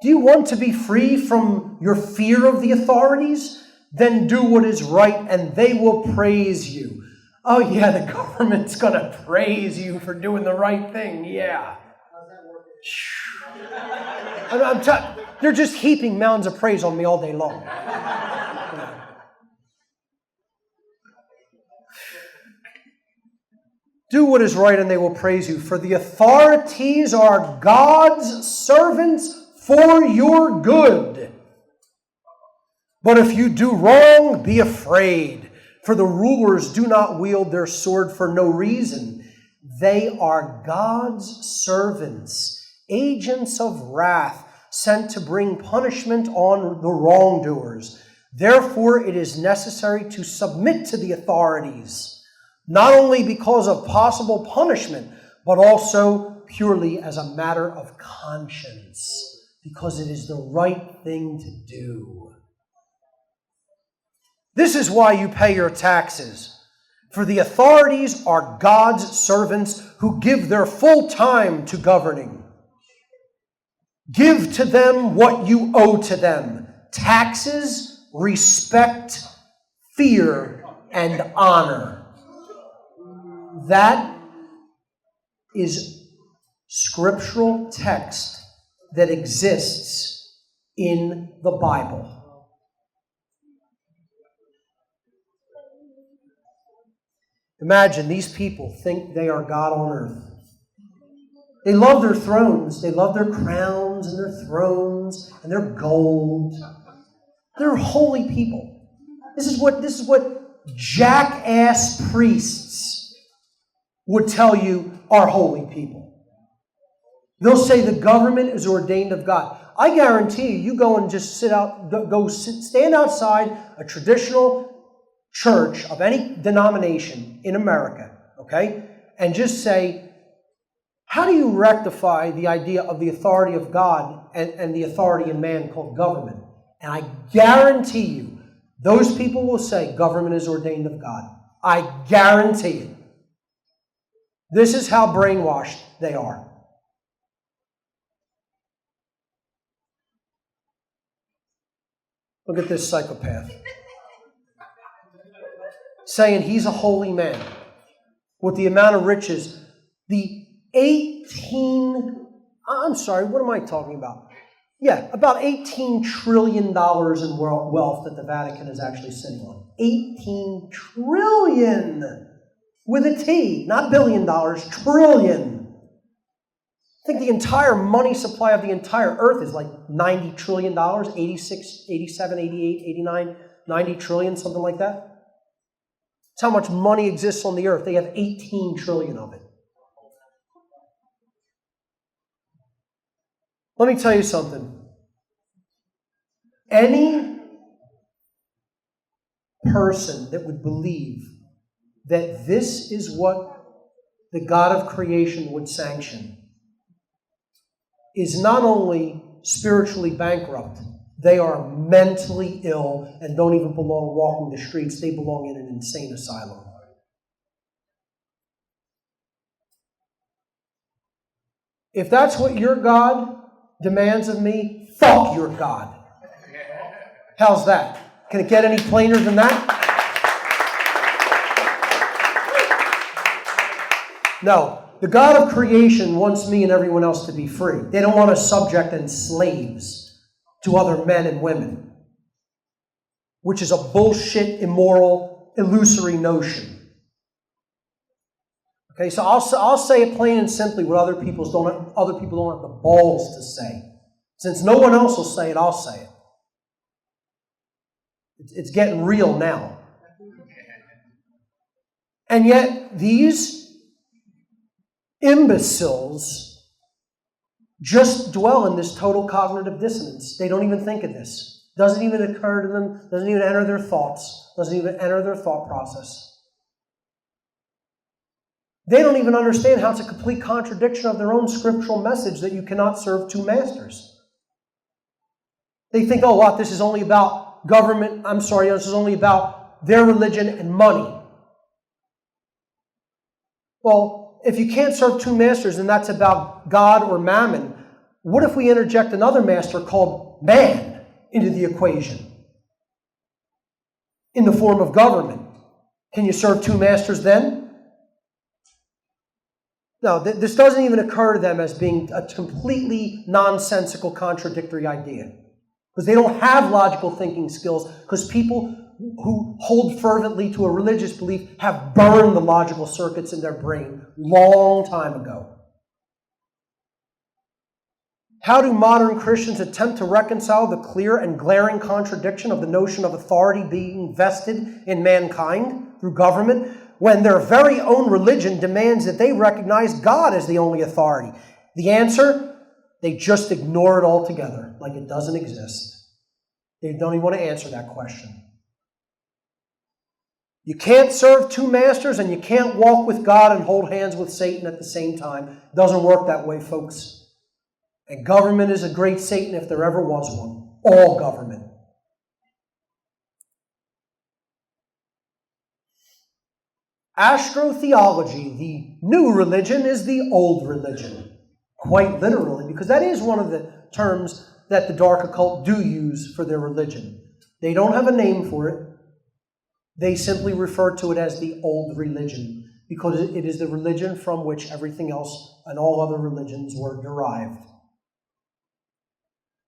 Do you want to be free from your fear of the authorities? Then do what is right and they will praise you. Oh yeah, the government's going to praise you for doing the right thing. Yeah. They're just heaping mounds of praise on me all day long. Do what is right and they will praise you, for the authorities are God's servants for your good. But if you do wrong, be afraid, for the rulers do not wield their sword for no reason. They are God's servants, agents of wrath, sent to bring punishment on the wrongdoers. Therefore, it is necessary to submit to the authorities, not only because of possible punishment, but also purely as a matter of conscience, because it is the right thing to do. This is why you pay your taxes, for the authorities are God's servants who give their full time to governing. Give to them what you owe to them: taxes, respect, fear, and honor. That is scriptural text that exists in the Bible. Imagine these people think they are God on earth. They love their thrones. They love their crowns and their thrones and their gold. They're holy people. This is what jackass priests would tell you are holy people. They'll say the government is ordained of God. I guarantee you go and just stand outside a traditional church of any denomination in America, okay? And just say, how do you rectify the idea of the authority of God and the authority in man called government? And I guarantee you, those people will say government is ordained of God. I guarantee it. This is how brainwashed they are. Look at this psychopath. Saying he's a holy man. With the amount of riches, what am I talking about? Yeah, about $18 trillion in wealth that the Vatican is actually sitting on. 18 trillion with a T, not billion dollars, trillion. I think the entire money supply of the entire earth is like $90 trillion, 86, 87, 88, 89, 90 trillion, something like that. That's how much money exists on the earth. They have 18 trillion of it. Let me tell you something. Any person that would believe that this is what the God of creation would sanction is not only spiritually bankrupt, they are mentally ill and don't even belong walking the streets. They belong in an insane asylum. If that's what your God demands of me, fuck your God. How's that? Can it get any plainer than that? No, the God of creation wants me and everyone else to be free. They don't want us subject and slaves to other men and women, which is a bullshit, immoral, illusory notion. Okay, so I'll say it plain and simply what other people don't have the balls to say. Since no one else will say it, I'll say it. It's getting real now. And yet, these imbeciles just dwell in this total cognitive dissonance. They don't even think of this. Doesn't even occur to them, doesn't even enter their thoughts, doesn't even enter their thought process. They don't even understand how it's a complete contradiction of their own scriptural message that you cannot serve two masters. They think, oh, what, this is only about government, this is only about their religion and money. Well, if you can't serve two masters and that's about God or mammon, what if we interject another master called man into the equation in the form of government? Can you serve two masters then? No, this doesn't even occur to them as being a completely nonsensical, contradictory idea. Because they don't have logical thinking skills, because people who hold fervently to a religious belief have burned the logical circuits in their brain long time ago. How do modern Christians attempt to reconcile the clear and glaring contradiction of the notion of authority being vested in mankind through government, when their very own religion demands that they recognize God as the only authority? The answer? They just ignore it altogether, like it doesn't exist. They don't even want to answer that question. You can't serve two masters and you can't walk with God and hold hands with Satan at the same time. It doesn't work that way, folks. And government is a great Satan if there ever was one. All government. Astrotheology, the new religion, is the old religion. Quite literally, because that is one of the terms that the dark occult do use for their religion. They don't have a name for it. They simply refer to it as the old religion, because it is the religion from which everything else and all other religions were derived.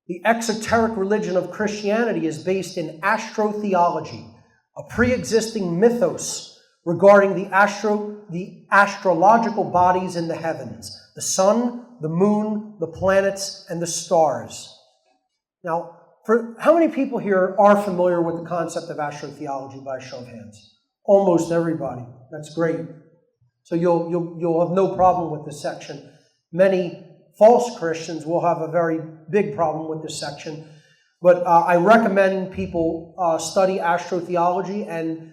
The exoteric religion of Christianity is based in astrotheology, a pre-existing mythos regarding the astrological bodies in the heavens, the sun, the moon, the planets, and the stars. Now, for how many people here are familiar with the concept of astrotheology by a show of hands? Almost everybody. That's great. So you'll have no problem with this section. Many false Christians will have a very big problem with this section. But I recommend people study astrotheology, and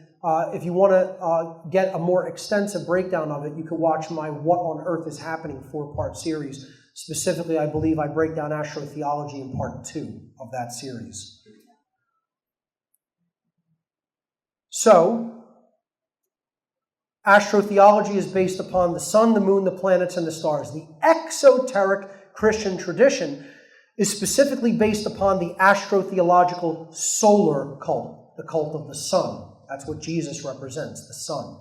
if you want to get a more extensive breakdown of it, you can watch my What on Earth is Happening 4-part series. Specifically, I believe I break down astrotheology in part 2 of that series. So, astrotheology is based upon the sun, the moon, the planets, and the stars. The exoteric Christian tradition is specifically based upon the astrotheological solar cult, the cult of the sun. That's what Jesus represents, the sun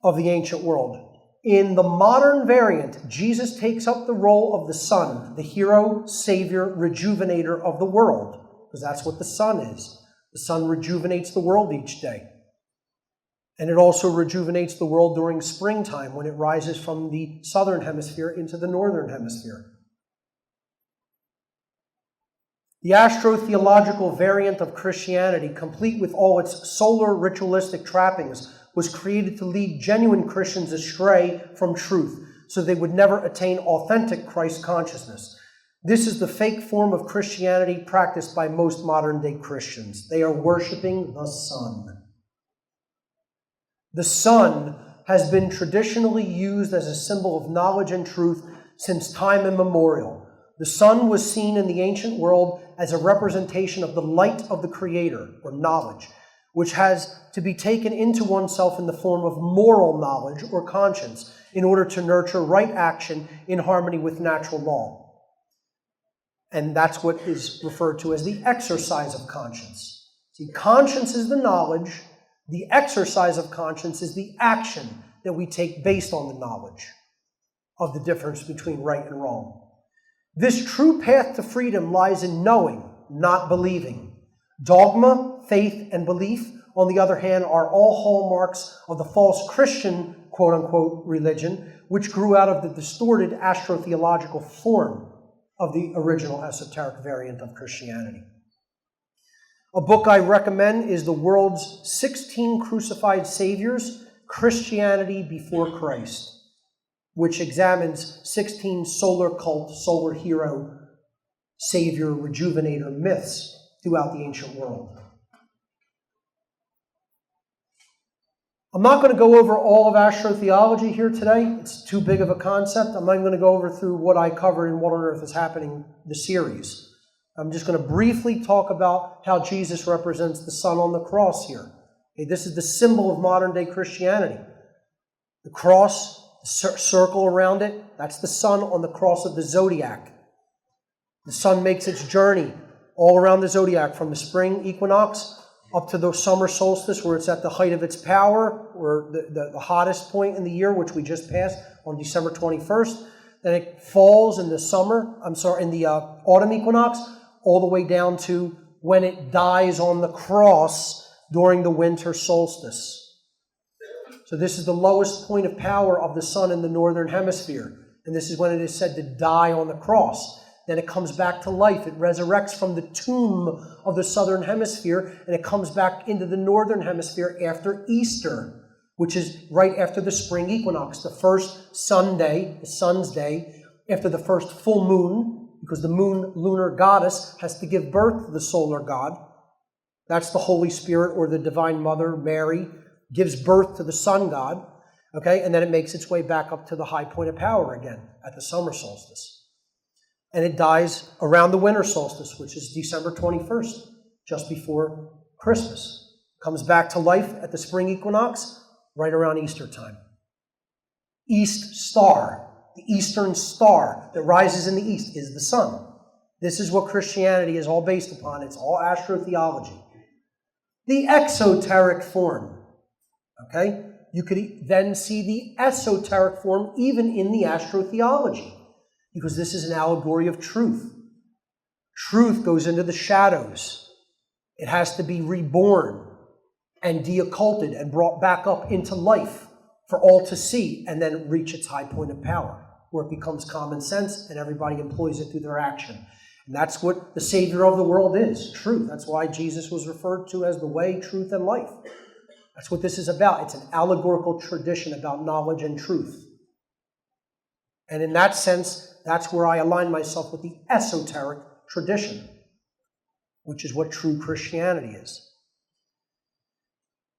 of the ancient world. In the modern variant, Jesus takes up the role of the sun, the hero, savior, rejuvenator of the world, because that's what the sun is. The sun rejuvenates the world each day. And it also rejuvenates the world during springtime when it rises from the southern hemisphere into the northern hemisphere. The astrotheological variant of Christianity, complete with all its solar ritualistic trappings, was created to lead genuine Christians astray from truth, so they would never attain authentic Christ consciousness. This is the fake form of Christianity practiced by most modern-day Christians. They are worshiping the sun. The sun has been traditionally used as a symbol of knowledge and truth since time immemorial. The sun was seen in the ancient world as a representation of the light of the Creator, or knowledge, which has to be taken into oneself in the form of moral knowledge or conscience in order to nurture right action in harmony with natural law. And that's what is referred to as the exercise of conscience. See, conscience is the knowledge. The exercise of conscience is the action that we take based on the knowledge of the difference between right and wrong. This true path to freedom lies in knowing, not believing. Dogma, faith, and belief, on the other hand, are all hallmarks of the false Christian, quote-unquote, religion, which grew out of the distorted astrotheological form of the original esoteric variant of Christianity. A book I recommend is The World's 16 Crucified Saviors, Christianity Before Christ, which examines 16 solar cult, solar hero, savior, rejuvenator myths throughout the ancient world. I'm not going to go over all of astrotheology here today. It's too big of a concept. I'm not even going to go over through what I covered in What on Earth is Happening, the series. I'm just going to briefly talk about how Jesus represents the sun on the cross here. Okay, this is the symbol of modern-day Christianity. The cross, the circle around it, that's the sun on the cross of the zodiac. The sun makes its journey all around the zodiac from the spring equinox up to the summer solstice, where it's at the height of its power, or the hottest point in the year, which we just passed on December 21st. Then it falls in the autumn equinox, all the way down to when it dies on the cross during the winter solstice. So this is the lowest point of power of the sun in the northern hemisphere. And this is when it is said to die on the cross. Then it comes back to life. It resurrects from the tomb of the southern hemisphere, and it comes back into the northern hemisphere after Easter, which is right after the spring equinox, the first Sunday, the sun's day, after the first full moon, because the moon, lunar goddess, has to give birth to the solar god. That's the Holy Spirit, or the Divine Mother, Mary, gives birth to the sun god. Okay, and then it makes its way back up to the high point of power again at the summer solstice. And it dies around the winter solstice, which is December 21st, just before Christmas. Comes back to life at the spring equinox, right around Easter time. East star, the eastern star that rises in the east, is the sun. This is what Christianity is all based upon. It's all astrotheology. The exoteric form, okay? You could then see the esoteric form even in the astrotheology, because this is an allegory of truth. Truth goes into the shadows. It has to be reborn and de-occulted and brought back up into life for all to see, and then reach its high point of power, where it becomes common sense and everybody employs it through their action. And that's what the Savior of the world is, truth. That's why Jesus was referred to as the way, truth, and life. That's what this is about. It's an allegorical tradition about knowledge and truth. And in that sense, that's where I align myself with the esoteric tradition, which is what true Christianity is.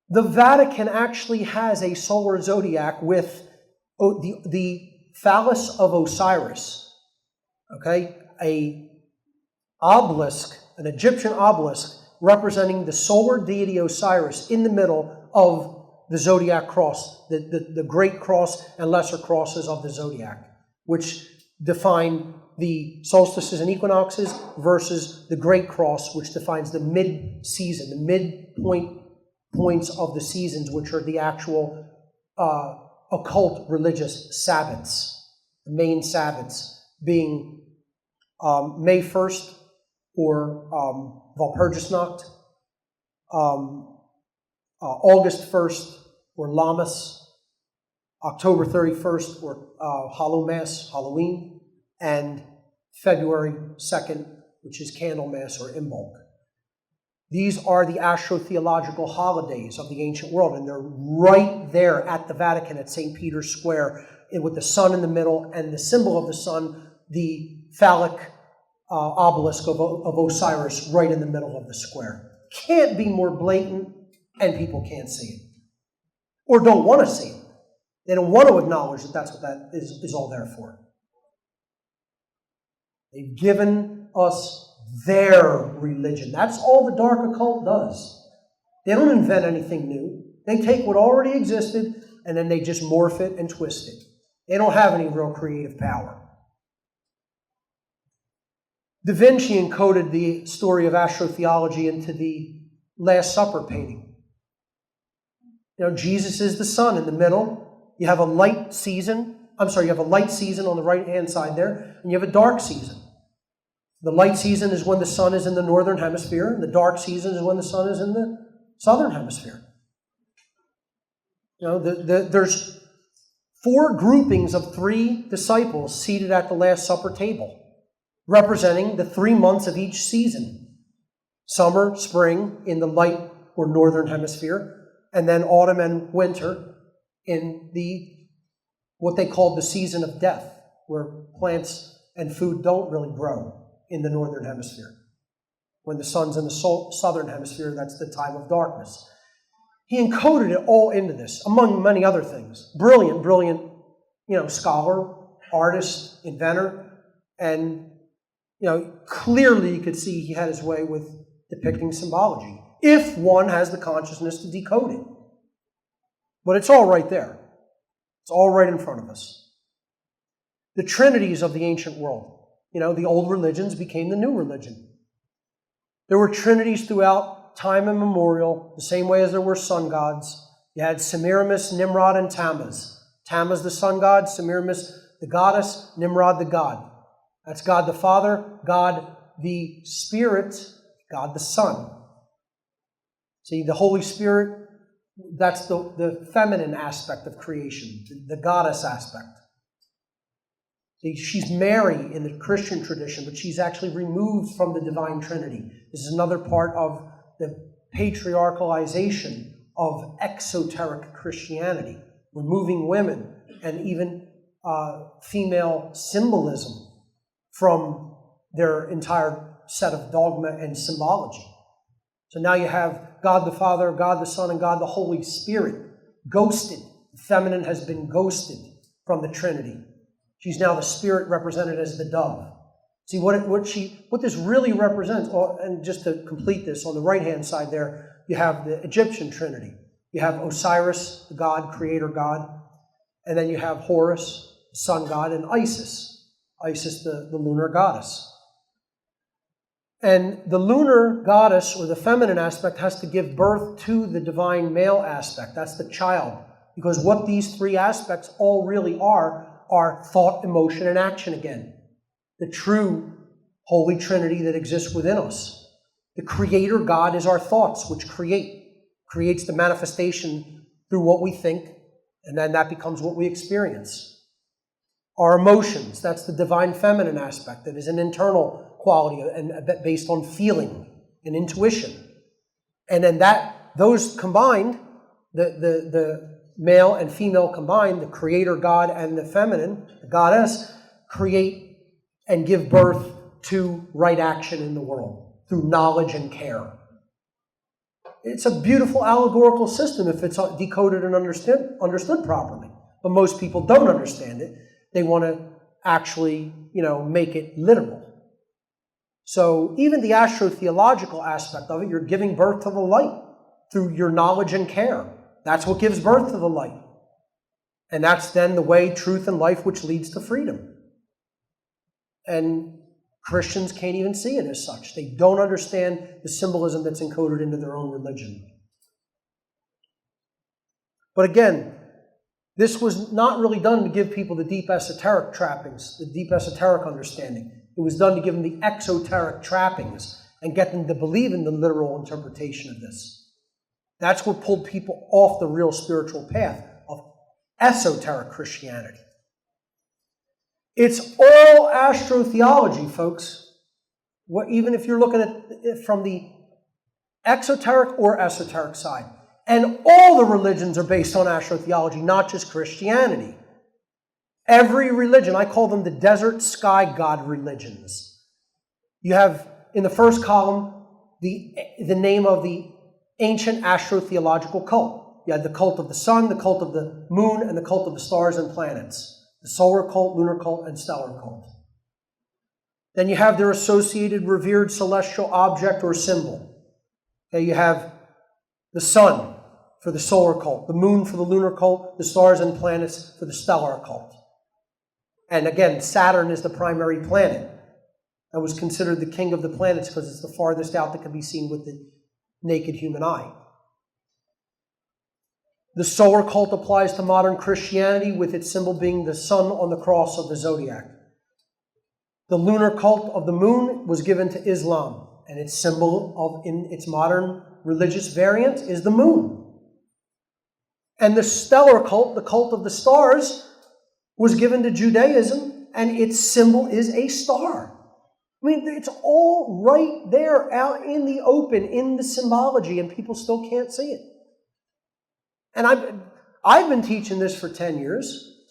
The Vatican actually has a solar zodiac with the phallus of Osiris, okay? An Egyptian obelisk representing the solar deity Osiris in the middle of the zodiac cross, the great cross and lesser crosses of the zodiac, which define the solstices and equinoxes versus the great cross, which defines the mid-season, the points of the seasons, which are the actual occult religious Sabbats. The main Sabbats being May 1st, or Walpurgisnacht, August 1st, or Lammas, October 31st, or Hallowmass, Halloween, and February 2nd, which is Candlemas, or Imbolc. These are the astrotheological holidays of the ancient world, and they're right there at the Vatican at St. Peter's Square, with the sun in the middle, and the symbol of the sun, the phallic obelisk of Osiris, right in the middle of the square. Can't be more blatant, and people can't see it. Or don't want to see it. They don't want to acknowledge that that's what that is all there for. They've given us their religion. That's all the dark occult does. They don't invent anything new. They take what already existed and then they just morph it and twist it. They don't have any real creative power. Da Vinci encoded the story of astrotheology into the Last Supper painting. You know, Jesus is the sun in the middle. You have a light season. You have a light season on the right-hand side there, and you have a dark season. The light season is when the sun is in the northern hemisphere, and the dark season is when the sun is in the southern hemisphere. There's 4 groupings of 3 disciples seated at the Last Supper table, representing the 3 months of each season. Summer, spring in the light or northern hemisphere, and then autumn and winter in what they called the season of death, where plants and food don't really grow in the northern hemisphere. When the sun's in the southern hemisphere, that's the time of darkness. He encoded it all into this, among many other things. Brilliant, scholar, artist, inventor, and, clearly you could see he had his way with depicting symbology, if one has the consciousness to decode it. But it's all right there. It's all right in front of us. The trinities of the ancient world. The old religions became the new religion. There were trinities throughout time immemorial, the same way as there were sun gods. You had Semiramis, Nimrod, and Tammuz. Tammuz the sun god, Semiramis the goddess, Nimrod the god. That's God the Father, God the Spirit, God the Son. See, the Holy Spirit, that's the feminine aspect of creation, the goddess aspect. See, she's Mary in the Christian tradition, but she's actually removed from the divine Trinity. This is another part of the patriarchalization of exoteric Christianity, removing women and even female symbolism from their entire set of dogma and symbology. So now you have God the Father, God the Son, and God the Holy Spirit ghosted. The feminine has been ghosted from the Trinity. She's now the Spirit represented as the dove. See, what this really represents, and just to complete this, on the right-hand side there, you have the Egyptian Trinity. You have Osiris, the god, creator god, and then you have Horus, the sun god, and Isis, the lunar goddess. And the lunar goddess, or the feminine aspect, has to give birth to the divine male aspect. That's the child. Because what these 3 aspects all really are thought, emotion, and action again. The true Holy Trinity that exists within us. The Creator God is our thoughts, which creates the manifestation through what we think, and then that becomes what we experience. Our emotions, that's the divine feminine aspect, that is an internal quality and based on feeling and intuition. And then those combined, the male and female combined, the creator God and the feminine, the goddess, create and give birth to right action in the world through knowledge and care. It's a beautiful allegorical system if it's decoded and understood properly. But most people don't understand it. They want to actually, make it literal. So even the astrotheological aspect of it, you're giving birth to the light through your knowledge and care. That's what gives birth to the light. And that's then the way, truth, and life, which leads to freedom. And Christians can't even see it as such. They don't understand the symbolism that's encoded into their own religion. But again, this was not really done to give people the deep esoteric trappings, the deep esoteric understanding. It was done to give them the exoteric trappings and get them to believe in the literal interpretation of this. That's what pulled people off the real spiritual path of esoteric Christianity. It's all astrotheology, folks. Even if you're looking at it from the exoteric or esoteric side. And all the religions are based on astrotheology, not just Christianity. Every religion, I call them the desert sky god religions. You have, in the first column, the name of the ancient astrotheological cult. You had the cult of the sun, the cult of the moon, and the cult of the stars and planets. The solar cult, lunar cult, and stellar cult. Then you have their associated revered celestial object or symbol. Okay, you have the sun for the solar cult, the moon for the lunar cult, the stars and planets for the stellar cult. And again, Saturn is the primary planet. That was considered the king of the planets because it's the farthest out that can be seen with the naked human eye. The solar cult applies to modern Christianity, with its symbol being the sun on the cross of the zodiac. The lunar cult of the moon was given to Islam, and its symbol in its modern religious variant is the moon. And the stellar cult, the cult of the stars, was given to Judaism, and its symbol is a star. I mean, it's all right there out in the open, in the symbology, and people still can't see it. And I've been teaching this for 10 years.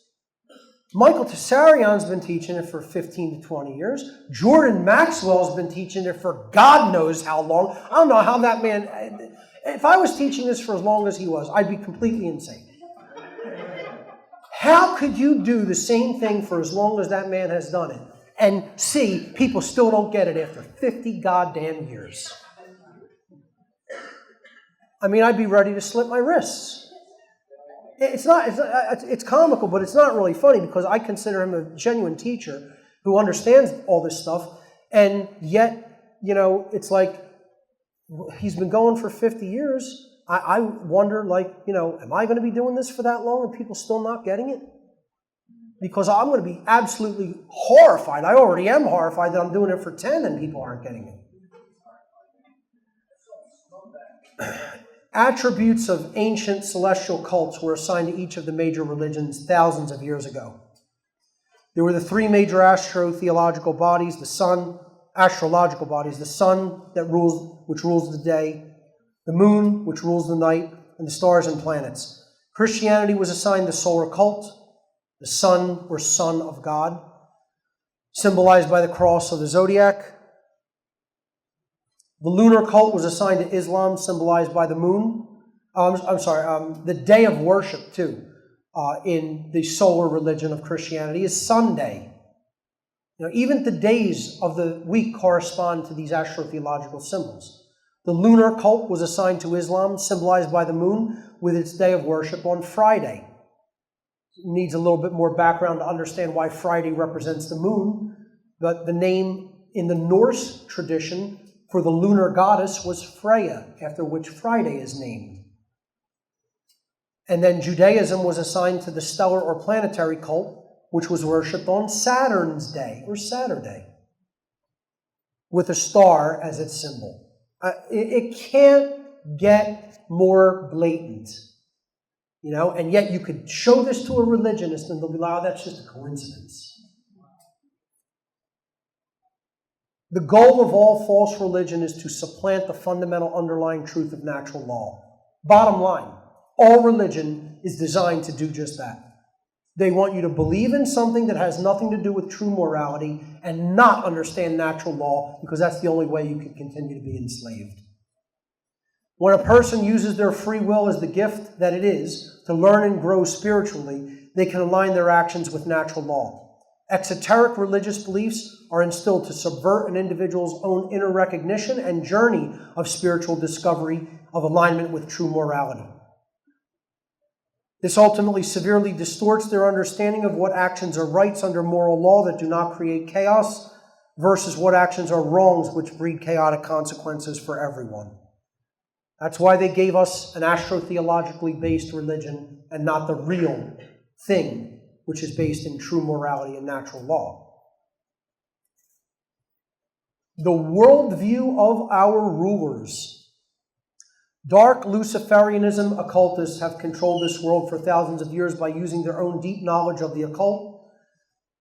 Michael Tessarion's been teaching it for 15 to 20 years. Jordan Maxwell's been teaching it for God knows how long. I don't know how that man... If I was teaching this for as long as he was, I'd be completely insane. How could you do the same thing for as long as that man has done it and see people still don't get it after 50 goddamn years? I mean, I'd be ready to slit my wrists. It's comical, but it's not really funny, because I consider him a genuine teacher who understands all this stuff, and yet, it's like he's been going for 50 years. I wonder, am I going to be doing this for that long and people still not getting it? Because I'm going to be absolutely horrified. I already am horrified that I'm doing it for 10 and people aren't getting it. Attributes of ancient celestial cults were assigned to each of the major religions thousands of years ago. There were the three major astrotheological bodies, the sun, astrological bodies, the sun which rules the day, the moon, which rules the night, and the stars and planets. Christianity was assigned the solar cult, the sun or son of God, symbolized by the cross of the zodiac. The lunar cult was assigned to Islam, symbolized by the moon. The day of worship, too, in the solar religion of Christianity is Sunday. Even the days of the week correspond to these astrotheological symbols. The lunar cult was assigned to Islam, symbolized by the moon, with its day of worship on Friday. It needs a little bit more background to understand why Friday represents the moon, but the name in the Norse tradition for the lunar goddess was Freya, after which Friday is named. And then Judaism was assigned to the stellar or planetary cult, which was worshipped on Saturn's day, or Saturday, with a star as its symbol. It can't get more blatant, and yet you could show this to a religionist and they'll be like, oh, that's just a coincidence. The goal of all false religion is to supplant the fundamental underlying truth of natural law. Bottom line, all religion is designed to do just that. They want you to believe in something that has nothing to do with true morality and not understand natural law, because that's the only way you can continue to be enslaved. When a person uses their free will as the gift that it is to learn and grow spiritually, they can align their actions with natural law. Exoteric religious beliefs are instilled to subvert an individual's own inner recognition and journey of spiritual discovery of alignment with true morality. This ultimately severely distorts their understanding of what actions are rights under moral law that do not create chaos versus what actions are wrongs which breed chaotic consequences for everyone. That's why they gave us an astrotheologically based religion and not the real thing, which is based in true morality and natural law. The worldview of our rulers. Dark Luciferianism occultists have controlled this world for thousands of years by using their own deep knowledge of the occult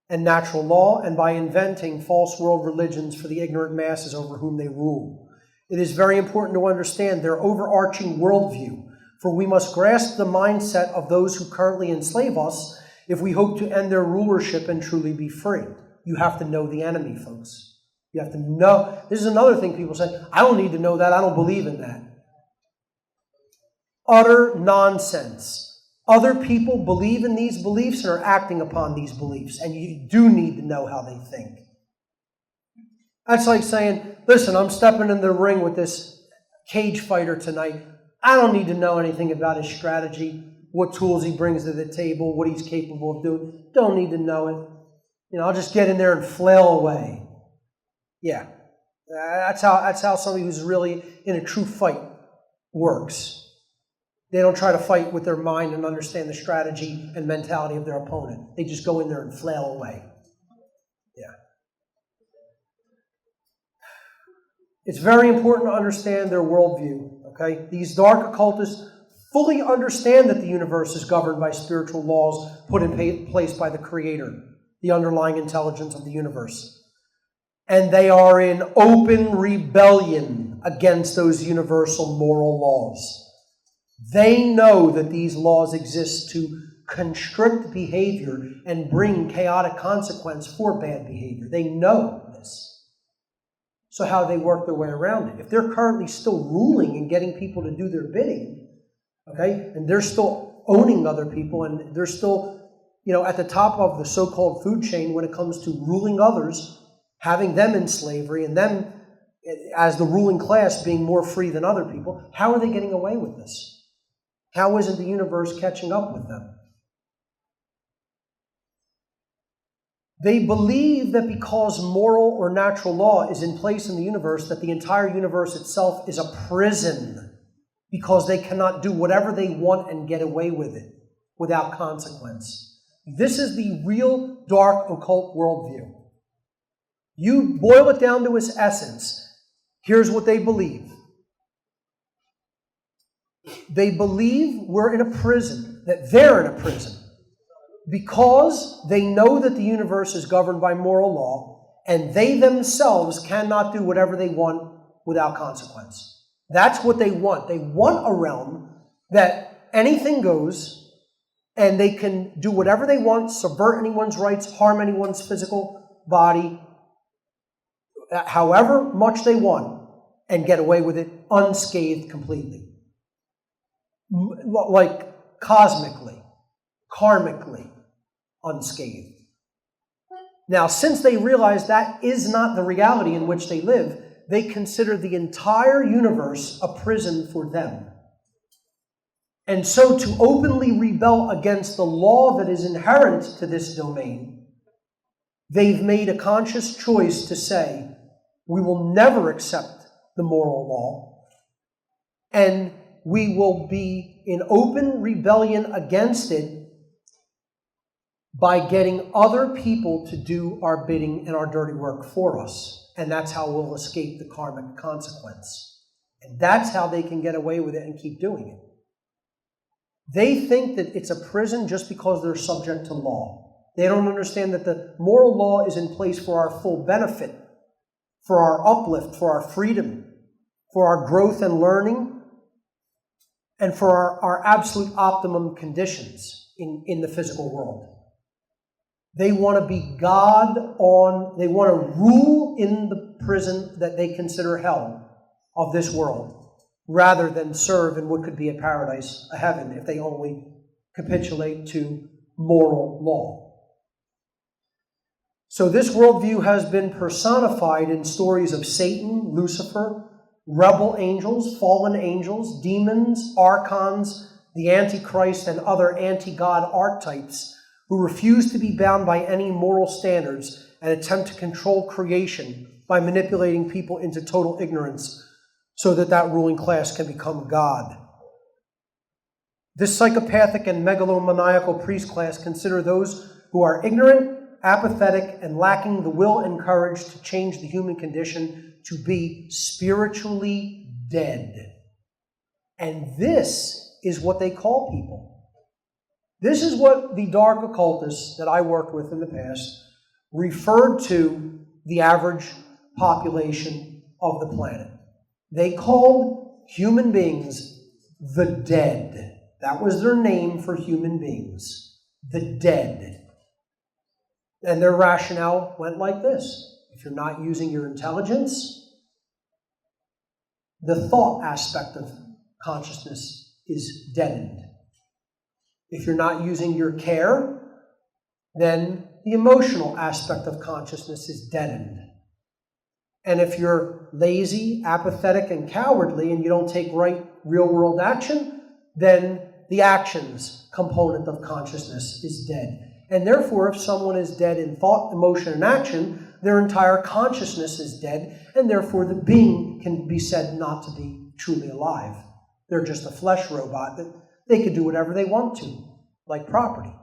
and natural law, and by inventing false world religions for the ignorant masses over whom they rule. It is very important to understand their overarching worldview, for we must grasp the mindset of those who currently enslave us if we hope to end their rulership and truly be free. You have to know the enemy, folks. You have to know. This is another thing people say, I don't need to know that, I don't believe in that. Utter nonsense. Other people believe in these beliefs and are acting upon these beliefs, and you do need to know how they think. That's like saying, listen, I'm stepping in the ring with this cage fighter tonight. I don't need to know anything about his strategy, what tools he brings to the table, what he's capable of doing. Don't need to know it. I'll just get in there and flail away. Yeah, that's how somebody who's really in a true fight works. They don't try to fight with their mind and understand the strategy and mentality of their opponent. They just go in there and flail away. Yeah. It's very important to understand their worldview, okay? These dark occultists fully understand that the universe is governed by spiritual laws put in place by the Creator, the underlying intelligence of the universe. And they are in open rebellion against those universal moral laws. They know that these laws exist to constrict behavior and bring chaotic consequence for bad behavior. They know this. So how do they work their way around it? If they're currently still ruling and getting people to do their bidding, okay, and they're still owning other people, and they're still, at the top of the so-called food chain when it comes to ruling others, having them in slavery, and them as the ruling class being more free than other people, how are they getting away with this? How isn't the universe catching up with them? They believe that because moral or natural law is in place in the universe, that the entire universe itself is a prison, because they cannot do whatever they want and get away with it without consequence. This is the real dark occult worldview. You boil it down to its essence. Here's what they believe. They believe we're in a prison, that they're in a prison, because they know that the universe is governed by moral law, and they themselves cannot do whatever they want without consequence. That's what they want. They want a realm that anything goes, and they can do whatever they want, subvert anyone's rights, harm anyone's physical body, however much they want, and get away with it unscathed completely. Like cosmically, karmically unscathed. Now, since they realize that is not the reality in which they live, they consider the entire universe a prison for them. And so to openly rebel against the law that is inherent to this domain, they've made a conscious choice to say, we will never accept the moral law, and we will be in open rebellion against it by getting other people to do our bidding and our dirty work for us. And that's how we'll escape the karmic consequence. And that's how they can get away with it and keep doing it. They think that it's a prison just because they're subject to law. They don't understand that the moral law is in place for our full benefit, for our uplift, for our freedom, for our growth and learning, and for our absolute optimum conditions in the physical world. They want to be they want to rule in the prison that they consider hell of this world, rather than serve in what could be a paradise, a heaven, if they only capitulate to moral law. So this worldview has been personified in stories of Satan, Lucifer, rebel angels, fallen angels, demons, archons, the Antichrist, and other anti-God archetypes who refuse to be bound by any moral standards and attempt to control creation by manipulating people into total ignorance so that ruling class can become God. This psychopathic and megalomaniacal priest class consider those who are ignorant, apathetic, and lacking the will and courage to change the human condition to be spiritually dead. And this is what they call people. This is what the dark occultists that I worked with in the past referred to the average population of the planet. They called human beings the dead. That was their name for human beings, the dead. And their rationale went like this. If you're not using your intelligence, the thought aspect of consciousness is deadened. If you're not using your care, then the emotional aspect of consciousness is deadened. And if you're lazy, apathetic, and cowardly, and you don't take real-world action, then the actions component of consciousness is dead. And therefore, if someone is dead in thought, emotion, and action, their entire consciousness is dead, and therefore the being can be said not to be truly alive. They're just a flesh robot that they could do whatever they want to, like property.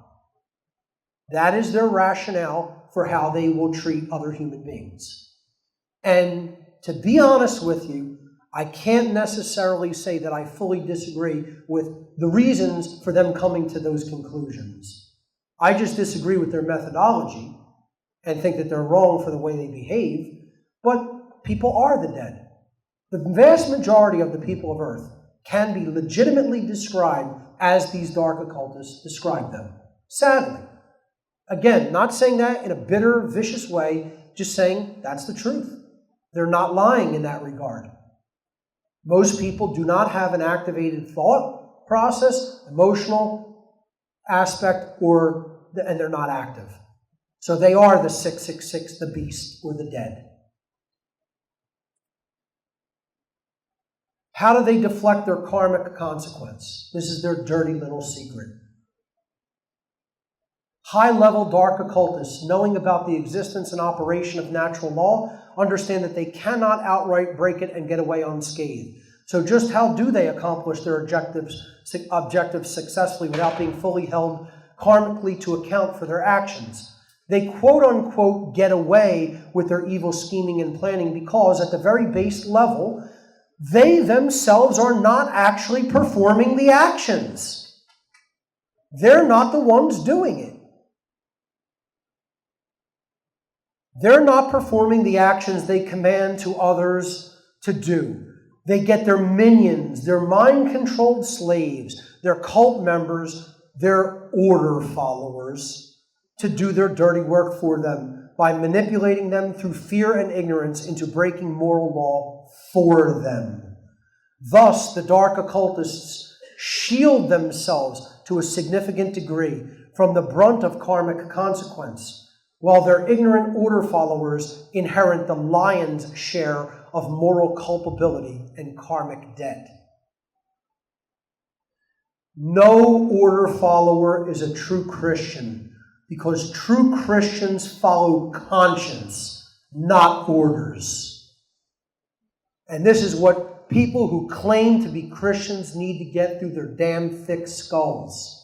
That is their rationale for how they will treat other human beings. And to be honest with you, I can't necessarily say that I fully disagree with the reasons for them coming to those conclusions. I just disagree with their methodology and think that they're wrong for the way they behave, but people are the dead. The vast majority of the people of Earth can be legitimately described as these dark occultists describe them. Sadly. Again, not saying that in a bitter, vicious way, just saying that's the truth. They're not lying in that regard. Most people do not have an activated thought process, emotional aspect, and they're not active. So they are the 666, the beast, or the dead. How do they deflect their karmic consequence? This is their dirty little secret. High-level dark occultists, knowing about the existence and operation of natural law, understand that they cannot outright break it and get away unscathed. So just how do they accomplish their objectives successfully without being fully held karmically to account for their actions? They quote-unquote get away with their evil scheming and planning because at the very base level, they themselves are not actually performing the actions. They're not the ones doing it. They're not performing the actions they command to others to do. They get their minions, their mind-controlled slaves, their cult members, their order followers to do their dirty work for them by manipulating them through fear and ignorance into breaking moral law for them. Thus, the dark occultists shield themselves to a significant degree from the brunt of karmic consequence, while their ignorant order followers inherit the lion's share of moral culpability and karmic debt. No order follower is a true Christian because true Christians follow conscience, not orders. And this is what people who claim to be Christians need to get through their damn thick skulls.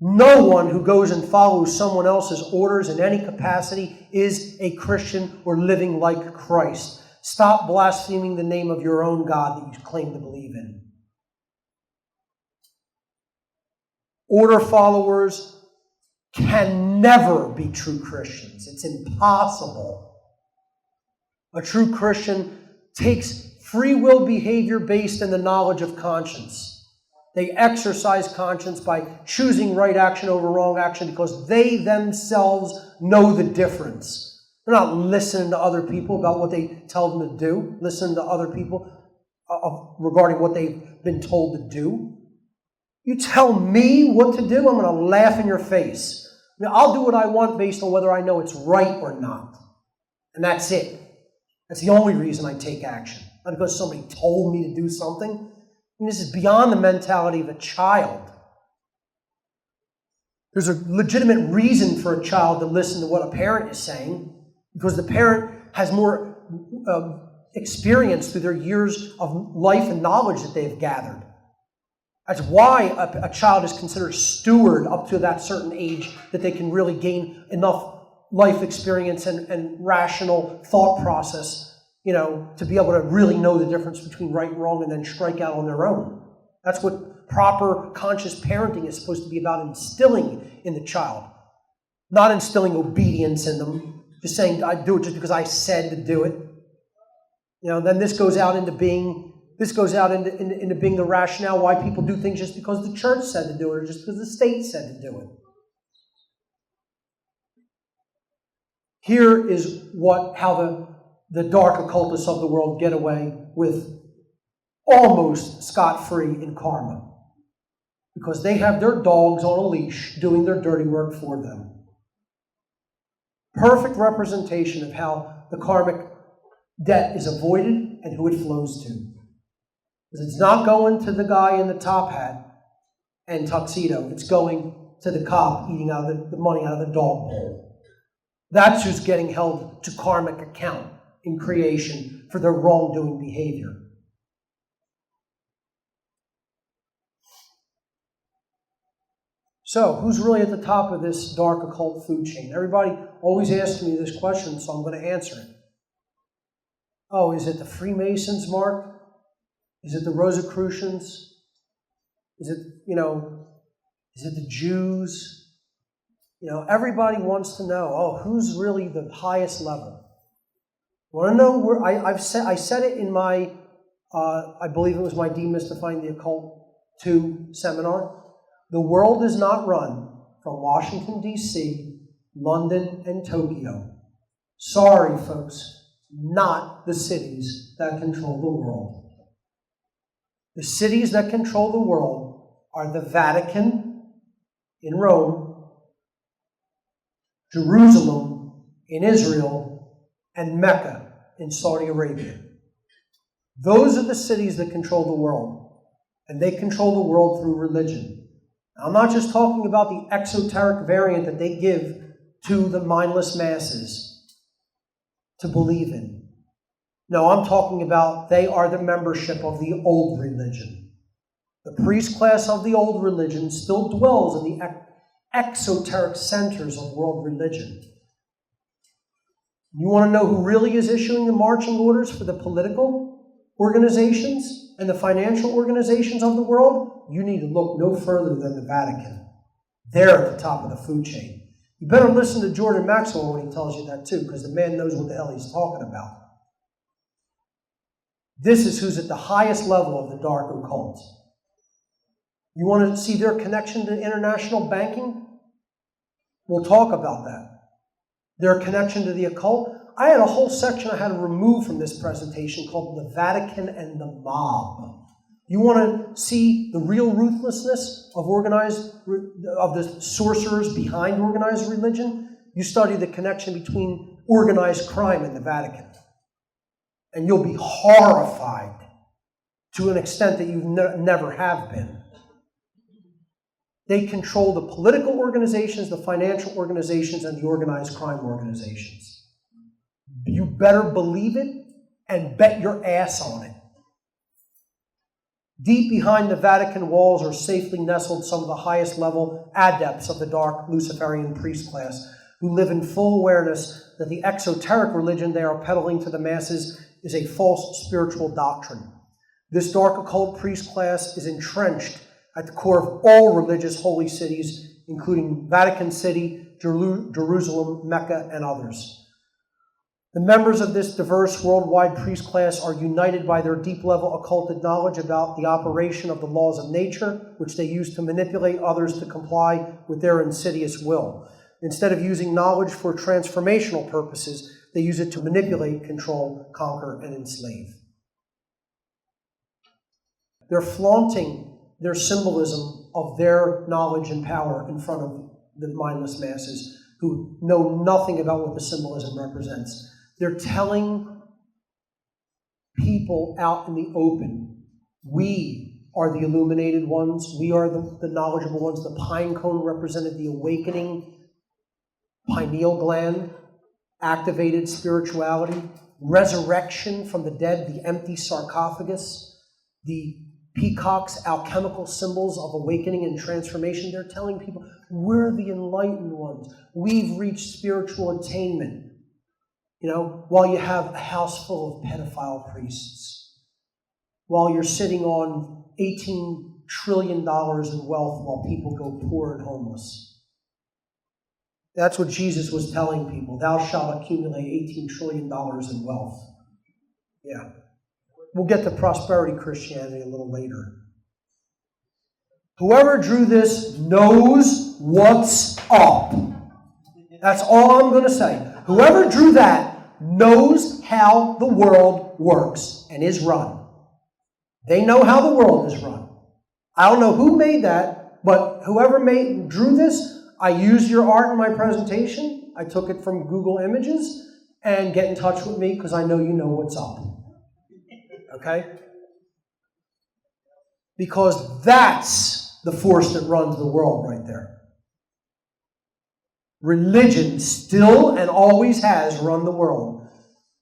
No one who goes and follows someone else's orders in any capacity is a Christian or living like Christ. Stop blaspheming the name of your own God that you claim to believe in. Order followers can never be true Christians. It's impossible. A true Christian takes free will behavior based in the knowledge of conscience. They exercise conscience by choosing right action over wrong action because they themselves know the difference. They're not listening to other people about what they tell them to do, listening to other people regarding what they've been told to do. You tell me what to do, I'm going to laugh in your face. I mean, I'll do what I want based on whether I know it's right or not. And that's it. That's the only reason I take action. Not because somebody told me to do something. And this is beyond the mentality of a child. There's a legitimate reason for a child to listen to what a parent is saying because the parent has more experience through their years of life and knowledge that they've gathered. That's why a child is considered steward up to that certain age that they can really gain enough life experience and rational thought process to be able to really know the difference between right and wrong and then strike out on their own. That's what proper conscious parenting is supposed to be about, instilling in the child. Not instilling obedience in them, just saying, I do it just because I said to do it. Then this goes out into being the rationale why people do things just because the church said to do it or just because the state said to do it. Here is how the dark occultists of the world get away with almost scot-free in karma. Because they have their dogs on a leash doing their dirty work for them. Perfect representation of how the karmic debt is avoided and who it flows to. Because it's not going to the guy in the top hat and tuxedo. It's going to the cop eating out of the money out of the dog bowl. That's who's getting held to karmic account in creation for their wrongdoing behavior. So, who's really at the top of this dark occult food chain? Everybody always asks me this question, so I'm going to answer it. Oh, is it the Freemasons, Mark? Is it the Rosicrucians? Is it the Jews? Everybody wants to know, who's really the highest level? Want to know where? I said it in my, I believe it was my Demystifying the Occult 2 seminar. The world is not run from Washington, D.C., London, and Tokyo. Sorry, folks, not the cities that control the world. The cities that control the world are the Vatican in Rome, Jerusalem in Israel, and Mecca in Saudi Arabia. Those are the cities that control the world, and they control the world through religion. Now, I'm not just talking about the exoteric variant that they give to the mindless masses to believe in. No, I'm talking about they are the membership of the old religion. The priest class of the old religion still dwells in the exoteric centers of world religion. You want to know who really is issuing the marching orders for the political organizations and the financial organizations of the world? You need to look no further than the Vatican. They're at the top of the food chain. You better listen to Jordan Maxwell when he tells you that too, because the man knows what the hell he's talking about. This is who's at the highest level of the dark occult. You want to see their connection to international banking? We'll talk about that. Their connection to the occult. I had a whole section I had to remove from this presentation called The Vatican and the Mob. You want to see the real ruthlessness of the sorcerers behind organized religion? You study the connection between organized crime and the Vatican. And you'll be horrified to an extent that you never have been. They control the political organizations, the financial organizations, and the organized crime organizations. You better believe it and bet your ass on it. Deep behind the Vatican walls are safely nestled some of the highest level adepts of the dark Luciferian priest class who live in full awareness that the exoteric religion they are peddling to the masses is a false spiritual doctrine. This dark occult priest class is entrenched at the core of all religious holy cities, including Vatican City, Jerusalem, Mecca, and others. The members of this diverse worldwide priest class are united by their deep-level occulted knowledge about the operation of the laws of nature, which they use to manipulate others to comply with their insidious will. Instead of using knowledge for transformational purposes, they use it to manipulate, control, conquer, and enslave. They're flaunting their symbolism of their knowledge and power in front of the mindless masses who know nothing about what the symbolism represents. They're telling people out in the open, we are the illuminated ones, we are the knowledgeable ones. The pine cone represented the awakening pineal gland, activated spirituality, resurrection from the dead, the empty sarcophagus, the peacocks, alchemical symbols of awakening and transformation. They're telling people, we're the enlightened ones. We've reached spiritual attainment. While you have a house full of pedophile priests, while you're sitting on $18 trillion in wealth while people go poor and homeless. That's what Jesus was telling people. Thou shalt accumulate $18 trillion in wealth. Yeah. We'll get to prosperity Christianity a little later. Whoever drew this knows what's up. That's all I'm going to say. Whoever drew that knows how the world works and is run. They know how the world is run. I don't know who made that, but whoever drew this, I used your art in my presentation. I took it from Google Images, and get in touch with me because I know you know what's up. Okay? Because that's the force that runs the world right there. Religion still and always has run the world.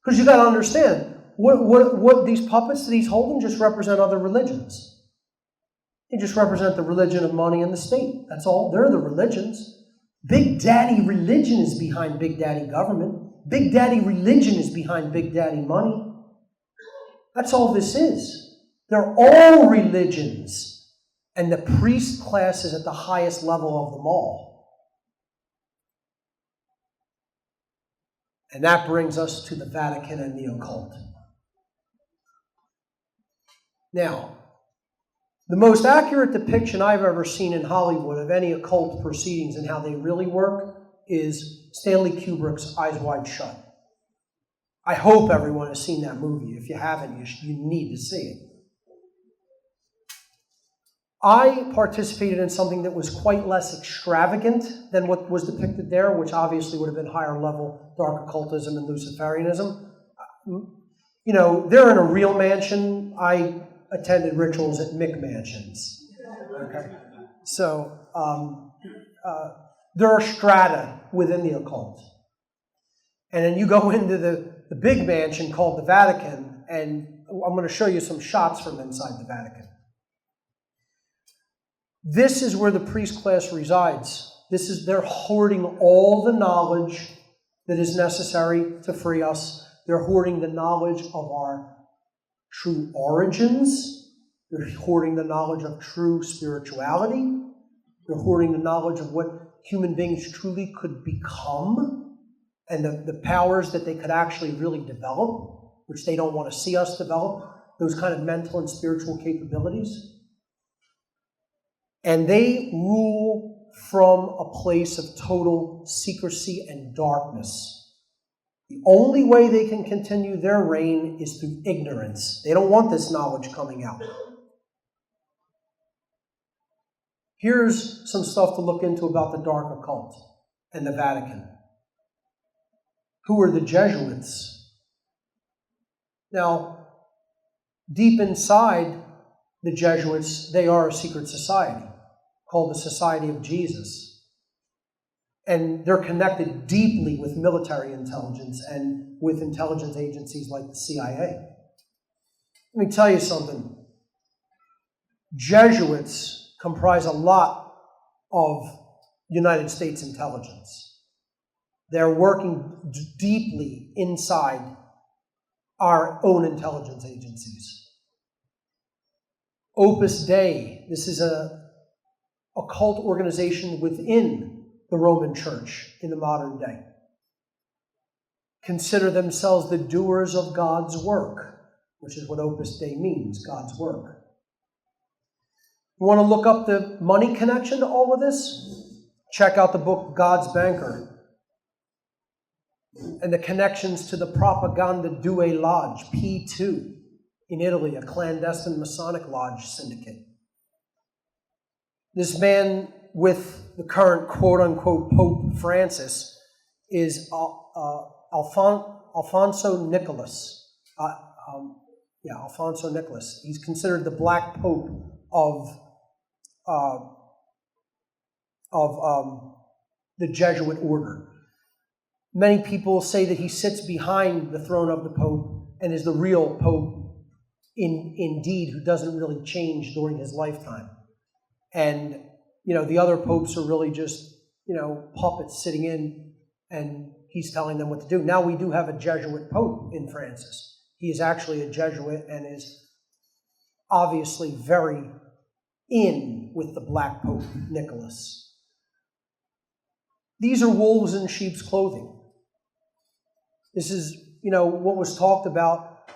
Because you got to understand, what these puppets that he's holding just represent other religions. They just represent the religion of money and the state. That's all. They're the religions. Big Daddy religion is behind Big Daddy government. Big Daddy religion is behind Big Daddy money. That's all this is. They're all religions. And the priest class is at the highest level of them all. And that brings us to the Vatican and the occult. Now, the most accurate depiction I've ever seen in Hollywood of any occult proceedings and how they really work is Stanley Kubrick's Eyes Wide Shut. I hope everyone has seen that movie. If you haven't, you need to see it. I participated in something that was quite less extravagant than what was depicted there, which obviously would have been higher level dark occultism and Luciferianism. You know, they're in a real mansion. I attended rituals at McMansions. Okay, so there are strata within the occult, and then you go into the big mansion called the Vatican, and I'm going to show you some shots from inside the Vatican. This is where the priest class resides. They're hoarding all the knowledge that is necessary to free us. They're hoarding the knowledge of our true origins. They're hoarding the knowledge of true spirituality. They're hoarding the knowledge of what human beings truly could become and the powers that they could actually really develop, which they don't want to see us develop, those kind of mental and spiritual capabilities. And they rule from a place of total secrecy and darkness. The only way they can continue their reign is through ignorance. They don't want this knowledge coming out. Here's some stuff to look into about the dark occult and the Vatican. Who are the Jesuits? Now, deep inside the Jesuits, they are a secret society called the Society of Jesus. And they're connected deeply with military intelligence and with intelligence agencies like the CIA. Let me tell you something. Jesuits comprise a lot of United States intelligence. They're working deeply inside our own intelligence agencies. Opus Dei, this is a occult organization within the Roman Church in the modern day, consider themselves the doers of God's work, which is what Opus Dei means, God's work. You want to look up the money connection to all of this? Check out the book God's Banker and the connections to the Propaganda Due Lodge, P2, in Italy, a clandestine Masonic lodge syndicate. This man with the current quote-unquote Pope Francis is Alfonso Nicholas. Alfonso Nicholas. He's considered the Black Pope of the Jesuit order. Many people say that he sits behind the throne of the Pope and is the real Pope indeed, who doesn't really change during his lifetime. And, the other popes are really just, puppets sitting in, and he's telling them what to do. Now we do have a Jesuit Pope in Francis. He is actually a Jesuit and is obviously very in with the Black Pope, Nicholas. These are wolves in sheep's clothing. This is, what was talked about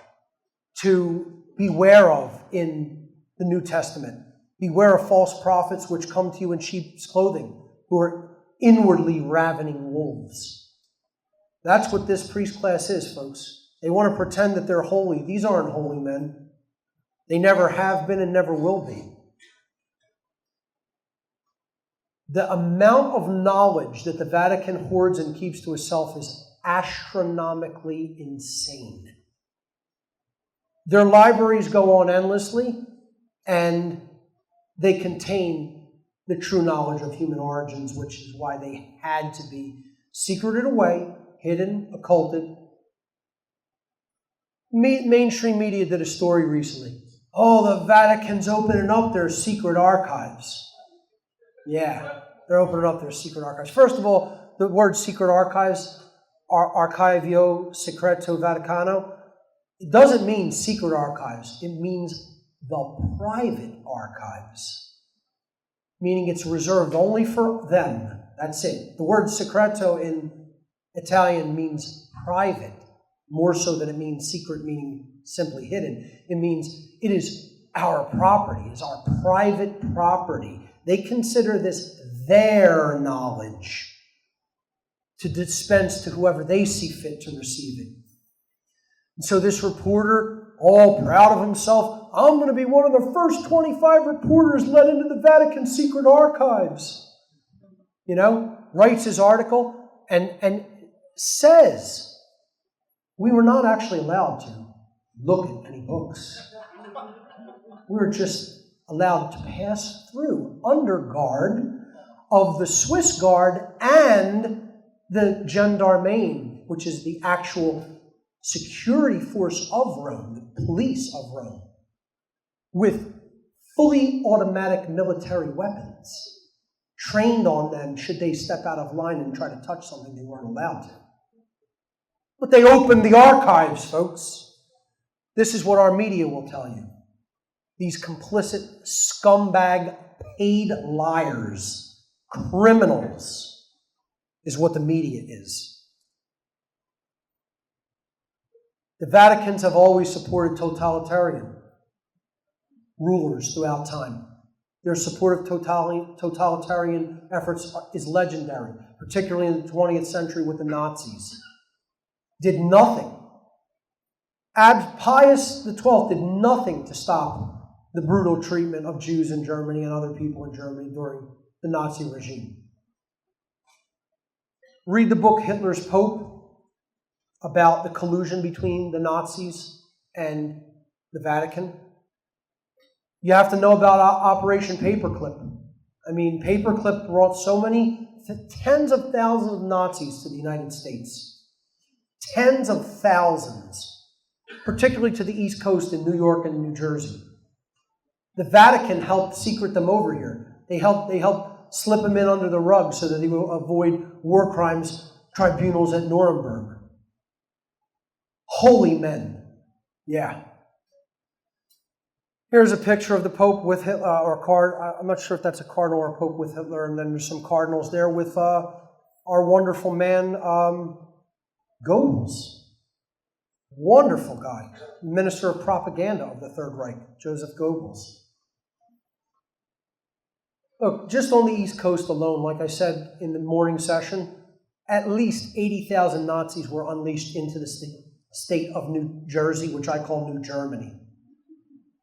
to beware of in the New Testament. Beware of false prophets which come to you in sheep's clothing, who are inwardly ravening wolves. That's what this priest class is, folks. They want to pretend that they're holy. These aren't holy men. They never have been and never will be. The amount of knowledge that the Vatican hoards and keeps to itself is astronomically insane. Their libraries go on endlessly, and they contain the true knowledge of human origins, which is why they had to be secreted away, hidden, occulted. Mainstream media did a story recently Oh, the Vatican's opening up their secret archives. Yeah, they're opening up their secret archives. First of all, the word secret archives, Archivio Secreto Vaticano, it doesn't mean secret archives. It means the private archives, meaning it's reserved only for them. That's it. The word secreto in Italian means private, more so than it means secret, meaning simply hidden. It means it is our property, it is our private property. They consider this their knowledge to dispense to whoever they see fit to receive it. And so this reporter, all proud of himself, I'm going to be one of the first 25 reporters let into the Vatican secret archives. Writes his article and says, we were not actually allowed to look at any books. We were just allowed to pass through under guard of the Swiss guard and the gendarmerie, which is the actual security force of Rome, the police of Rome, with fully automatic military weapons, trained on them should they step out of line and try to touch something they weren't allowed to. But they opened the archives, folks. This is what our media will tell you. These complicit, scumbag, paid liars, criminals, is what the media is. The Vaticans have always supported totalitarian rulers throughout time. Their support of totalitarian efforts is legendary, particularly in the 20th century with the Nazis. Did nothing. Pius XII did nothing to stop the brutal treatment of Jews in Germany and other people in Germany during the Nazi regime. Read the book Hitler's Pope about the collusion between the Nazis and the Vatican. You have to know about Operation Paperclip. Paperclip brought so many, tens of thousands of Nazis to the United States. Tens of thousands, particularly to the East Coast in New York and New Jersey. The Vatican helped secret them over here. They helped slip them in under the rug so that they would avoid war crimes tribunals at Nuremberg. Holy men. Yeah. Here's a picture of the Pope with Hitler, I'm not sure if that's a cardinal or a Pope with Hitler, and then there's some cardinals there with our wonderful man, Goebbels. Wonderful guy. Minister of Propaganda of the Third Reich, Joseph Goebbels. Look, just on the East Coast alone, like I said in the morning session, at least 80,000 Nazis were unleashed into the state of New Jersey, which I call New Germany.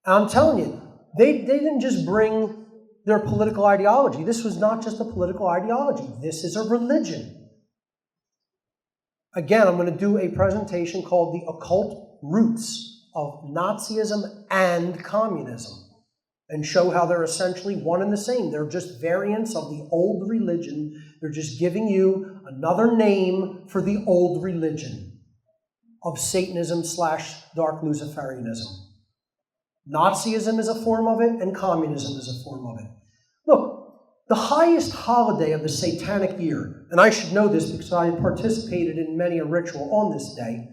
And I'm telling you, they didn't just bring their political ideology. This was not just a political ideology. This is a religion. Again, I'm going to do a presentation called The Occult Roots of Nazism and Communism and show how they're essentially one and the same. They're just variants of the old religion. They're just giving you another name for the old religion of Satanism / dark Luciferianism. Nazism is a form of it, and communism is a form of it. Look, the highest holiday of the satanic year, and I should know this because I participated in many a ritual on this day,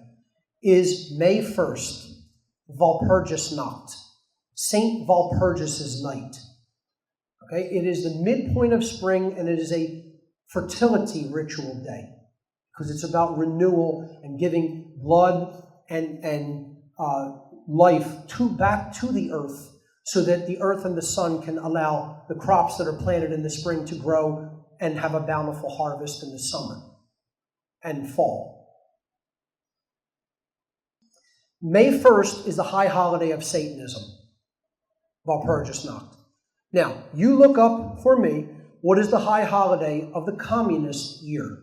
is May 1st, Walpurgisnacht, Saint Walpurgis's night. Okay, it is the midpoint of spring, and it is a fertility ritual day because it's about renewal and giving blood and life back to the earth so that the earth and the sun can allow the crops that are planted in the spring to grow and have a bountiful harvest in the summer and fall. May 1st is the high holiday of Satanism, Walpurgisnacht. Now, you look up for me, what is the high holiday of the communist year?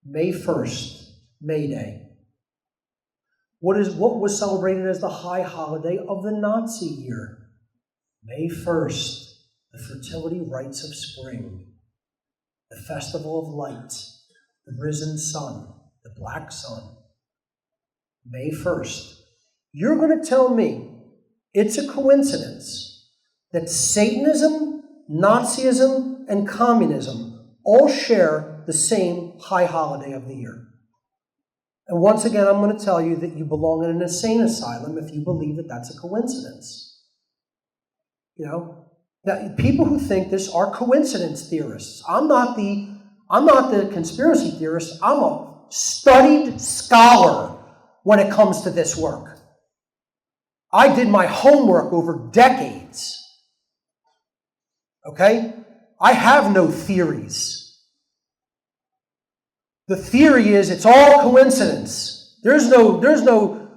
May 1st, May Day. What was celebrated as the high holiday of the Nazi year? May 1st, the fertility rites of spring, the festival of lights, the risen sun, the black sun. May 1st. You're going to tell me it's a coincidence that Satanism, Nazism, and communism all share the same high holiday of the year. And once again, I'm going to tell you that you belong in an insane asylum if you believe that that's a coincidence. You know, that people who think this are coincidence theorists. I'm not the conspiracy theorist. I'm a studied scholar when it comes to this work. I did my homework over decades. Okay? I have no theories. The theory is it's all coincidence. There's no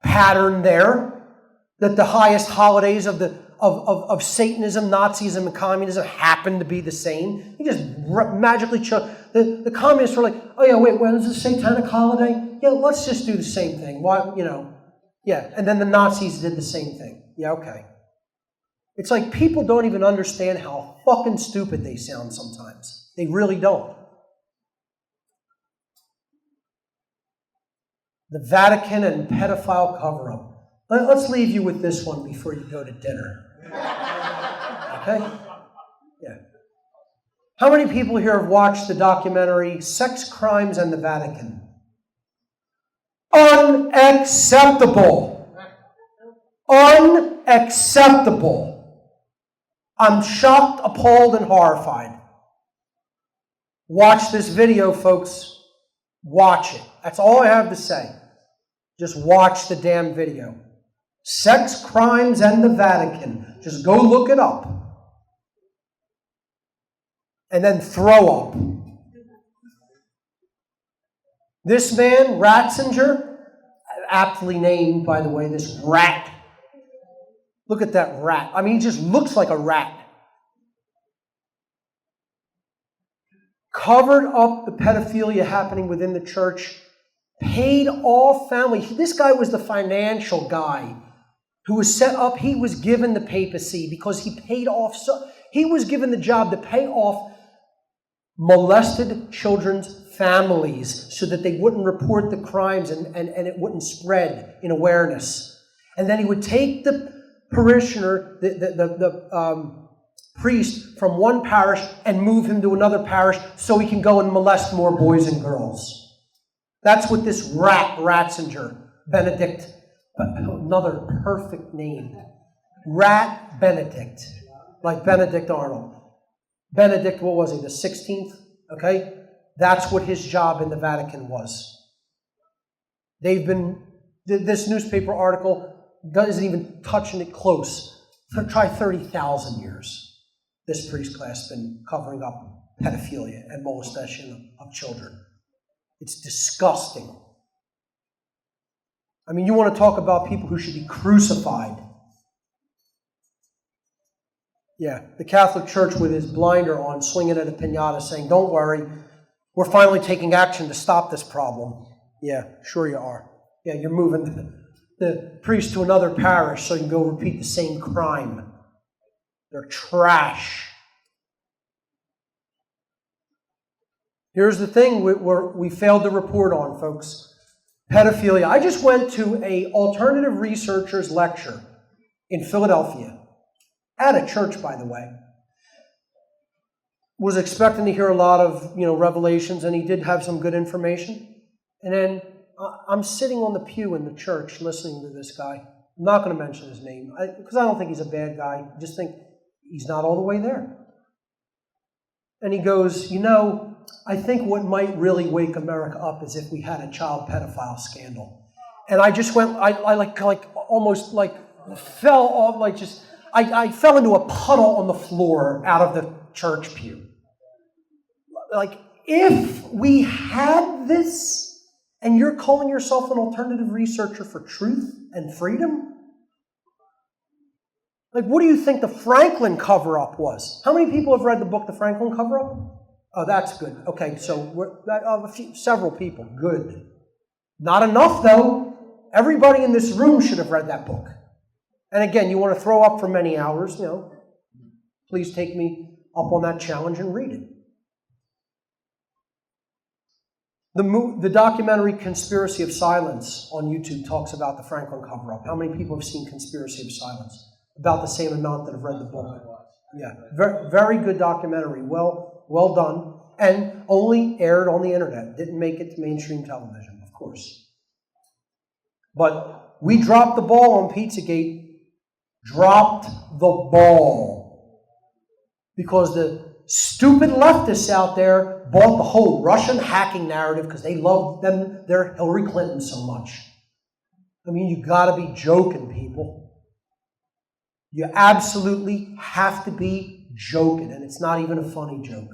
pattern there that the highest holidays of Satanism, Nazism, and communism happen to be the same. You just magically chose. The communists were like, oh yeah, wait, when is the satanic holiday? Yeah, let's just do the same thing. Why, yeah. And then the Nazis did the same thing. Yeah, okay. It's like people don't even understand how fucking stupid they sound sometimes. They really don't. The Vatican and pedophile cover-up. Let's leave you with this one before you go to dinner. Okay? Yeah. How many people here have watched the documentary Sex Crimes and the Vatican? Unacceptable. Unacceptable. I'm shocked, appalled, and horrified. Watch this video, folks. Watch it. That's all I have to say. Just watch the damn video. Sex Crimes and the Vatican. Just go look it up. And then throw up. This man, Ratzinger, aptly named, by the way, this rat. Look at that rat. I mean, he just looks like a rat. Covered up the pedophilia happening within the church. Paid off family. This guy was the financial guy who was set up. He was given the papacy because he paid off. He was given the job to pay off molested children's families so that they wouldn't report the crimes and it wouldn't spread in awareness. And then he would take the parishioner, the priest from one parish and move him to another parish so he can go and molest more boys and girls. That's what this rat, Ratzinger, Benedict, another perfect name. Rat Benedict, like Benedict Arnold. Benedict, what was he, the 16th? Okay? That's what his job in the Vatican was. This newspaper article isn't even touching it close. Try 30,000 years. This priest class has been covering up pedophilia and molestation of children. It's disgusting. I mean, you want to talk about people who should be crucified. Yeah, the Catholic Church with his blinder on, swinging at a piñata, saying, don't worry, we're finally taking action to stop this problem. Yeah, sure you are. Yeah, you're moving the priest to another parish so you can go repeat the same crime. They're trash. Here's the thing we failed to report on, folks. Pedophilia. I just went to an alternative researchers lecture in Philadelphia. At a church, by the way. Was expecting to hear a lot of, revelations, and he did have some good information. And then I'm sitting on the pew in the church listening to this guy. I'm not going to mention his name because I don't think he's a bad guy. I just think he's not all the way there. And he goes, I think what might really wake America up is if we had a child pedophile scandal. And I just went, I almost fell off, I fell into a puddle on the floor out of the church pew. Like, if we had this, and you're calling yourself an alternative researcher for truth and freedom? Like, what do you think the Franklin cover-up was? How many people have read the book, The Franklin Cover-Up? Oh, that's good. Okay, so several people. Good. Not enough, though. Everybody in this room should have read that book. And again, you want to throw up for many hours, please take me up on that challenge and read it. The documentary Conspiracy of Silence on YouTube talks about the Franklin cover-up. How many people have seen Conspiracy of Silence? About the same amount that have read the book. Yeah, very, very good documentary. Well done. And only aired on the internet. Didn't make it to mainstream television, of course. But we dropped the ball on Pizzagate. Dropped the ball. Because the stupid leftists out there bought the whole Russian hacking narrative because they love their Hillary Clinton so much. I mean, you gotta be joking, people. You absolutely have to be joking, and it's not even a funny joke.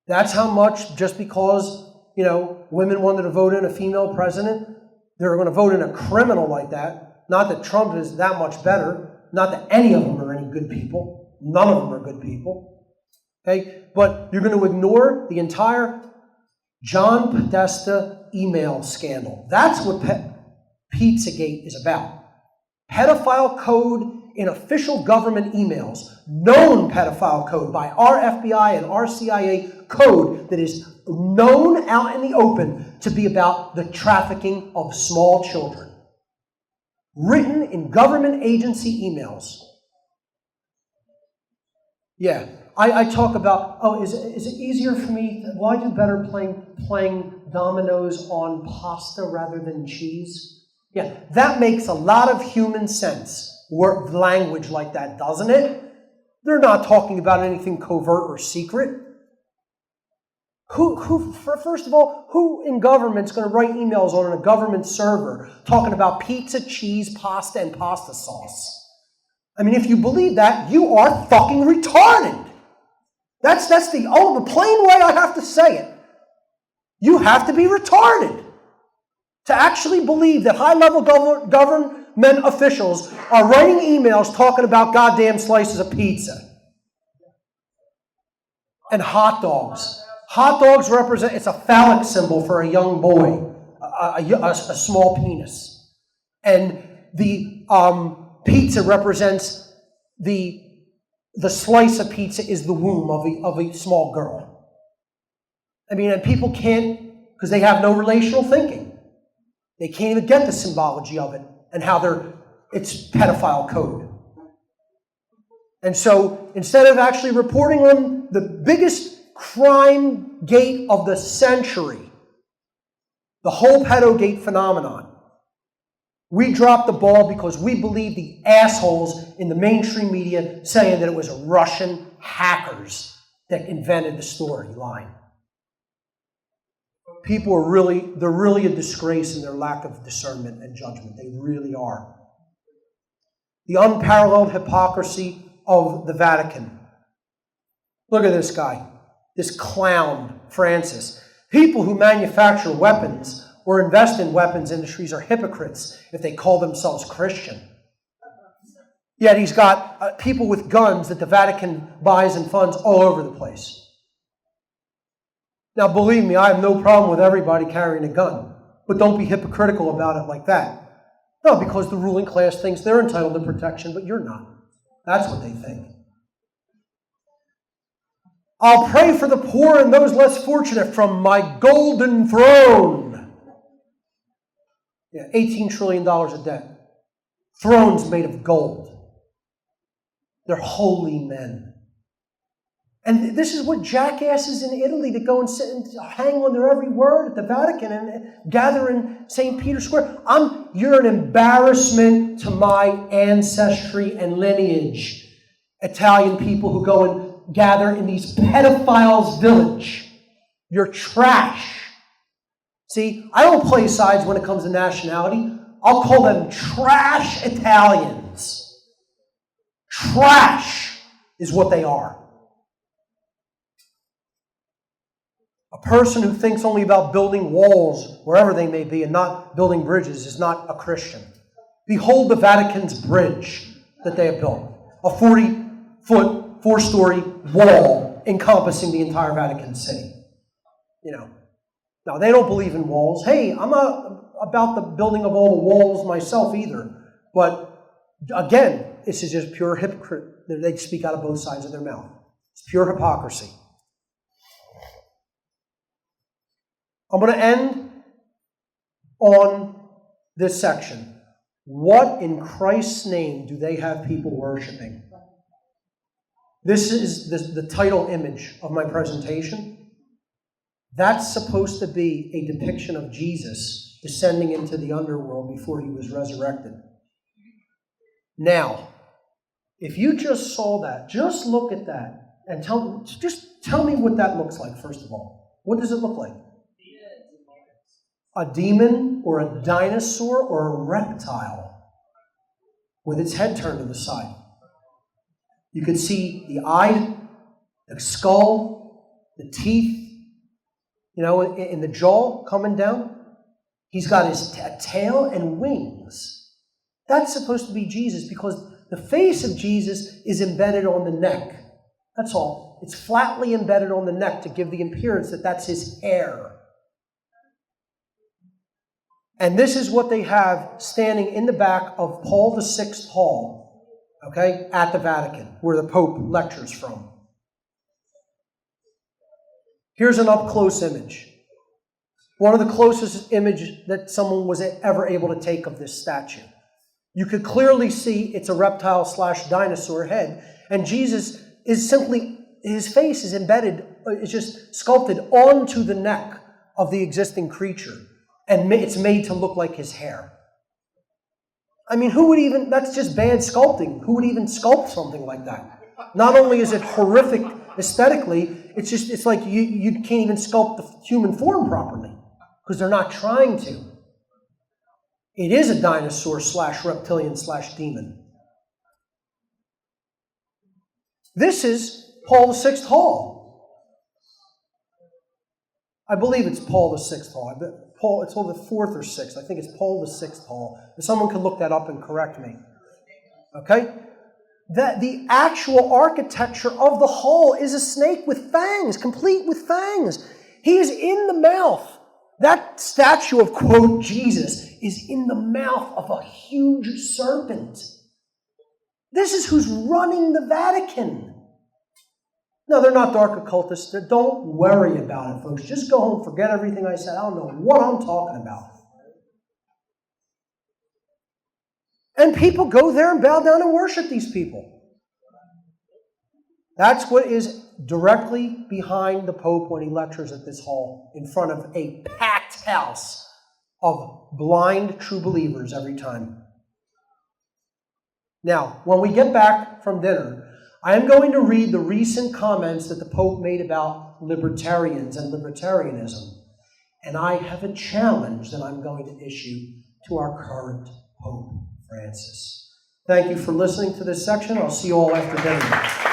That's how much, just because, women wanted to vote in a female president, they're going to vote in a criminal like that. Not that Trump is that much better. Not that any of them are any good people. None of them are good people. Okay? But you're going to ignore the entire John Podesta email scandal. That's what Pizzagate is about. Pedophile code in official government emails, known pedophile code by our FBI and our CIA, code that is known out in the open to be about the trafficking of small children. Written in government agency emails. Yeah, I talk about, is it easier for me, will I do better playing dominoes on pasta rather than cheese? Yeah, that makes a lot of human sense. Language like that, doesn't it? They're not talking about anything covert or secret. First of all, who in government's going to write emails on a government server talking about pizza, cheese, pasta, and pasta sauce? I mean, if you believe that, you are fucking retarded. That's the plain way I have to say it. You have to be retarded to actually believe that high-level government officials are writing emails talking about goddamn slices of pizza. And hot dogs. Hot dogs represent, it's a phallic symbol for a young boy, a small penis. And the pizza represents the slice of pizza is the womb of a small girl. I mean, and people can't, because they have no relational thinking. They can't even get the symbology of it and how it's pedophile code. And so instead of actually reporting on the biggest crime gate of the century, the whole pedogate phenomenon, we dropped the ball because we believe the assholes in the mainstream media saying that it was Russian hackers that invented the storyline. People are they're really a disgrace in their lack of discernment and judgment. They really are. The unparalleled hypocrisy of the Vatican. Look at this guy, this clown, Francis. People who manufacture weapons or invest in weapons industries are hypocrites if they call themselves Christian. Yet he's got people with guns that the Vatican buys and funds all over the place. Now, believe me, I have no problem with everybody carrying a gun, but don't be hypocritical about it like that. No, because the ruling class thinks they're entitled to protection, but you're not. That's what they think. I'll pray for the poor and those less fortunate from my golden throne. Yeah, $18 trillion of debt. Thrones made of gold. They're holy men. And this is what jackasses in Italy that go and sit and hang on their every word at the Vatican and gather in St. Peter's Square. You're an embarrassment to my ancestry and lineage. Italian people who go and gather in these pedophiles' village. You're trash. See, I don't play sides when it comes to nationality. I'll call them trash Italians. Trash is what they are. A person who thinks only about building walls, wherever they may be, and not building bridges is not a Christian. Behold the Vatican's bridge that they have built. A 40-foot, 4-story wall encompassing the entire Vatican City. Now, they don't believe in walls. Hey, I'm not about the building of all the walls myself either. But, again, this is just pure hypocrite. They speak out of both sides of their mouth. It's pure hypocrisy. I'm going to end on this section. What in Christ's name do they have people worshiping? This is the title image of my presentation. That's supposed to be a depiction of Jesus descending into the underworld before he was resurrected. Now, if you just saw that, just look at that and just tell me what that looks like, first of all. What does it look like? A demon or a dinosaur or a reptile with its head turned to the side. You could see the eye, the skull, the teeth, in the jaw coming down. He's got his tail and wings. That's supposed to be Jesus because the face of Jesus is embedded on the neck. That's all. It's flatly embedded on the neck to give the appearance that that's his hair. And this is what they have standing in the back of Paul VI Hall, okay, at the Vatican, where the Pope lectures from. Here's an up-close image. One of the closest images that someone was ever able to take of this statue. You could clearly see it's a reptile/dinosaur head, and Jesus is simply, his face is embedded, is just sculpted onto the neck of the existing creature. And it's made to look like his hair. I mean, that's just bad sculpting. Who would even sculpt something like that? Not only is it horrific aesthetically, it's like you can't even sculpt the human form properly because they're not trying to. It is a dinosaur/reptilian/demon. This is Paul VI Hall. I believe it's Paul VI Hall. It's all the 4th or 6th. I think it's Paul VI Hall. If someone could look that up and correct me. Okay? The actual architecture of the hall is a snake with fangs, complete with fangs. He is in the mouth. That statue of, quote, Jesus is in the mouth of a huge serpent. This is who's running the Vatican. No, they're not dark occultists. Don't worry about it, folks. Just go home, forget everything I said. I don't know what I'm talking about. And people go there and bow down and worship these people. That's what is directly behind the Pope when he lectures at this hall, in front of a packed house of blind true believers every time. Now, when we get back from dinner, I am going to read the recent comments that the Pope made about libertarians and libertarianism. And I have a challenge that I'm going to issue to our current Pope Francis. Thank you for listening to this section. I'll see you all after dinner.